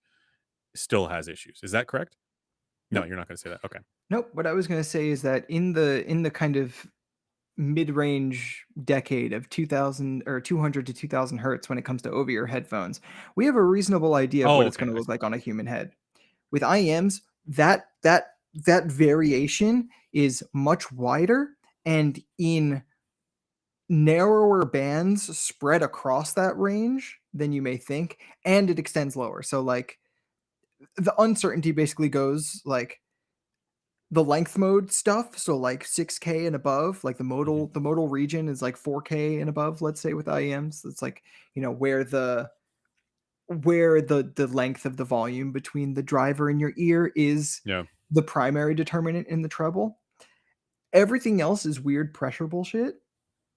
still has issues. Is that correct? No, Nope. you're not going to say that. Okay. Nope. What I was going to say is that in the kind of mid-range decade of 2000 or 200 to 2000 hertz when it comes to over-ear headphones, we have a reasonable idea of Oh, what it's okay. going to I look see. like on a human head. With IEMs, that variation is much wider and in narrower bands spread across that range than you may think, and it extends lower. So like the uncertainty basically goes like the length mode stuff, so like 6K and above, like Mhm. the modal region is like 4K and above, let's say with IEMs. It's like, where the length of the volume between the driver and your ear is Yeah. the primary determinant in the treble. Everything else is weird pressure bullshit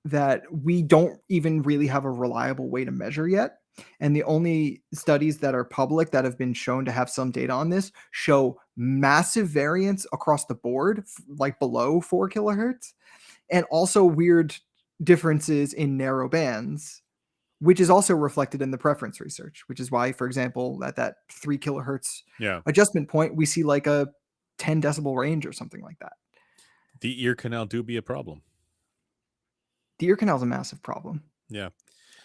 that we don't even really have a reliable way to measure yet. And the only studies that are public that have been shown to have some data on this show massive variance across the board, like below 4 kilohertz, and also weird differences in narrow bands, which is also reflected in the preference research, which is why, for example, at that 3 kilohertz Yeah. adjustment point, we see like a 10 decibel range or something like that. The ear canal do be a problem. The ear canal is a massive problem. Yeah.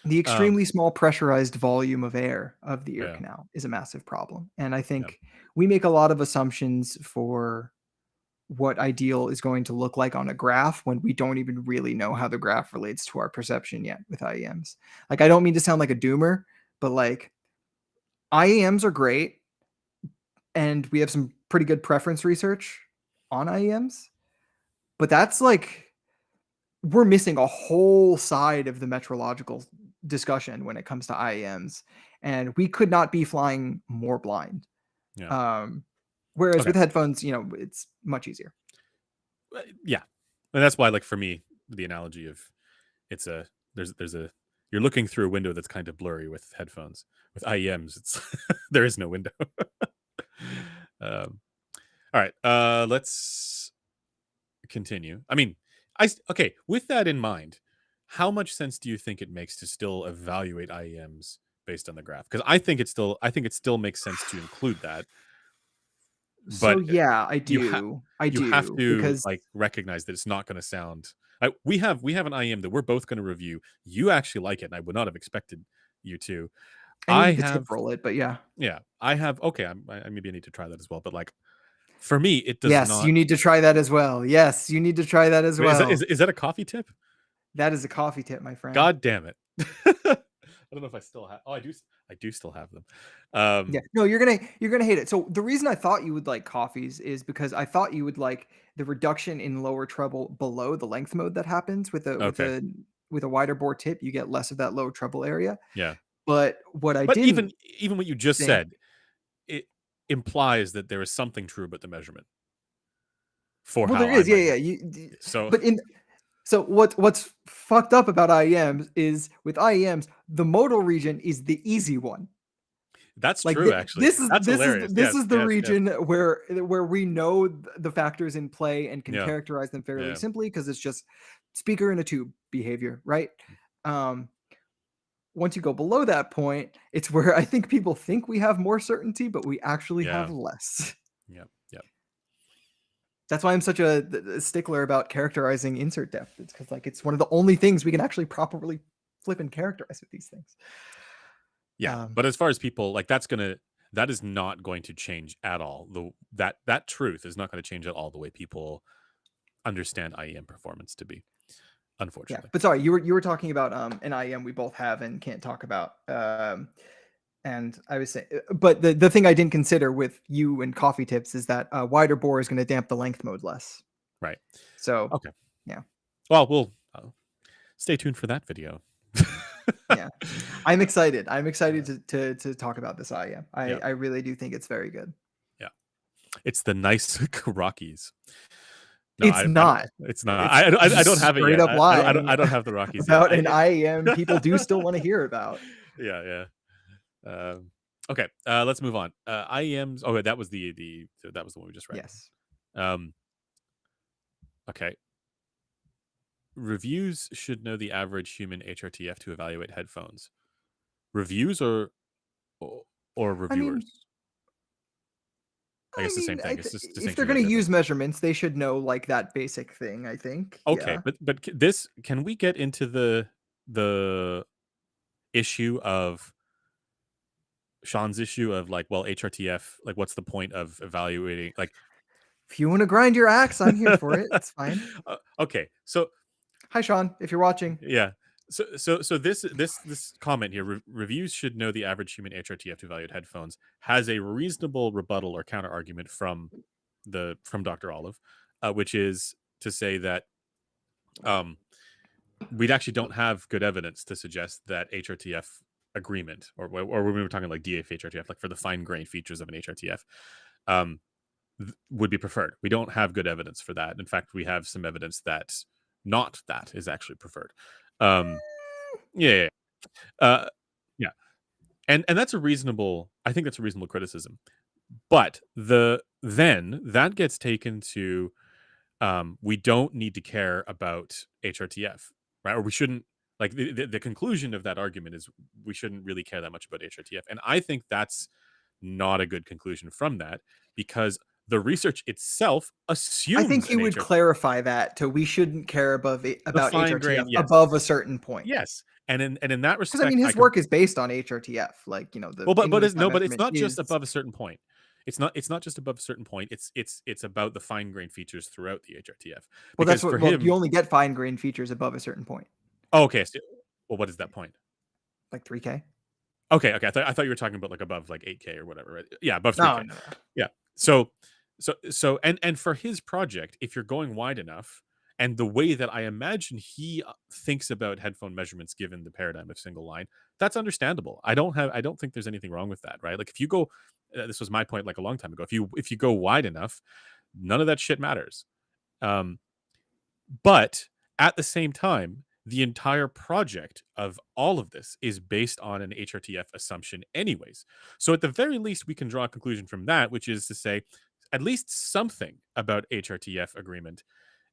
The Um, extremely small pressurized volume of air of the ear yeah. canal is a massive problem. And I Yeah. think we make a lot of assumptions for what ideal is going to look like on a graph when we don't even really know how the graph relates to our perception yet with IEMs. Like, I don't mean to sound like a doomer, but like IEMs are great. And we have some pretty good preference research on IEMs, but that's like we're missing a whole side of the metrological discussion when it comes to IEMs, and we could not be flying more blind. Yeah. Um, Whereas Okay. with headphones, it's much easier. Yeah. And that's why, like, for me, the analogy of it's a there's a you're looking through a window that's kind of blurry with headphones. With IEMs, it's there is no window. um, all right. Let's continue. I mean, okay. With that in mind, how much sense do you think it makes to still evaluate IEMs based on the graph? Because I think it still makes sense to include that, So but yeah, I you have do. I you have do to because like recognize that it's not going to sound. We have an IEM that we're both going to review. You actually like it, and I would not have expected you to. I I needed to tip have, roll it, but yeah. yeah, I have. Okay, maybe I need to try that as well. But like for me, it does Yes, not. you need to try that as well. Yes, you need to try that as Wait, well. is that a coffee tip? That is a coffee tip, my friend. God damn it! I don't know if I still have. Oh, I do. I do still have them. Yeah. No, you're gonna hate it. So the reason I thought you would like coffees is because I thought you would like the reduction in lower treble below the length mode that happens with Okay, a wider bore tip. You get less of that low treble area. yeah, But what I but didn't even what you just think, said, it implies that there is something true about the measurement for well, how there I is, yeah, might yeah. hear. So But in so what's fucked up about IEMs is with IEMs, the modal region is the easy one. that's Like true. Actually, that's hilarious. this Yes, is the yes, yes. region where we know the factors in play and can Yeah, characterize them fairly yeah, simply because it's just speaker in a tube behavior, right? Um, Once you go below that point, it's where I think people think we have more certainty, but we actually have yeah, less. yeah, yeah, That's why I'm such a stickler about characterizing insert depth. It's because like it's one of the only things we can actually properly flip and characterize with these things. yeah. Um, But as far as people like, that is not going to change at all. That truth is not going to change at all the way people understand IEM performance to be. Yeah, Unfortunately, but sorry, you were talking about an IEM we both have and can't talk about. And I was saying, but the thing I didn't consider with you and coffee tips is that wider bore is going to damp the length mode less. Right. So, Okay. yeah, Well, we'll stay tuned for that video. yeah, I'm excited. I'm excited to talk about this IEM. Yeah. I really do think it's very good. Yeah. It's the nice Rockies. No, It's not. it's not. It's I don't just have it straight yet. up lying I don't have the Rockies yet. about an IEM people do still want to hear about. Yeah, yeah. Okay, let's move on. IEMs. Oh, that was that was the one we just read. Yes. Um, okay. Reviews should know the average human HRTF to evaluate headphones. Reviews or I mean, reviewers? I guess the same thing. It's just if they're distinction makes going a to use difference. measurements, they should know like that basic thing, I think. Okay, Yeah. but this, can we get into the issue of Sean's issue of like, well, HRTF, like, what's the point of evaluating? Like, If you want to grind your axe, I'm here for it. It's fine. Okay, so Hi, Sean, if you're watching. yeah, so this comment here, reviews should know the average human HRTF to evaluate headphones, has a reasonable rebuttal or counter argument from Dr. Olive, which is to say that we actually don't have good evidence to suggest that HRTF agreement, or when we were talking like DF HRTF, like for the fine grained features of an HRTF, um, would be preferred. We don't have good evidence for that. In fact, we have some evidence that not that is actually preferred. Yeah, yeah, yeah. And that's a reasonable. I think that's a reasonable criticism. But then that gets taken to, we don't need to care about HRTF, right? Or we shouldn't. Like the conclusion of that argument is we shouldn't really care that much about HRTF, and I think that's not a good conclusion from that, because the research itself I assumes think an you would HRTF. clarify that to we shouldn't care The about fine HRTF grain, yes, above a certain point. yes, and in that Because I mean, respect, I his can. work is based on HRTF, like the Well, but English it's, time no, but it's measurement not just is. above a certain point. It's not just above a certain point. It's about the fine grain features throughout the HRTF, Well, that's because what. for Well, you him. only get fine grained features above a certain point, Oh, okay. Well, what is that point? like 3K. Okay, okay. I thought you were talking about like above like 8K or whatever, right? Yeah, above No, 3K. no, no. Yeah. So and for his project, if you're going wide enough, and the way that I imagine he thinks about headphone measurements given the paradigm of single line, that's understandable. I don't think there's anything wrong with that, right? Like if you go, this was my point like a long time ago. If you go wide enough, none of that shit matters. Um, but at the same time, the entire project of all of this is based on an HRTF assumption, anyways. So at the very least, we can draw a conclusion from that, which is to say, at least something about HRTF agreement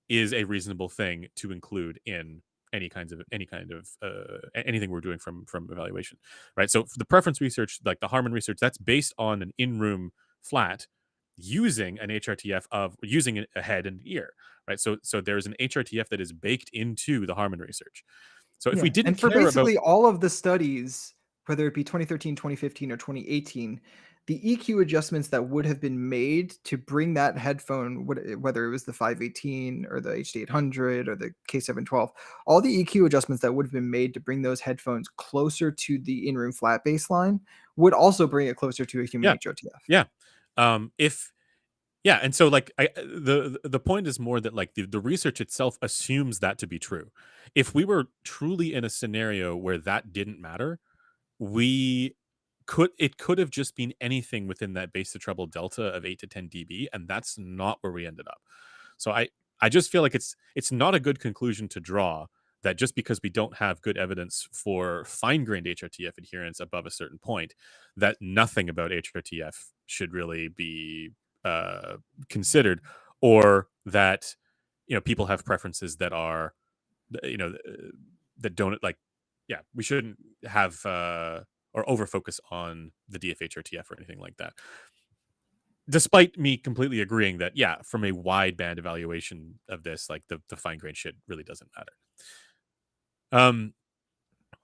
is a reasonable thing to include in anything we're doing from evaluation, right? So the preference research, like the Harman research, that's based on an in-room flat using an HRTF of using a head and ear, right? So there's an HRTF that is baked into the Harman research. So if we Yeah, didn't and for care about. basically all of the studies, whether it be 2013, 2015, or 2018, the EQ adjustments that would have been made to bring that headphone, whether it was the 518 or the HD800 or the K712, all the EQ adjustments that would have been made to bring those headphones closer to the in-room flat baseline would also bring it closer to a human Yeah, HRTF. yeah. If Yeah, and so like the point is more that like the research itself assumes that to be true. If we were truly in a scenario where that didn't matter, we could have just been anything within that base to treble delta of 8 to 10 dB, and that's not where we ended up. So I just feel like it's not a good conclusion to draw that just because we don't have good evidence for fine-grained HRTF adherence above a certain point, that nothing about HRTF should really be considered, or that people have preferences that are that don't, like, yeah, we shouldn't have or over focus on the DFHRTF or anything like that, despite me completely agreeing that, yeah, from a wide band evaluation of this, like the fine grained shit really doesn't matter.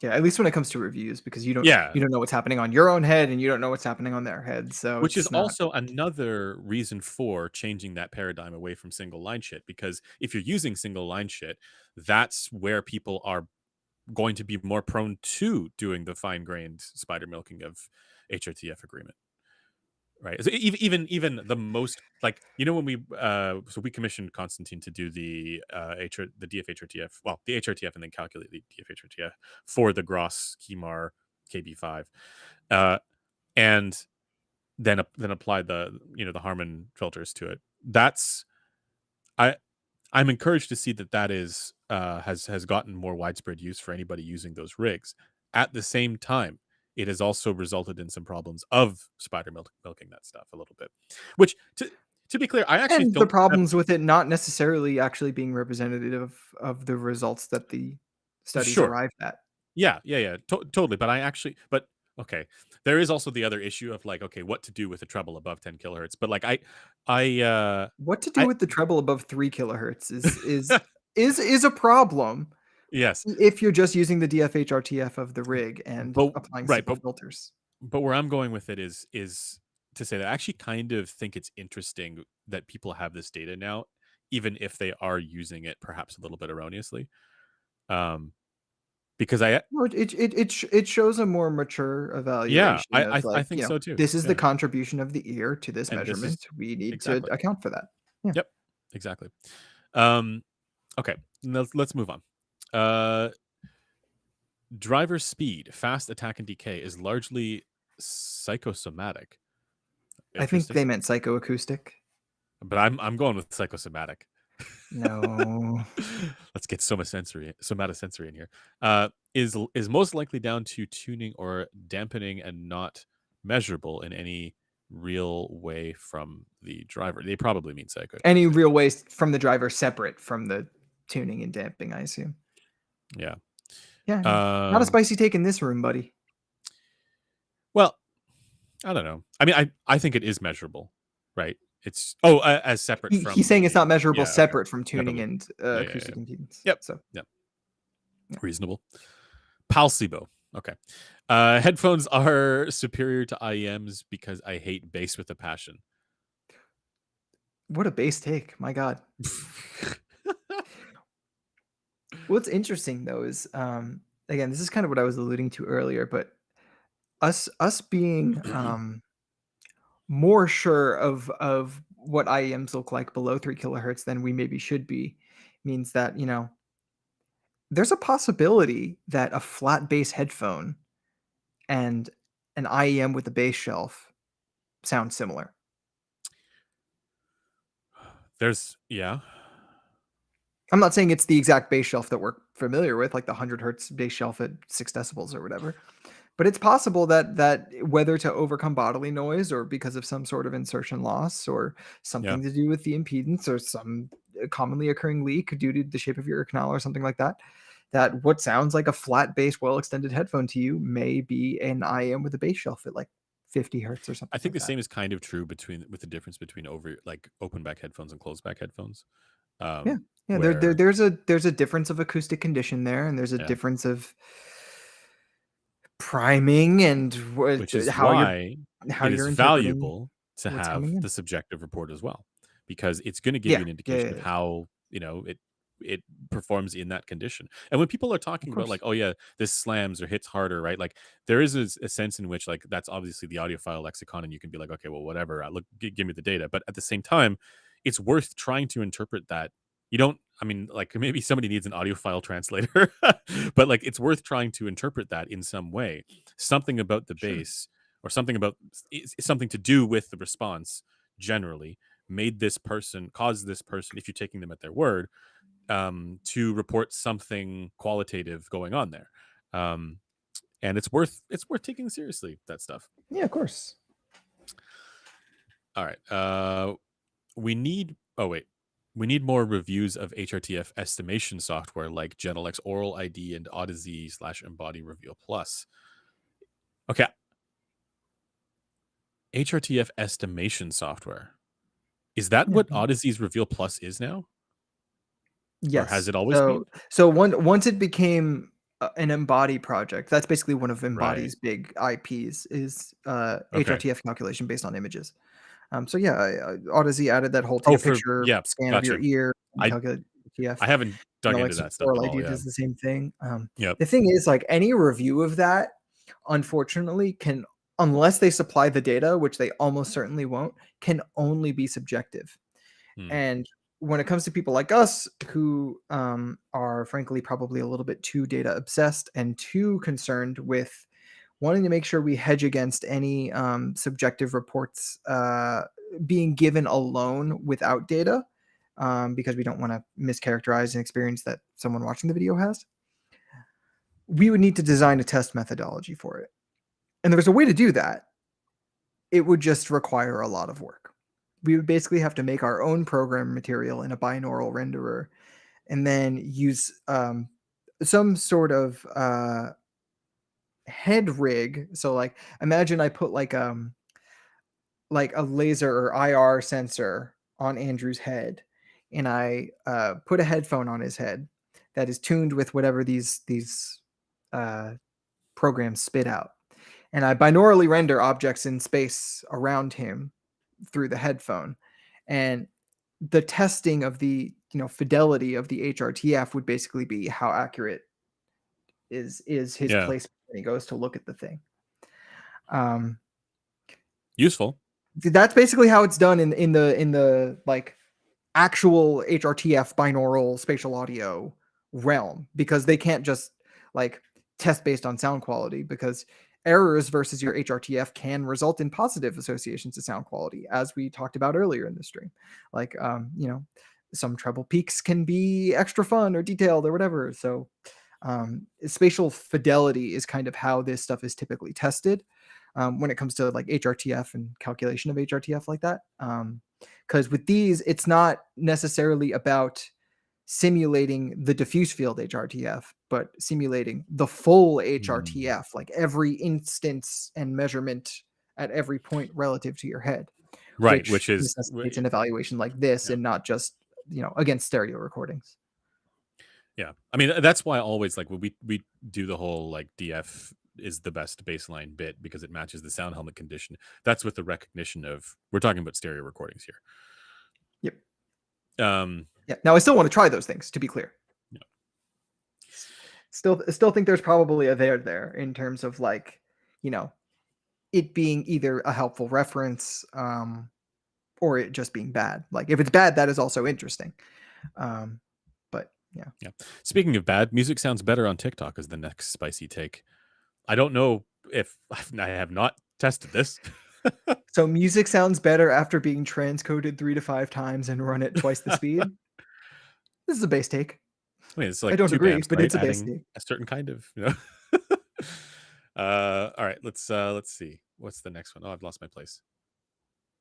Yeah, at least when it comes to reviews, because Yeah, you don't know what's happening on your own head and you don't know what's happening on their head, so which is it's not. also another reason for changing that paradigm away from single line shit, because if you're using single line shit, that's where people are going to be more prone to doing the fine-grained spider milking of HRTF agreement, right? So even the most, like, when we so we commissioned Constantine to do the the DFHRTF, well, the HRTF, and then calculate the DFHRTF for the Gross Kemar KB5, and then apply the the Harman filters to it. That's I I'm encouraged to see that is has gotten more widespread use for anybody using those rigs. At the same time, it has also resulted in some problems of spider milking that stuff a little bit. Which, to be clear, I actually And the don't have. problems with it not necessarily actually being representative of the results that the studies Sure. arrived at. Yeah. Totally. But I actually, but okay, there is also the other issue of, like, okay, what to do with a treble above 10 kilohertz. But like, I, What to do I, with the treble above 3 kilohertz is a problem yes, if you're just using the DFHRTF of the rig and but applying right, simple filters. but where I'm going with it is to say that I actually kind of think it's interesting that people have this data now, even if they are using it perhaps a little bit erroneously. Um, because No, it shows a more mature yeah, evaluation I of, I, I like, think so too. this is the Yeah, contribution of the ear to this and this is measurement. We need to exactly. account for that. Yeah. Yep, exactly. Um, okay, let's move on. Uh, driver speed, fast attack and decay is largely psychosomatic. I think Interesting, they meant psychoacoustic. but I'm going with psychosomatic. No. Let's get somatosensory in here. Is most likely down to tuning or dampening and not measurable in any real way from the driver. They probably mean Any psychoacoustic. real waste from the driver separate from the tuning and damping, I assume. Yeah. Yeah, no. Not a Um, spicy take in this room, buddy. well, I don't know. I mean, I think it is measurable, right? It's as separate He's from saying it's not the, measurable yeah, okay, separate from tuning separately. and Yeah. acoustic impedance. Yep. So, Yep. yeah. Reasonable. Palsibo. Okay. Headphones are superior to IEMs because I hate bass with a passion. What a base take. My God. What's interesting though is again, this is kind of what I was alluding to earlier, but us being more sure of what IEMs look like below 3 kilohertz than we maybe should be means that, there's a possibility that a flat bass headphone and an IEM with a bass shelf sound similar. Yeah. I'm not saying it's the exact bass shelf that we're familiar with, like the 100 hertz bass shelf at 6 decibels or whatever. But it's possible that whether to overcome bodily noise or because of some sort of insertion loss or Yeah. something to do with the impedance or some commonly occurring leak due to the shape of your ear canal or something like that, that what sounds like a flat bass, well extended headphone to you may be an IM with a bass shelf at like 50 hertz or I something think like the that. same is kind of true with the difference between open back headphones and closed back headphones. Yeah. Yeah. Where There's a difference of acoustic condition there, and there's a yeah, difference of priming and which is how you're why how it is you're interpreting valuable to what's have coming in. the subjective report as well, because it's going to give you Yeah. an Yeah. indication Yeah, of yeah. how it performs in that condition. And when people are Of talking about, like, course. oh yeah, this slams or hits harder, right? Like, there is a sense in which, like, that's obviously the audiophile lexicon, and you can be like, okay, well, whatever, look, give me the data. But at the same time, it's worth trying to interpret that. You don't, I mean, like, maybe somebody needs an audiophile translator, but like, it's worth trying to interpret that in some way. Something about the Sure. bass, or something about something to do with the response generally, made this person, caused this person, if you're taking them at their word, to report something qualitative going on there. Um, and it's worth taking seriously, that stuff. Yeah, of course. All right. We need oh wait. We need more reviews of HRTF estimation software like Genelex Oral ID and Odyssey/Embody Reveal Plus. Okay. HRTF estimation software. Is that Yeah. what Odyssey's Reveal Plus is now? Or has Yes. it always been? So once it became an Embody project, that's basically one of Right. Embody's big IPs is Okay. HRTF calculation based on images. So yeah, Odyssey added that whole take Oh, a picture yeah, scan of your gotcha. ear and I calculate. HRTF. I haven't dug Like into that stuff Sora at ID all. Yeah. does the same thing. Yep. The thing is, like any review of that, unfortunately, can unless they supply the data, which they almost certainly won't, can only be subjective. Hmm. And when it comes to people like us who are frankly probably a little bit too data obsessed and too concerned with wanting to make sure we hedge against any subjective reports being given alone without data, because we don't want to mischaracterize an experience that someone watching the video has, we would need to design a test methodology for it. And there's a way to do that. It would just require a lot of work. We would basically have to make our own program material in a binaural renderer and then use some sort of head rig. So like imagine I put like a laser or IR sensor on Andrew's head, and I put a headphone on his head that is tuned with whatever these uh, programs spit out. And I binaurally render objects in space around him through the headphone. And the testing of the fidelity of the HRTF would basically be how accurate is his Yeah. placement when he goes to look at the thing. Um, Useful. that's basically how it's done in the like actual HRTF binaural spatial audio realm, because they can't just like test based on sound quality, because errors versus your HRTF can result in positive associations to sound quality, as we talked about earlier in the stream. Like, some treble peaks can be extra fun or detailed or whatever. So spatial fidelity is kind of how this stuff is typically tested when it comes to like HRTF and calculation of HRTF like that. Because with these, it's not necessarily about simulating the diffuse field HRTF, but simulating the full HRTF, like every instance and measurement at every point relative to your head, Right. which Which is, necessitates an evaluation like this yeah. and not just, against stereo recordings. Yeah. I mean, that's why always like when we do the whole like DF is the best baseline bit because it matches the sound helmet condition. That's with the recognition of we're talking about stereo recordings here. Yep. Yeah. Now I still want to try those things, to be clear. Yeah. Still think there's probably a there in terms of like, it being either a helpful reference, or it just being bad. Like if it's bad, that is also interesting. But yeah. Yeah. Speaking of bad, music sounds better on TikTok is the next spicy take. I don't know if I have not tested this. So music sounds better after being transcoded 3 to 5 times and run at twice the speed. This is a base take. I mean, it's I like don't 2 agree, amps, but right? it's a base Adding take. a certain kind of, all right, let's see. What's the next one? Oh, I've lost my place.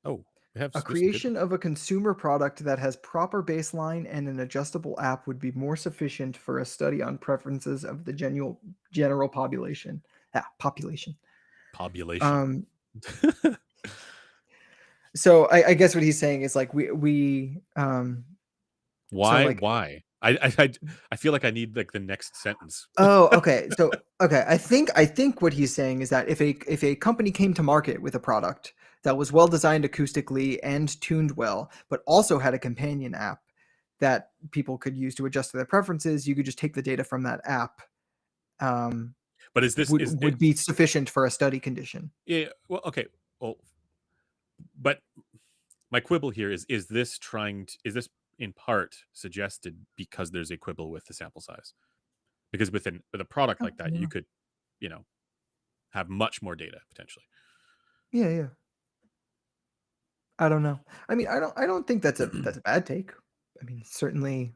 Oh, A there's some good creation of a consumer product that has proper baseline and an adjustable app would be more sufficient for a study on preferences of the general population. Population. population. So I guess what he's saying is like we Why? like, Why? I feel like I need like the next sentence. oh, okay. So okay, I think what he's saying is that if a company came to market with a product that was well designed acoustically and tuned well, but also had a companion app that people could use to adjust to their preferences, you could just take the data from that app. But is this is it? Would be sufficient for a study condition. Yeah. Well, okay. Well, but my quibble here is this is this in part suggested because there's a quibble with the sample size? Because with a product like that, you could, have much more data potentially. Yeah. I don't know. I mean, I don't think that's a bad take. I mean, certainly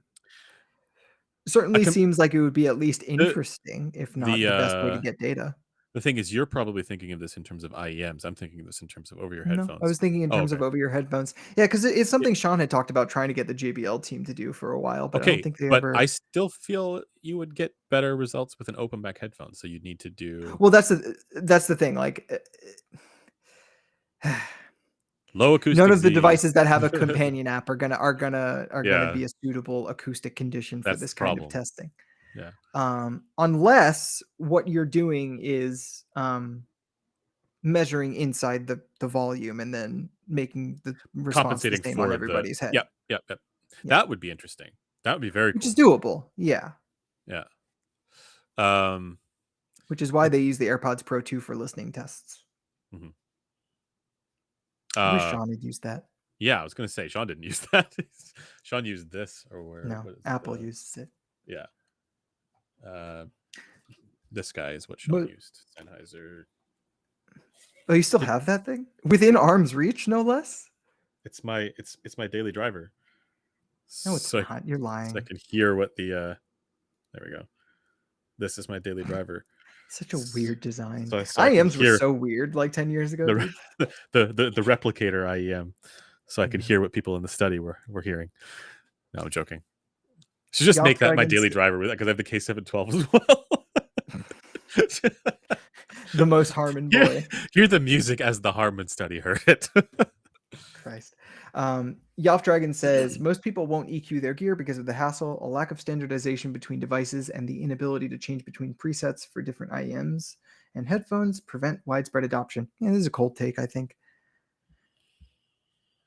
seems like it would be at least interesting, if not the best way to get data. The thing is, you're probably thinking of this in terms of IEMs. I'm thinking of this in terms of over-ear No, headphones. I was thinking in terms of okay. over-ear headphones. Yeah, because it's something Sean had talked about trying to get the JBL team to do for a while, but I don't think they but ever. I still feel you would get better results with an open back headphone. So you'd need to do. Well, that's the thing. Like, low acoustic. none of the Z. devices that have a companion app are gonna Yeah. be a suitable acoustic condition for That's this the kind of problem. testing. Yeah. Unless what you're doing is measuring inside the volume and then making the response the Compensating same on for everybody's head. Yep. Yeah. That would be interesting. That would be very which is cool. doable. Yeah. Yeah. Um, Which is why they use the AirPods Pro 2 for listening tests. mhm. I wish Uh, Sean had used that. yeah, I was gonna say Sean didn't use that. Sean used this, or where? No, What is it? Apple uses it. Yeah. Uh, this guy is what Sean But used. Sennheiser. oh, you still have that thing within arm's reach, no less. It's my daily driver. No, it's So not. You're so I lying. can hear what the there we go. This is my daily driver. Such a weird design. So I can IEMs were hear so weird like 10 years ago, the dude. the replicator IEM, so I can Mhm. hear what people in the study were hearing. No, I'm joking. Should just make Yelp that my Dragons, daily driver with that because I have the K712 as well. the most Harmon hear, boy. hear the music as the Harmon study heard it. Christ. Yelp Dragon says most people won't EQ their gear because of the hassle, a lack of standardization between devices, and the inability to change between presets for different IEMs and headphones prevent widespread adoption. Yeah, this is a cold take, I think.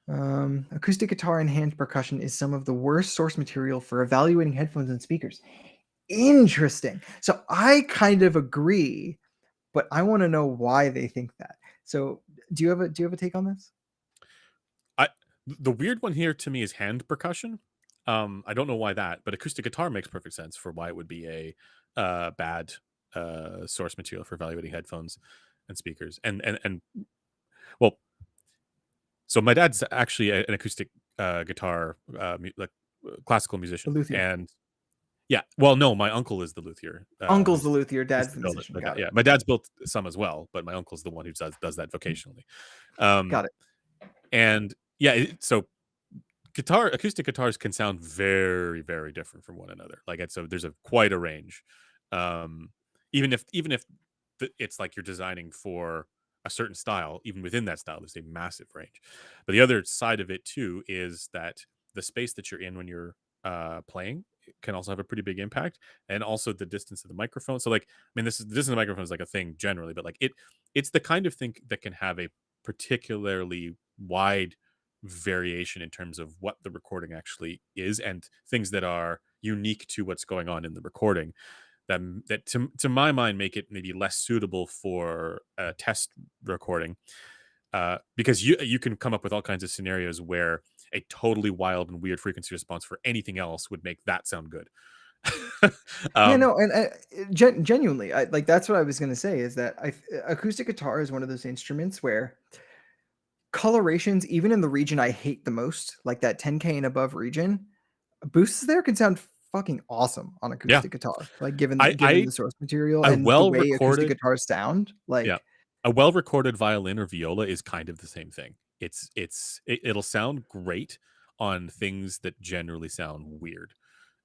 Acoustic guitar and hand percussion is some of the worst source material for evaluating headphones and speakers. Interesting. So I kind of agree, but I want to know why they think that. So do you have a take on this? The weird one here to me is hand percussion. I don't know why that, but acoustic guitar makes perfect sense for why it would be a bad source material for evaluating headphones and speakers. And well, so my dad's actually an acoustic guitar, classical The musician, luthier. and yeah, well, no, my uncle is the luthier. Uncle's the luthier, He used dad's to the build it. musician. But Got it. yeah, my dad's built some as well, but my uncle's the one who does that vocationally. Um, Got it. and yeah, so acoustic guitars can sound very very different from one another, like it's there's a quite a range, um even if it's like you're designing for a certain style. Even within that style there's a massive range, but the other side of it too is that the space that you're in when you're playing can also have a pretty big impact, and also the distance of the microphone. So like, I mean, this is the distance of the microphone is like a thing generally, but like it's the kind of thing that can have a particularly wide variation in terms of what the recording actually is, and things that are unique to what's going on in the recording, that to my mind make it maybe less suitable for a test recording, because you can come up with all kinds of scenarios where a totally wild and weird frequency response for anything else would make that sound good. Yeah, um no, and genuinely, like that's what I was gonna say is that acoustic guitar is one of those instruments where colorations, even in the region I hate the most, like that 10K and above region, boosts there can sound fucking awesome on yeah, acoustic guitar. Like given I the source material a and the well way acoustic recorded guitars sound, yeah, like a well recorded violin or viola is kind of the same thing. It'll sound great on things that generally sound weird,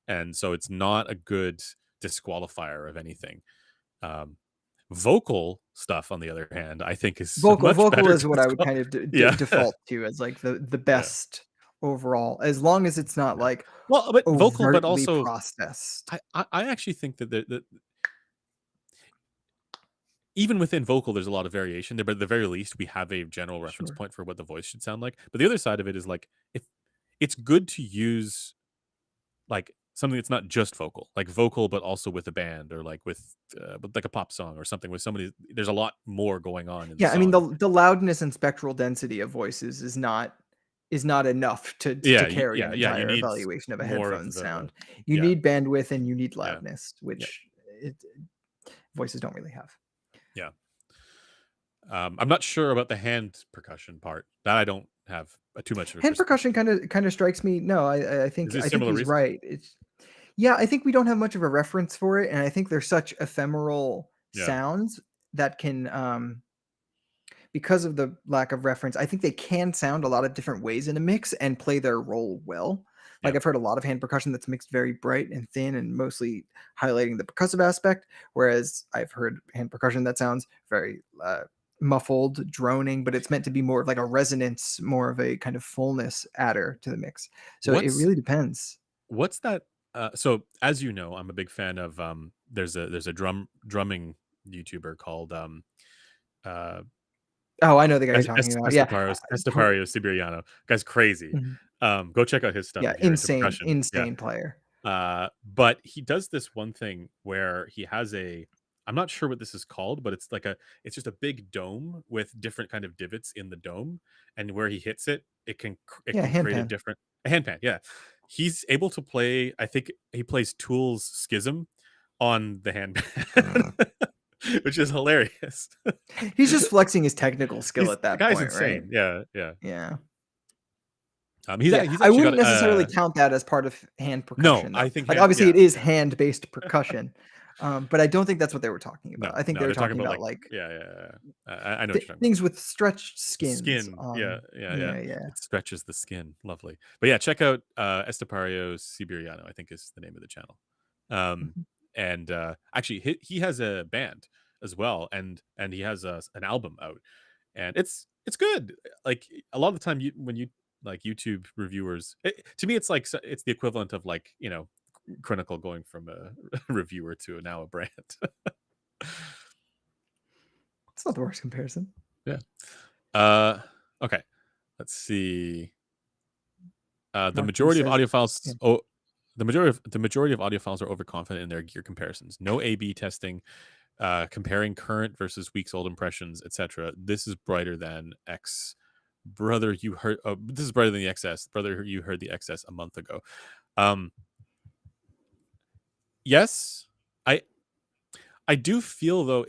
and so it's not a good disqualifier of anything. Um, Vocal stuff, on the other hand, I think is a much vocal better is what I would kind of yeah, default to as like the yeah, best overall, as long as it's not yeah. like Well, but vocal, but overtly also processed. I actually think that the even within vocal, there's a lot of variation there, but at the very least, we have a general reference Sure. point for what the voice should sound like. But the other side of it is like, if it's good to use like something that's not just vocal, like vocal, but also with a band, or like with like a pop song or something with somebody. There's a lot more going on in the Yeah, I mean song. the loudness and spectral density of voices is not enough to Yeah, carry an yeah. You entire need evaluation of a more headphone of the sound. You yeah, need bandwidth and you need yeah, loudness, yeah, which it, voices don't really have. yeah. I'm not sure about the hand percussion part. That I don't have too much of a Hand percussion perspective. kind of strikes me. No, Is it I think similar he's reason? right. It's yeah, I think we don't have much of a reference for it, and I think they're such ephemeral Yeah, sounds that can because of the lack of reference, I think they can sound a lot of different ways in a mix and play their role well. Like yeah. I've heard a lot of hand percussion that's mixed very bright and thin and mostly highlighting the percussive aspect, whereas I've heard hand percussion that sounds very muffled, droning, but it's meant to be more of like a resonance, more of a kind of fullness adder to the mix. So it What's really depends. what's that? So as you know, I'm a big fan of there's a drumming YouTuber called uh Oh, I know the guy you're talking about. Yeah. Estepario Siberiano. Guy's crazy. Mhm. Go check out his stuff Yeah, if you're into insane, percussion. Yeah. insane player. But he does this one thing where he has I'm not sure what this is called, but it's just a big dome with different kind of divots in the dome, and where he hits it, it Yeah, can create handpan. a handpan. Yeah, he's able to play. I think he plays Tool's Schism on the handpan, which is hilarious. He's just flexing his technical skill at The that guy's point, right? insane. Yeah, yeah. Yeah. Yeah, He's I actually wouldn't got necessarily count that as part of hand no. percussion, though. I think Like, obviously, it yeah, is yeah. hand-based percussion, but I don't think that's what they were talking about. No, I think they no, were they're talking talking about about, like like, yeah, yeah, yeah. I know what you're talking about. things with stretched skins Skin, yeah, on. yeah, yeah. Yeah, yeah. It stretches the skin, lovely. But yeah, check out Estepario Siberiano, I think is the name of the channel. Um, Mhm. and actually, he has a band as well, and he has an album out, and it's good. Like a lot of the time, when you like YouTube reviewers, to me, it's like it's the equivalent of like Clinical going from a reviewer to now a brand. It's not the worst comparison. Yeah. Okay. Let's see. The Martin majority of says, yeah. audiophiles. The majority of audiophiles are overconfident in their gear comparisons. No A/B testing, comparing current versus weeks old impressions, etc. This is brighter than X. Brother, you heard. Oh, this is brighter than the XS. Brother, you heard the XS a month ago. Um, yes, I I do feel though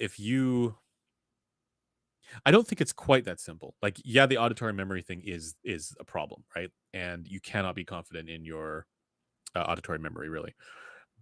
I don't think it's quite that simple. Like, yeah, the auditory memory thing is a problem, right? And you cannot be confident in your auditory memory, really.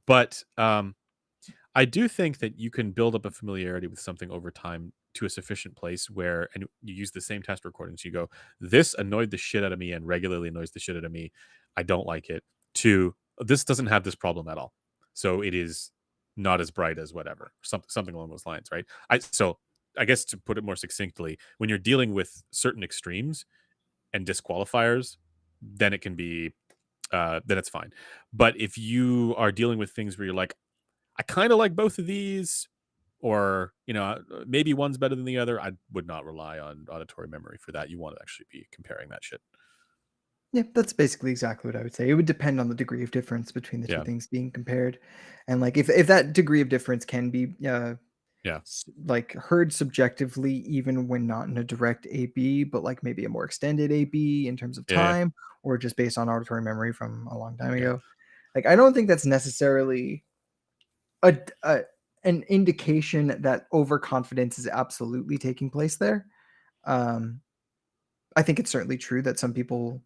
But I do think that you can build up a familiarity with something over time to a sufficient place where, and you use the same test recordings. You go, this annoyed the shit out of me and regularly annoys the shit out of me. I don't like it. To this doesn't have this problem at all. So it is not as bright as whatever, something along those lines, right? I guess to put it more succinctly, when you're dealing with certain extremes and disqualifiers, then it can be then it's fine. But if you are dealing with things where you're like, I kind of like both of these, or maybe one's better than the other, I would not rely on auditory memory for that. You want to actually be comparing that shit. Yeah, that's basically exactly what I would say. It would depend on the degree of difference between the two Yeah, things being compared, and like if that degree of difference can be yeah, like heard subjectively, even when not in a direct A/B, but like maybe a more extended A/B in terms of yeah, time, or just based on auditory memory from a long time yeah. ago. Like I don't think that's necessarily a, a an indication that overconfidence is absolutely taking place there. Um, I think it's certainly true that some people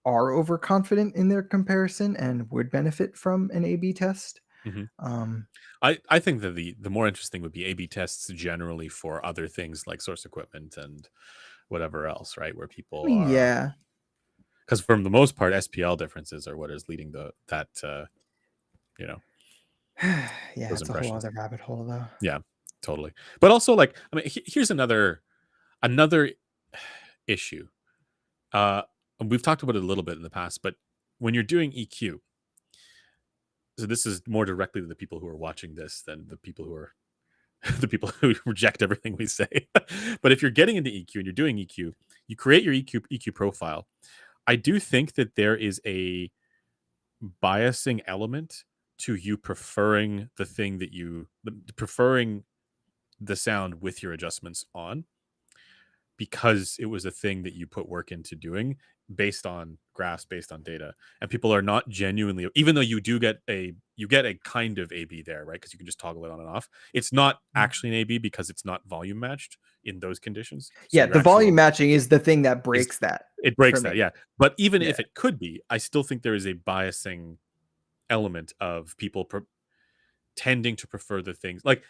are overconfident in their comparison and would benefit from an A/B test. hmm Um, I think that the more interesting would be A/B tests generally for other things like source equipment and whatever else, right? Where I people mean, are, yeah, because for the most part, SPL differences are what is leading that you know yeah, those it's a whole impressions. other rabbit hole, though. Yeah, totally. But also, like, I mean, here's another issue. And we've talked about it a little bit in the past, but when you're doing EQ, so this is more directly to the people who are watching this than the people who are the people who reject everything we say. But if you're getting into EQ and you're doing EQ, you create your EQ profile. I do think that there is a biasing element to you preferring preferring the sound with your adjustments on, because it was a thing that you put work into doing based on graphs, based on data. And people are not genuinely, even though you get a kind of A B there, right? Because you can just toggle it on and off. It's not Mm. actually an A B because it's not volume matched in those conditions. So Yeah, your the volume actual matching is the thing that is breaks that it for breaks that, me. yeah. But even Yeah. if it could be, I still think there is a biasing element of people tending to prefer the things like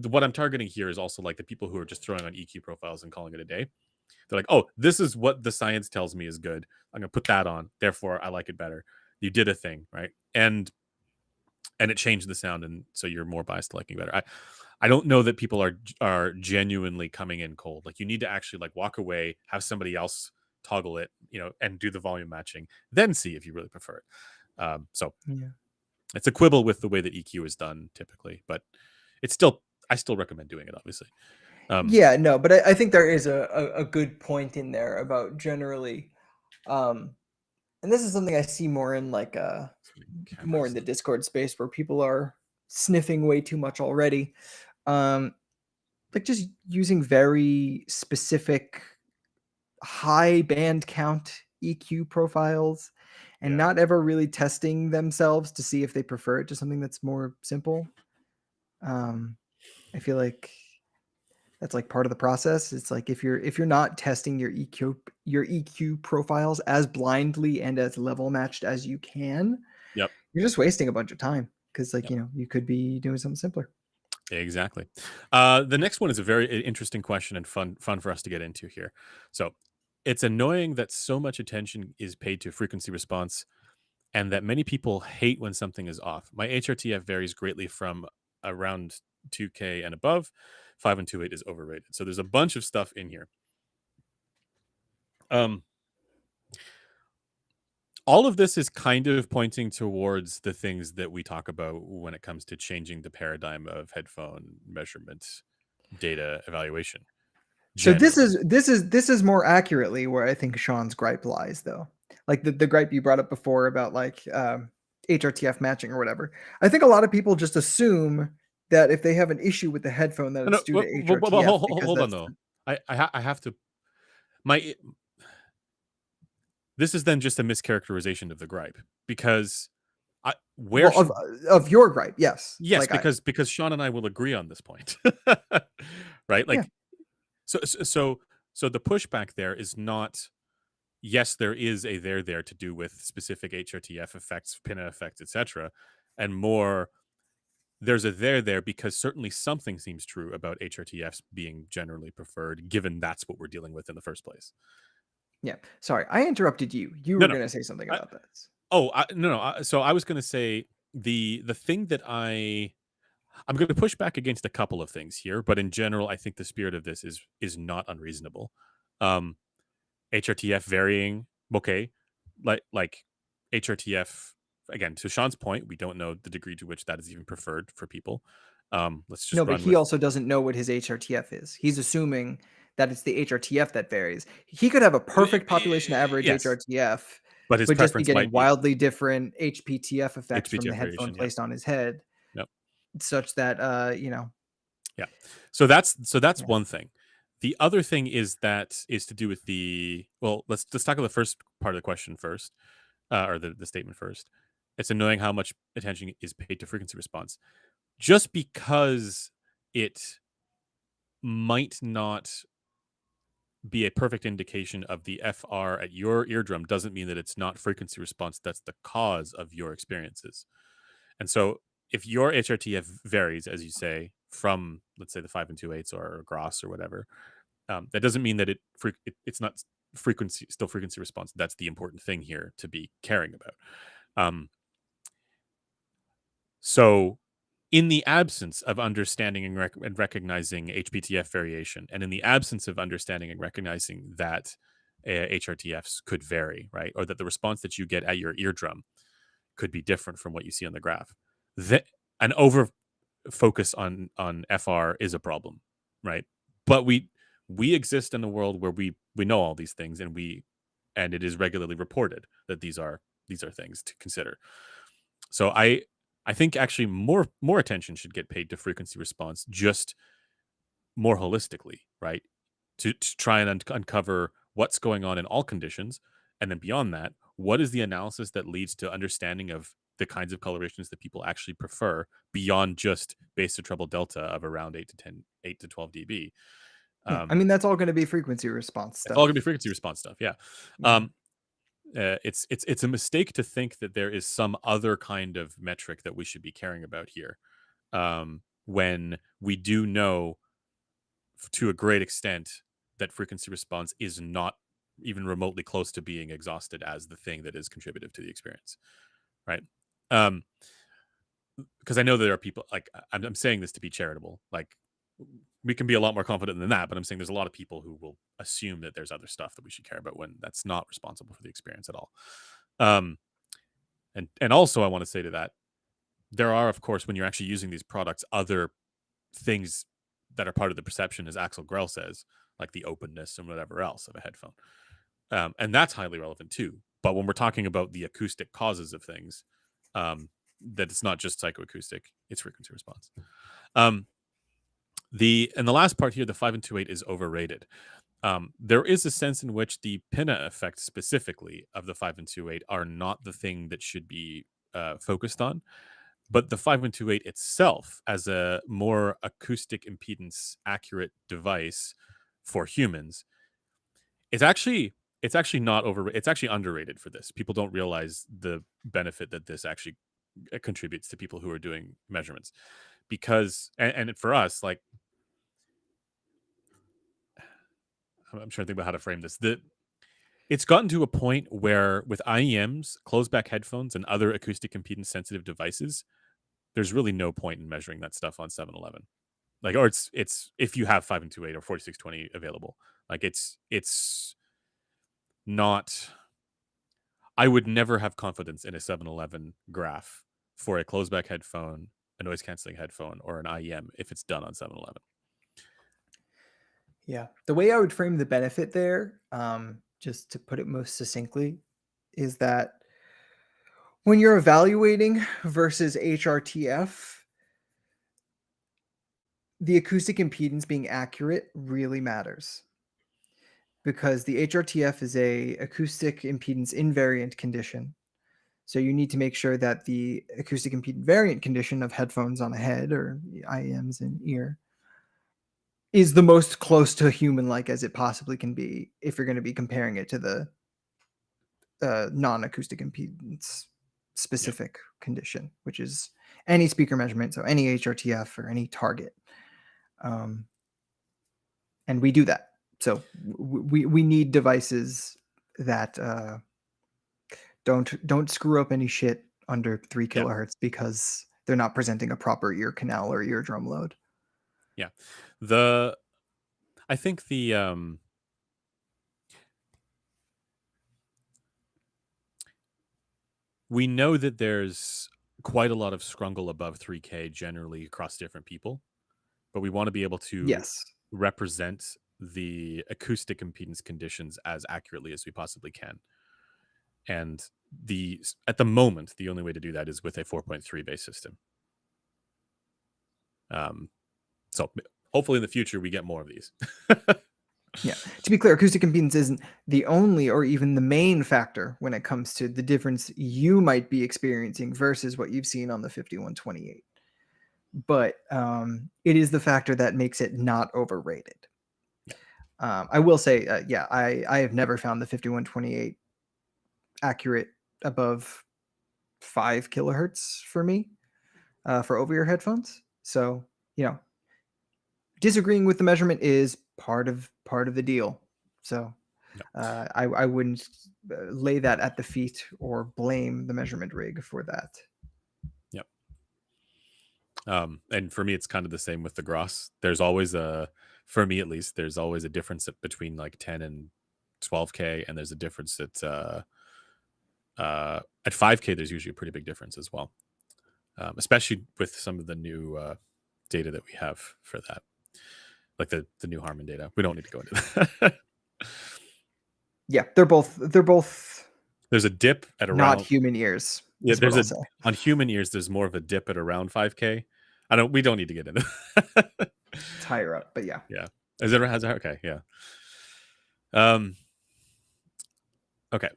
what I'm targeting here is also like the people who are just throwing on EQ profiles and calling it a day. They're like, oh, this is what the science tells me is good. I'm gonna put that on. Therefore, I like it better. You did a thing, right? And it changed the sound, and so you're more biased to liking better. I don't know that people are genuinely coming in cold. Like you need to actually like walk away, have somebody else toggle it, and do the volume matching, then see if you really prefer it. So Yeah. it's a quibble with the way that EQ is done typically, but I still recommend doing it, obviously. Yeah, no, but I think there is a good point in there about generally, and this is something I see more in like more in cameras. the Discord space where people are sniffing way too much already. Like just using very specific high band count EQ profiles and Yeah. not ever really testing themselves to see if they prefer it to something that's more simple. I feel like that's like part of the process. It's like if you're not testing your EQ profiles as blindly and as level matched as you can, Yep. you're just wasting a bunch of time because like, Yep. you could be doing something simpler. Exactly. The next one is a very interesting question and fun for us to get into here. So, it's annoying that so much attention is paid to frequency response and that many people hate when something is off. My HRTF varies greatly from around 2K and above. 5 and 2/8 is overrated. So there's a bunch of stuff in here. Um, all of this is kind of pointing towards the things that we talk about when it comes to changing the paradigm of headphone measurement data evaluation. So this Generally, is this is more accurately where I think Sean's gripe lies, though. Like the gripe you brought up before about like HRTF matching or whatever. I think a lot of people just assume that if they have an issue with the headphone, that no, it's due to HRTF because hold on that's though. I have to my this is then just a mischaracterization of the gripe because I where well of your gripe, yes. yes, Like I because Sean and I will agree on this point. Right? yeah Like so the pushback there is not yes, there is a there to do with specific HRTF effects, pinna effects, etc. And more there's a there because certainly something seems true about HRTFs being generally preferred, given that's what we're dealing with in the first place. yeah. Sorry, I interrupted you. You No, were no. gonna say something I, about this. no. So I was going to say the thing that I'm going to push back against a couple of things here, but in general, I think the spirit of this is not unreasonable. Um, HRTF varying, okay, like HRTF again. To Sean's point, we don't know the degree to which that is even preferred for people. Let's No, just but run he with also doesn't know what his HRTF is. He's assuming that it's the HRTF that varies. He could have a perfect population average yes, HRTF, but his but just be preference getting might be wildly different HPTF effects from the HBTF headphone variation. Yep, placed on his head, yep, such that yeah. So that's yeah. one thing. The other thing is to do with the well. Let's tackle the first part of the question first, or the statement first. It's annoying how much attention is paid to frequency response, just because it might not be a perfect indication of the FR at your eardrum doesn't mean that it's not frequency response that's the cause of your experiences. And so if your HRTF varies, as you say, from let's say the 5 and 2/8 or Gross or whatever, that doesn't mean that it's not frequency response. That's the important thing here to be caring about. Um, so in the absence of understanding and recognizing HPTF variation, and in the absence of understanding and recognizing that HRTFs could vary, right, or that the response that you get at your eardrum could be different from what you see on the graph, that an over focus on FR is a problem, right? But we exist in a world where we know all these things, and it is regularly reported that these are things to consider. So I think actually more attention should get paid to frequency response, just more holistically, right? To try and uncover what's going on in all conditions, and then beyond that, what is the analysis that leads to understanding of the kinds of colorations that people actually prefer beyond just bass to treble delta of around 8 to 12 dB. Yeah. I Um, mean, that's all going to be frequency response it's all gonna be stuff. frequency response stuff, yeah. Yeah. Um, it's a mistake to think that there is some other kind of metric that we should be caring about here, when we do know to a great extent that frequency response is not even remotely close to being exhausted as the thing that is contributive to the experience, right? Um, because I know there are people like I'm saying this to be charitable. Like we can be a lot more confident than that, but I'm saying there's a lot of people who will assume that there's other stuff that we should care about when that's not responsible for the experience at all. Um, and also I want to say to that there are, of course, when you're actually using these products, other things that are part of the perception, as Axel Grell says, like the openness and whatever else of a headphone. And that's highly relevant too. But when we're talking about the acoustic causes of things, that it's not just psychoacoustic; it's frequency response. Um, and the last part here, the 5 and 2/8 is overrated. There is a sense in which the pinna effects specifically of the 5 and 2/8 are not the thing that should be focused on, but the 5 and 2/8 itself as a more acoustic impedance accurate device for humans, it's actually not over. It's actually underrated for this. People don't realize the benefit that this actually contributes to people who are doing measurements, because and for us, like, I'm trying to think about how to frame this. It's gotten to a point where with IEMs, closed back headphones, and other acoustic impedance sensitive devices, there's really no point in measuring that stuff on 711. Like, or it's if you have 5 and 2/8 or 4620 available, like it's not. I would never have confidence in a 711 graph for a closed back headphone, a noise canceling headphone, or an IEM if it's done on 711. Yeah. The way I would frame the benefit there, just to put it most succinctly, is that when you're evaluating versus HRTF, the acoustic impedance being accurate really matters, because the HRTF is a acoustic impedance invariant condition. So you need to make sure that the acoustic impedance variant condition of headphones on a head or IEMs in ear is the most close to human-like as it possibly can be if you're going to be comparing it to the non-acoustic impedance Yep. specific condition, which is any speaker measurement, so any HRTF or any target. And we do that. So we need devices that don't screw up any shit under 3 Yeah. kilohertz because they're not presenting a proper ear canal or eardrum load. Yeah. The I think we know that there's quite a lot of scrungle above 3K generally across different people, but we want to be able to Yes. represent the acoustic impedance conditions as accurately as we possibly can. And at the moment, the only way to do that is with a 4.3 bass system. So hopefully in the future we get more of these. Yeah. To be clear, acoustic impedance isn't the only or even the main factor when it comes to the difference you might be experiencing versus what you've seen on the 5128. But it is the factor that makes it not overrated. I will say, I have never found the 5128 accurate above 5 kilohertz for me for over-ear headphones. So, disagreeing with the measurement is part of the deal. So I wouldn't lay that at the feet or blame the measurement rig for that. Yep. And for me, it's kind of the same with the Gross. There's always for me at least, there's always a difference between like 10 and 12K, and there's a difference at 5K. There's usually a pretty big difference as well, especially with some of the new data that we have for that, like the new Harman data. We don't need to go into that. Yeah, they're both There's a dip at not around. human ears. Yeah, Is what I'll say. on human ears. There's more of a dip at around 5K. We don't need to get into. It's higher up, but yeah. Yeah. Is it has okay? Yeah. Okay.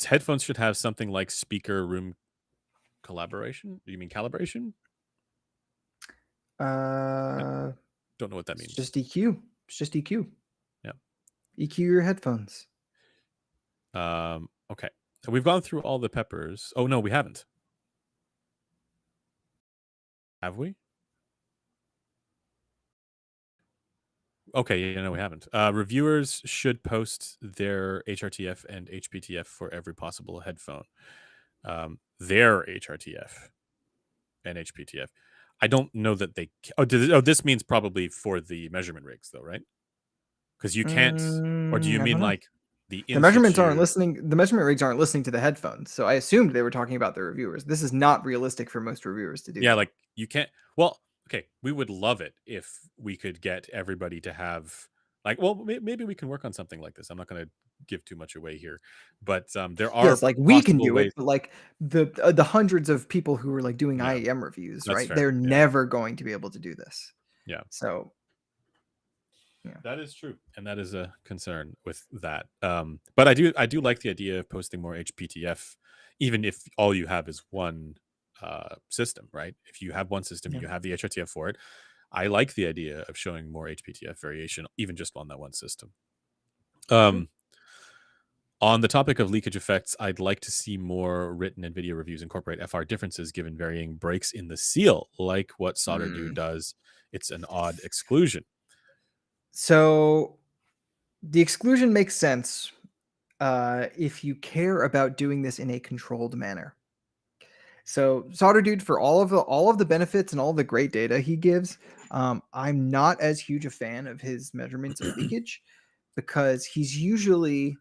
Headphones should have something like speaker room collaboration. Do you mean calibration? Don't know what that It's means. just EQ. It's just EQ. Yeah. EQ your headphones. Okay. We've gone through all the peppers. Oh no, we haven't. Have we? Okay, yeah, no, we haven't. Reviewers should post their HRTF and HPTF for every possible headphone. Their HRTF and HPTF. I don't know that they. This means probably for the measurement rigs, though, right? Because you can't. Or do you I mean don't know. like the The measurements aren't in-situ? listening. The measurement rigs aren't listening to the headphones, so I assumed they were talking about the reviewers. This is not realistic for most reviewers to do. Yeah, like you can't. Well, okay, we would love it if we could get everybody to have Like, well, maybe we can work on something like this. I'm not going to give too much away here, but there are Yes, like, we can possible do it, ways. but, like, the hundreds of people who are, like, doing Yeah, IEM reviews, that's right? fair. They're Yeah, never going to be able to do this. yeah. So, yeah. That is true, and that is a concern with that. But I do like the idea of posting more HPTF, even if all you have is one system, right? If you have one system, Yeah. you have the HRTF for it. I like the idea of showing more HPTF variation, even just on that one system. Sure. Um, on the topic of leakage effects, I'd like to see more written and video reviews incorporate FR differences given varying breaks in the seal, like what Solder Dude Mm. does. It's an odd exclusion. So, the exclusion makes sense, if you care about doing this in a controlled manner. So Solder Dude, for all of the benefits and all of the great data he gives, I'm not as huge a fan of his measurements of leakage because he's usually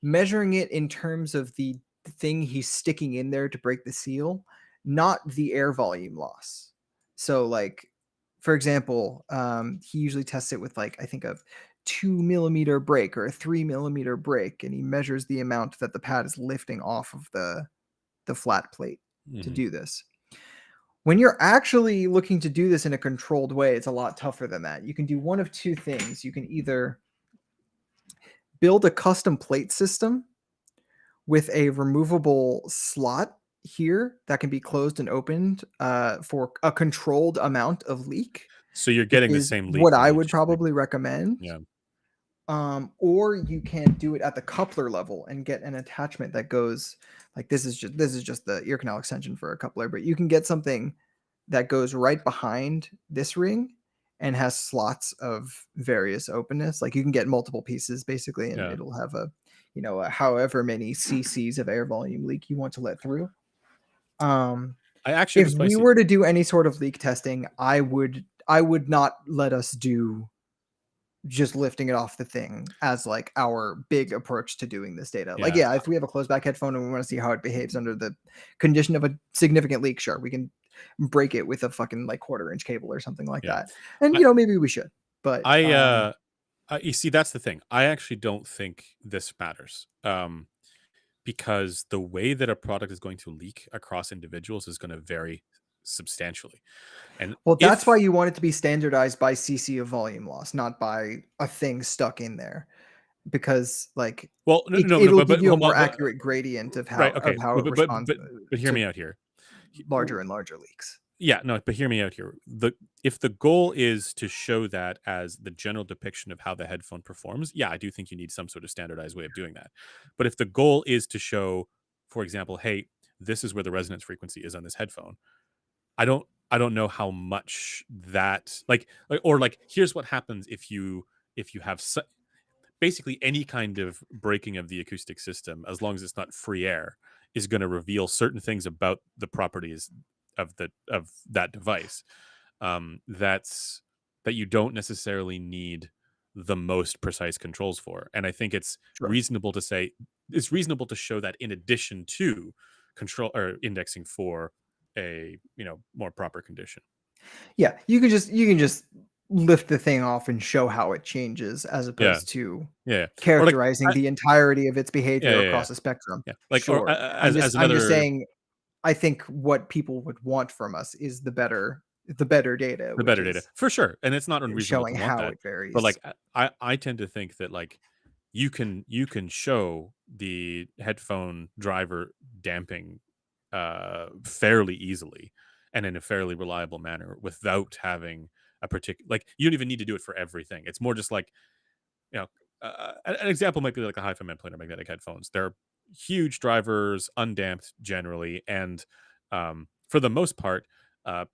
measuring it in terms of the thing he's sticking in there to break the seal, not the air volume loss. So, like, for example, he usually tests it with, like, I think a 2 millimeter break or a 3 millimeter break, and he measures the amount that the pad is lifting off of the flat plate to Mhm. do this. When you're actually looking to do this in a controlled way, it's a lot tougher than that. You can do one of two things. You can either build a custom plate system with a removable slot here that can be closed and opened for a controlled amount of leak, So you're which getting the is same what I would leakage, like, probably recommend. yeah, Or you can do it at the coupler level and get an attachment that goes like this is just the ear canal extension for a coupler, but you can get something that goes right behind this ring and has slots of various openness. Like you can get multiple pieces basically, and yeah. it'll have a however many cc's of air volume leak you want to let through. Um, I actually have a if we spicy. were to do any sort of leak testing, I would not let us do just lifting it off the thing as like our big approach to doing this data. Like, Yeah, yeah, if we have a closed back headphone and we want to see how it behaves under the condition of a significant leak, sure, we can break it with a fucking like quarter-inch cable or something like yeah. that. And I maybe we should. But I you see, that's the thing. I actually don't think this matters. Because the way that a product is going to leak across individuals is going to vary substantially. And well, that's why if you want it to be standardized by cc of volume loss, not by a thing stuck in there. Because like well, no, no, no, it'll but give you a more but accurate gradient of right, how okay, it responds but hear to me out here. larger and larger leaks. Yeah, no, but hear me out here. If the goal is to show that as the general depiction of how the headphone performs, yeah, I do think you need some sort of standardized way of doing that. But if the goal is to show, for example, hey, this is where the resonance frequency is on this headphone, I don't know how much that or like here's what happens if you have basically any kind of breaking of the acoustic system, as long as it's not free air, is going to reveal certain things about the properties of that device. That's that you don't necessarily need the most precise controls for. And I think Sure. it's reasonable to show that in addition to control or indexing for a more proper condition. Yeah, you can just lift the thing off and show how it changes as Yeah, opposed to yeah, or like characterizing the entirety of its yeah, behavior yeah, yeah, across a spectrum. yeah. Like or Sure. I'm as just I'm just another saying I think what people would want from us is the better data, the which better data is for sure, and it's not unreasonable showing to want how that. it But varies. like I tend to think that like you can show the headphone driver damping fairly easily and in a fairly reliable manner without having a particular, like, you don't even need to do it for everything. It's more just like, you know, an example might be like a hi-fi planar magnetic headphones. They're huge drivers, undamped generally, and for the most part, uh,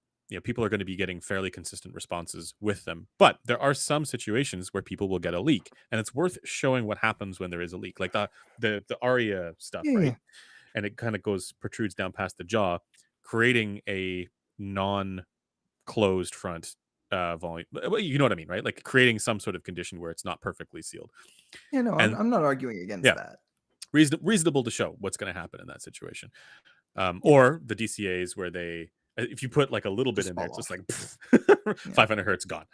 people are going to be getting fairly consistent responses with them. But there are some situations where people will get a leak, and it's worth showing what happens when there is a leak, like the Aria stuff, Yeah, right? yeah. And it kind of goes protrudes down past the jaw, creating a non closed front volume. Well, you know what I mean, right? Like creating some sort of condition where it's not perfectly sealed. Yeah, no, I'm And I'm not arguing against yeah, that. reasonable to show what's going to happen in that situation. Yeah, Or the DCAs where if you put like a little bit just in there, fall it's just off. like Yeah. 500 hertz gone.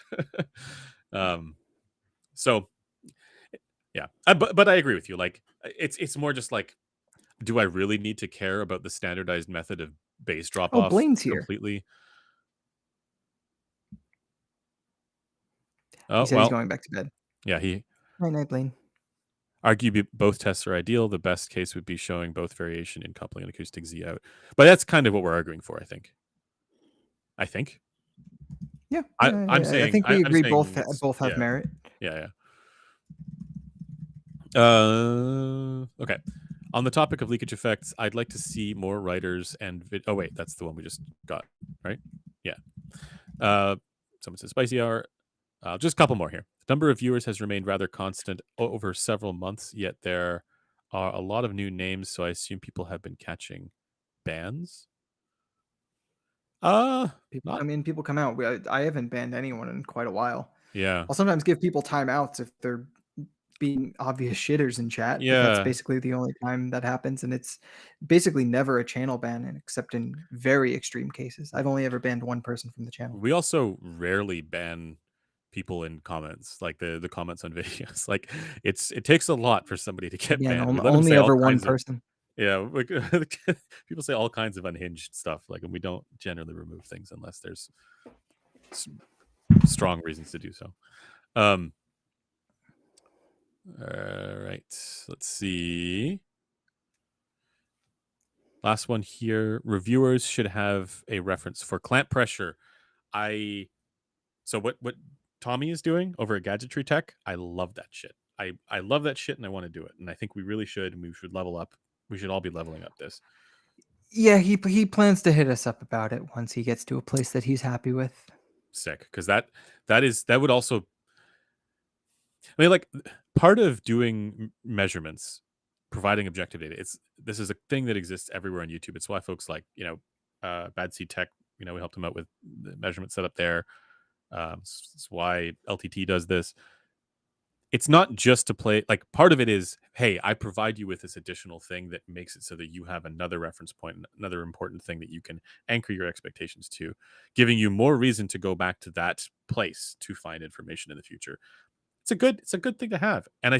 um, So yeah, but I agree with you. Like it's more just like, do I really need to care about the standardized method of bass drop Oh, off Blaine's here. completely? He Oh said he's well, going back to bed. yeah. He Night night, Blaine. argued both tests are ideal. The best case would be showing both variation in coupling and acoustic Z out. But that's kind of what we're arguing for, I think. I think. Yeah, I'm I saying think we I'm agree saying it's both have yeah merit. yeah. Okay. On the topic of leakage effects, I'd like to see more writers and oh wait, that's the one we just got, right? Yeah. Someone says spicy hour. Just a couple more here. The number of viewers has remained rather constant over several months, yet there are a lot of new names, so I assume people have been catching bans. People Not come in, people come out. I haven't banned anyone in quite a while. yeah. I'll sometimes give people timeouts if they're being obvious shitters in chat, but that's Yeah. basically the only time that happens, and it's basically never a channel ban, except in very extreme cases. I've only ever banned one person from the channel. We also rarely ban people in comments, like the comments on videos. Like it takes a lot for somebody to get Again, banned. We let them only say all ever one kinds of person. yeah, like, people say all kinds of unhinged stuff, like, and we don't generally remove things unless there's strong reasons to do so. All right, let's see. Last one here. Reviewers should have a reference for clamp pressure. So what Tommy is doing over at Gadgetry Tech, I love that shit. I love that shit and I want to do it. And I think we really should, and we should level up. We should all be leveling up this. Yeah, he plans to hit us up about it once he gets to a place that he's happy with. Sick. Because that would also, I mean, like, part of doing measurements, providing objective data, this is a thing that exists everywhere on YouTube. It's why folks like, Bad Seed Tech, we helped them out with the measurement setup there. It's why LTT does this. It's not just to play, like, part of it is, hey, I provide you with this additional thing that makes it so that you have another reference point, another important thing that you can anchor your expectations to, giving you more reason to go back to that place to find information in the future. It's a good thing to have. And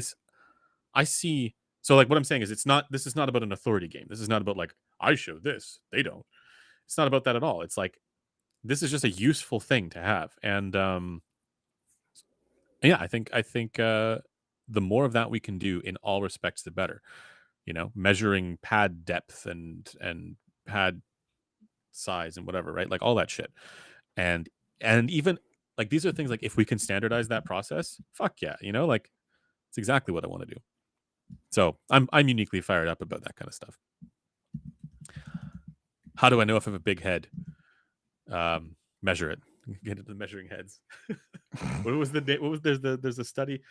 I see, so like what I'm saying is, this is not about an authority game. This is not about like, I show this, they don't. It's not about that at all. It's like, this is just a useful thing to have. And yeah, I think the more of that we can do in all respects, the better. Measuring pad depth and pad size and whatever, right? Like all that shit. And even like, these are things like, if we can standardize that process, fuck yeah, like, it's exactly what I want to do. So I'm uniquely fired up about that kind of stuff. How do I know if I have a big head? Measure it. Get into the measuring heads. What was there's a study.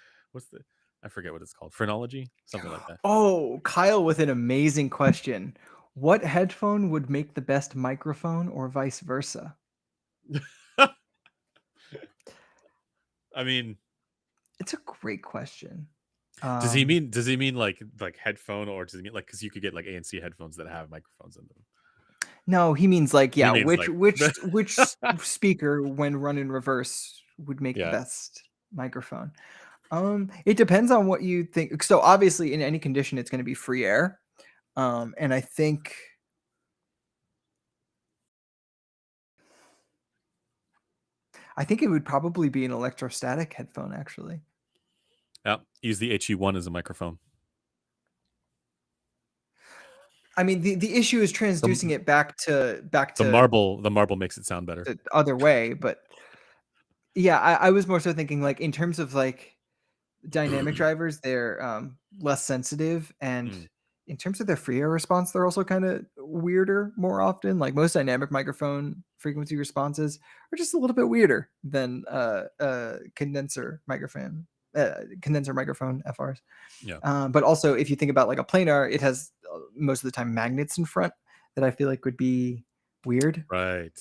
I forget what it's called. Phrenology, something like that. Oh, Kyle with an amazing question. What headphone would make the best microphone, or vice versa? I mean, It's a great question. does he mean like headphone, or does he mean like, because you could get like ANC headphones that have microphones in them? No, he means like, He yeah, means like which speaker when run in reverse would make the yeah. best microphone? It depends on what you think. So obviously in any condition it's going to be free air. And I think it would probably be an electrostatic headphone, actually. Yeah, use the HE1 as a microphone. I mean, the issue is transducing it back to The marble makes it sound better. the other way, but yeah, I was more so thinking like in terms of like dynamic drivers, they're less sensitive, and Mm, in terms of their free air response, they're also kind of weirder more often. Like most dynamic microphone frequency responses are just a little bit weirder than condenser microphone FRs. yeah. But also, if you think about like a planar, it has most of the time magnets in front that I feel like would be weird. Right.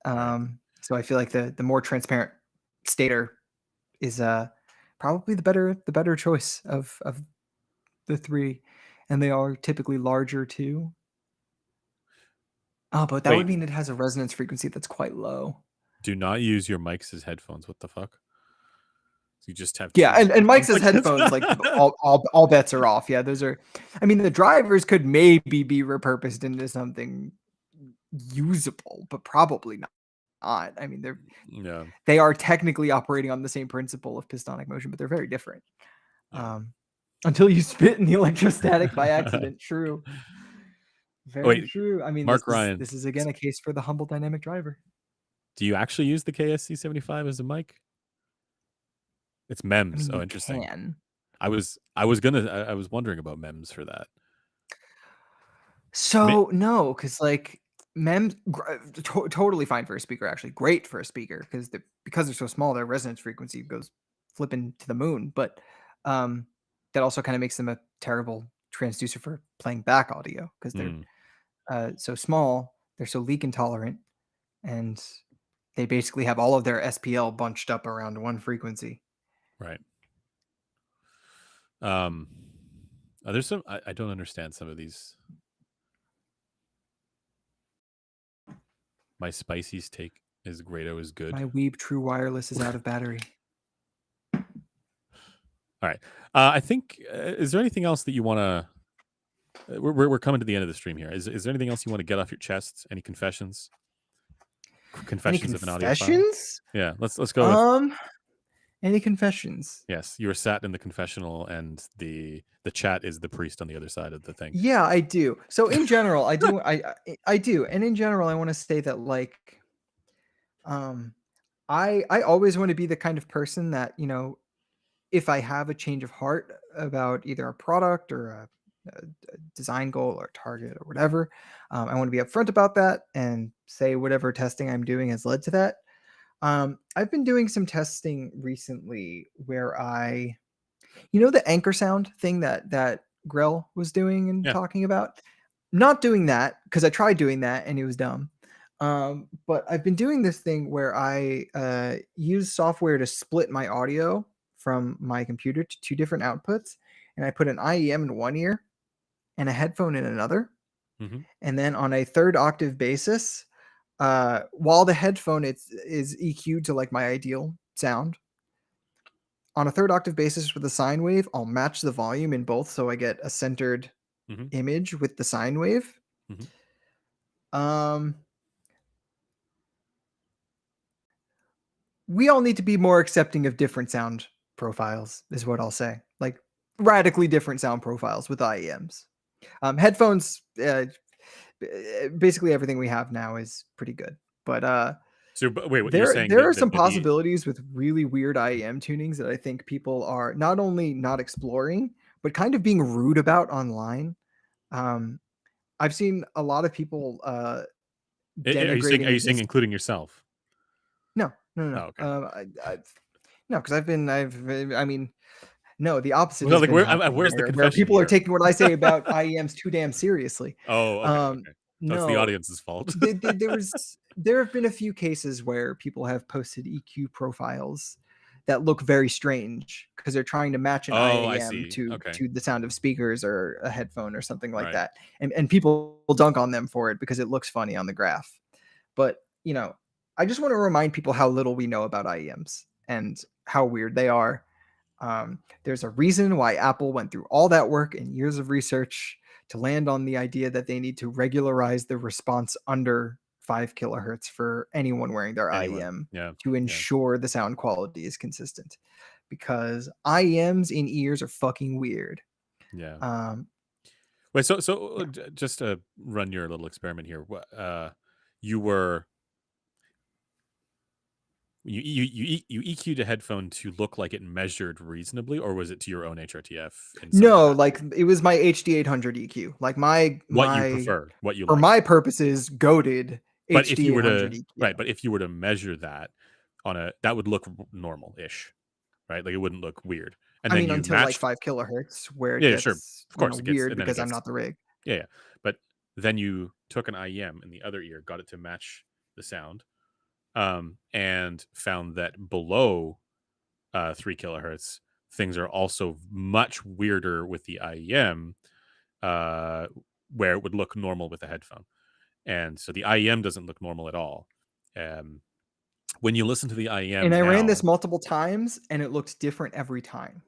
Right. So I feel like the more transparent stator is probably the better choice of the three, and they are typically larger too. Oh, but that would Wait, mean it has a resonance frequency that's quite low. do not use your mics as headphones. What the fuck? So you just have Yeah, two and Mike headphones says like this. headphones, like all bets are off. Yeah, those are. I mean, the drivers could maybe be repurposed into something usable, but probably not. I mean, Yeah. they are technically operating on the same principle of pistonic motion, but they're very different. Yeah. Until you spit in the electrostatic by accident. True. Oh, Very wait, true. I mean, Mark Ryan, this is again a case for the humble dynamic driver. do you actually use the KSC75 as a mic? It's I MEMS. mean, Oh, you interesting. can. I was wondering about MEMS for that. So no, because like MEMS totally fine for a speaker. Actually, great for a speaker because they're so small, their resonance frequency goes flipping to the moon. But that also kind of makes them a terrible transducer for playing back audio because they're Mm, so small, they're so leak intolerant, and they basically have all of their SPL bunched up around one frequency. right. There's some I don't understand some of these. My Spicy's take is Grado is good. My Weeb True Wireless is out of battery. All right. I think is there anything else that you want to? We're coming to the end of the stream here. Is there anything else you want to get off your chest? Any confessions? Any Confessions of an audiophile? confessions? Yeah. Let's go with Any confessions? yes. You were sat in the confessional, and the chat is the priest on the other side of the thing. Yeah, I do. So in general, I do. I do, and in general, I want to say that like, I always want to be the kind of person that if I have a change of heart about either a product or a design goal or target or whatever, I want to be upfront about that and say whatever testing I'm doing has led to that. I've been doing some testing recently where the anchor sound thing that Grell was doing and Yeah. talking about. Not doing that because I tried doing that and it was dumb. But I've been doing this thing where I use software to split my audio from my computer to two different outputs, and I put an IEM in one ear and a headphone in another, Mm-hmm. and then on a third octave basis, while the headphone is EQ'd to like my ideal sound. On a third octave basis with a sine wave, I'll match the volume in both so I get a centered Mm-hmm. image with the sine wave. Mm-hmm. Um, we all need to be more accepting of different sound profiles, is what I'll say. Like radically different sound profiles with IEMs. Headphones, basically everything we have now is pretty good. But So wait, what you're saying there are some that the possibilities with really weird IEM tunings that I think people are not only not exploring, but kind of being rude about online. I've seen a lot of people are denigrating you saying this. including yourself? No, no, Oh, no. okay. No, because I mean, no, the opposite Well, has like been happening where's the where confession people are here? taking what I say about IEMs too damn seriously. Oh, okay, okay. So it's the No, audience's fault. there have been a few cases where people have posted EQ profiles that look very strange because they're trying to match an Oh, I IAM see. to Okay. the sound of speakers or a headphone or something like Right. that, and people dunk on them for it because it looks funny on the graph. But I just want to remind people how little we know about IEMs and how weird they are. There's a reason why Apple went through all that work and years of research to land on the idea that they need to regularize the response under 5 kilohertz for anyone wearing their Anyone. IEM Yeah. to Yeah. ensure the sound quality is consistent. Because IEMs in ears are fucking weird. Yeah. Um, Wait, so yeah. just to run your little experiment here, you were you EQ'd a headphone to look like it measured reasonably, or was it to your own HRTF in some No, capacity? like it was my HD 800 EQ. Like What you prefer, what you for like. my purposes, goaded But if HD you were 800 to EQ. right, but if you were to measure that that would look normal-ish, right? Like it wouldn't look weird. And I then mean, you until like matched 5 kilohertz, where it yeah, sure. gets, Of course it gets weird and then it because I'm gets not the rig. yeah, yeah. But then you took an IEM in the other ear, got it to match the sound, and found that below 3 kilohertz, things are also much weirder with the IEM, uh, where it would look normal with a headphone. And so the IEM doesn't look normal at all. Um, when you listen to the IEM And I ran this now, multiple times, and it looked different every time.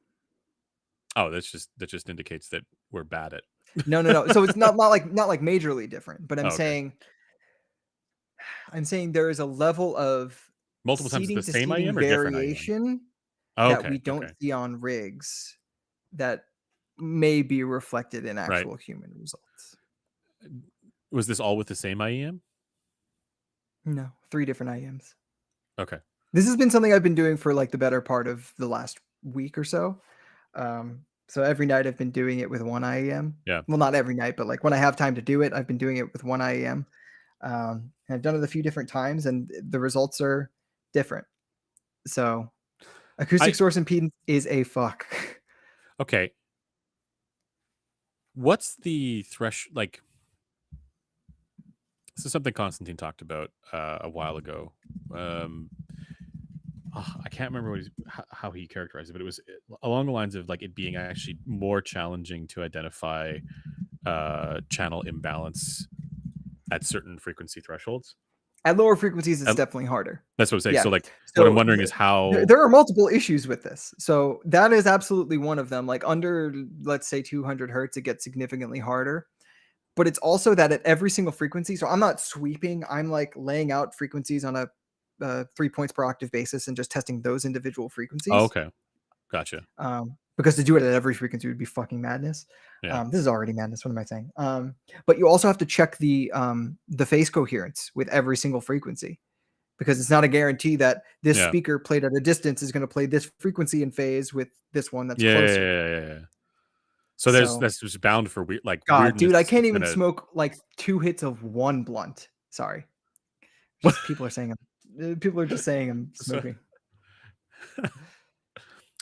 oh, that just indicates that we're bad at. No. So it's not like majorly different, but Oh, okay. I'm saying there is a level of Multiple times it's the seating to same seating IEM or different IEM? variation Oh, that okay, we don't okay, see on rigs that may be reflected in right. actual human results. Was this all with the same IEM? No, 3 different IEMs. Okay. This has been something I've been doing for like the better part of the last week or so. So every night I've been doing it with one IEM. Yeah. Well, not every night, but like when I have time to do it, I've been doing it with one IEM. And I've done it a few different times, and the results are different. So acoustic I source impedance is a fuck. okay. What's the like, this is something Constantine talked about a while ago. I can't remember how he characterized it, but it was along the lines of like it being actually more challenging to identify channel imbalance at certain frequency thresholds. At lower frequencies, it's And definitely harder. that's what I'm saying. Yeah. So like, what I'm So wondering is how. there are multiple issues with this. So that is absolutely one of them. Like under, let's say 200 hertz, it gets significantly harder. But it's also that at every single frequency. So I'm not sweeping. I'm like laying out frequencies on a 3 points per octave basis and just testing those individual Oh, frequencies. okay, gotcha. Because to do it at every frequency would be fucking madness. Yeah, This is already madness. What am I saying? But you also have to check the phase coherence with every single frequency, because it's not a guarantee that this yeah, speaker played at a distance is going to play this frequency in phase with this one that's yeah, yeah, closer. yeah, yeah, yeah. So So, that's just bound for God, dude, I weirdness. can't It's even gonna. smoke like 2 hits of one blunt. Sorry, just people are just saying I'm So, smoking.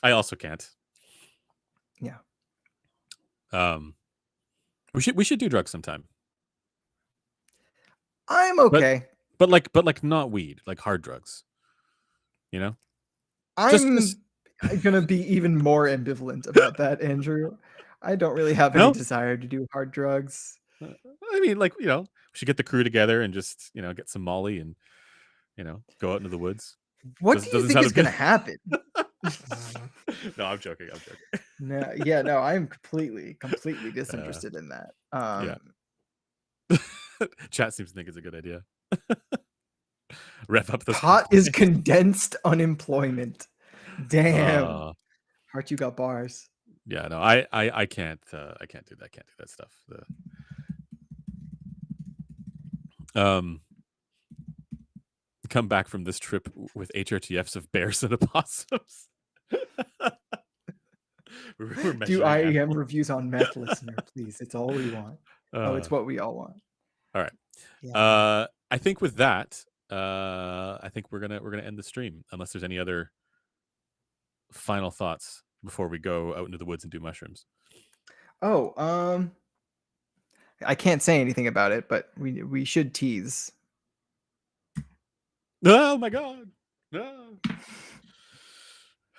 I also can't. Yeah, Um, we should do drugs sometime, I'm but okay. but not weed, like hard drugs. You know, just I'm gonna be even more ambivalent about that, Andrew. I don't really have any no. desire to do hard drugs. I mean, like, we should get the crew together and just get some Molly and go out into the woods. What do you Doesn't think sound a is gonna bit. happen? No, I'm joking. I'm joking. No, yeah, no, I am completely Uh, disinterested in that. yeah. Chat seems to think it's a good idea. Rev up the Pot is supply. condensed unemployment. Damn. Uh, Heart, you got bars. yeah, no, I can't. I can't do that. Can't do that stuff. Um, come back from this trip with HRTFs of bears and opossums. We're Do measuring IEM animals. reviews on meth, listener, please. It's all we want. Oh, it's Uh, what we all want. all right. Yeah, no. I think with that, I think we're gonna end the stream unless there's any other final thoughts before we go out into the woods and do mushrooms. Oh, I can't say anything about it, but we should tease. Oh my god! No.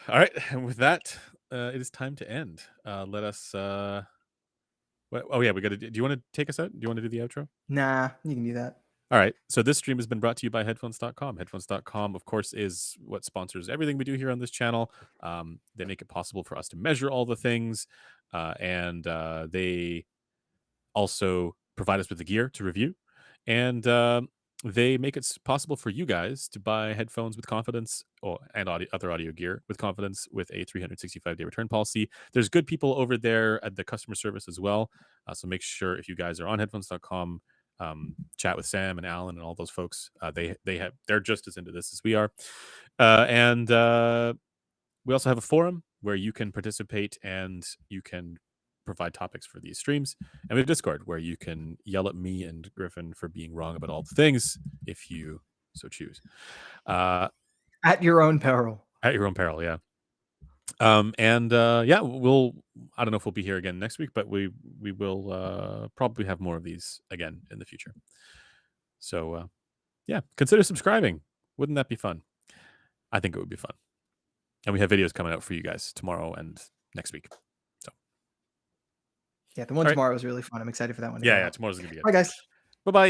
All right, and with that, it is time to end. Let us. Oh yeah, we got to. Do you want to take us out? Do you want to do the outro? Nah, you can do that. All right. So this stream has been brought to you by headphones.com. Headphones.com, of course, is what sponsors everything we do here on this channel. They make it possible for us to measure all the things, and they also provide us with the gear to review. And they make it possible for you guys to buy headphones with confidence, and other audio gear with confidence with a 365-day return policy. There's good people over there at the customer service as well. So make sure if you guys are on headphones.com, chat with Sam and Alan and all those folks. They're just as into this as we are. And we also have a forum where you can participate and you can provide topics for these streams. And we have Discord where you can yell at me and Griffin for being wrong about all the things if you so choose. At your own peril. At your own peril, yeah. And yeah, I don't know if we'll be here again next week, but we will probably have more of these again in the future. So yeah, consider subscribing. Wouldn't that be fun? I think it would be fun. And we have videos coming out for you guys tomorrow and next week. So yeah, the one tomorrow is really fun. I'm excited for that one. Yeah, tomorrow's gonna be good. Bye, guys. Bye-bye.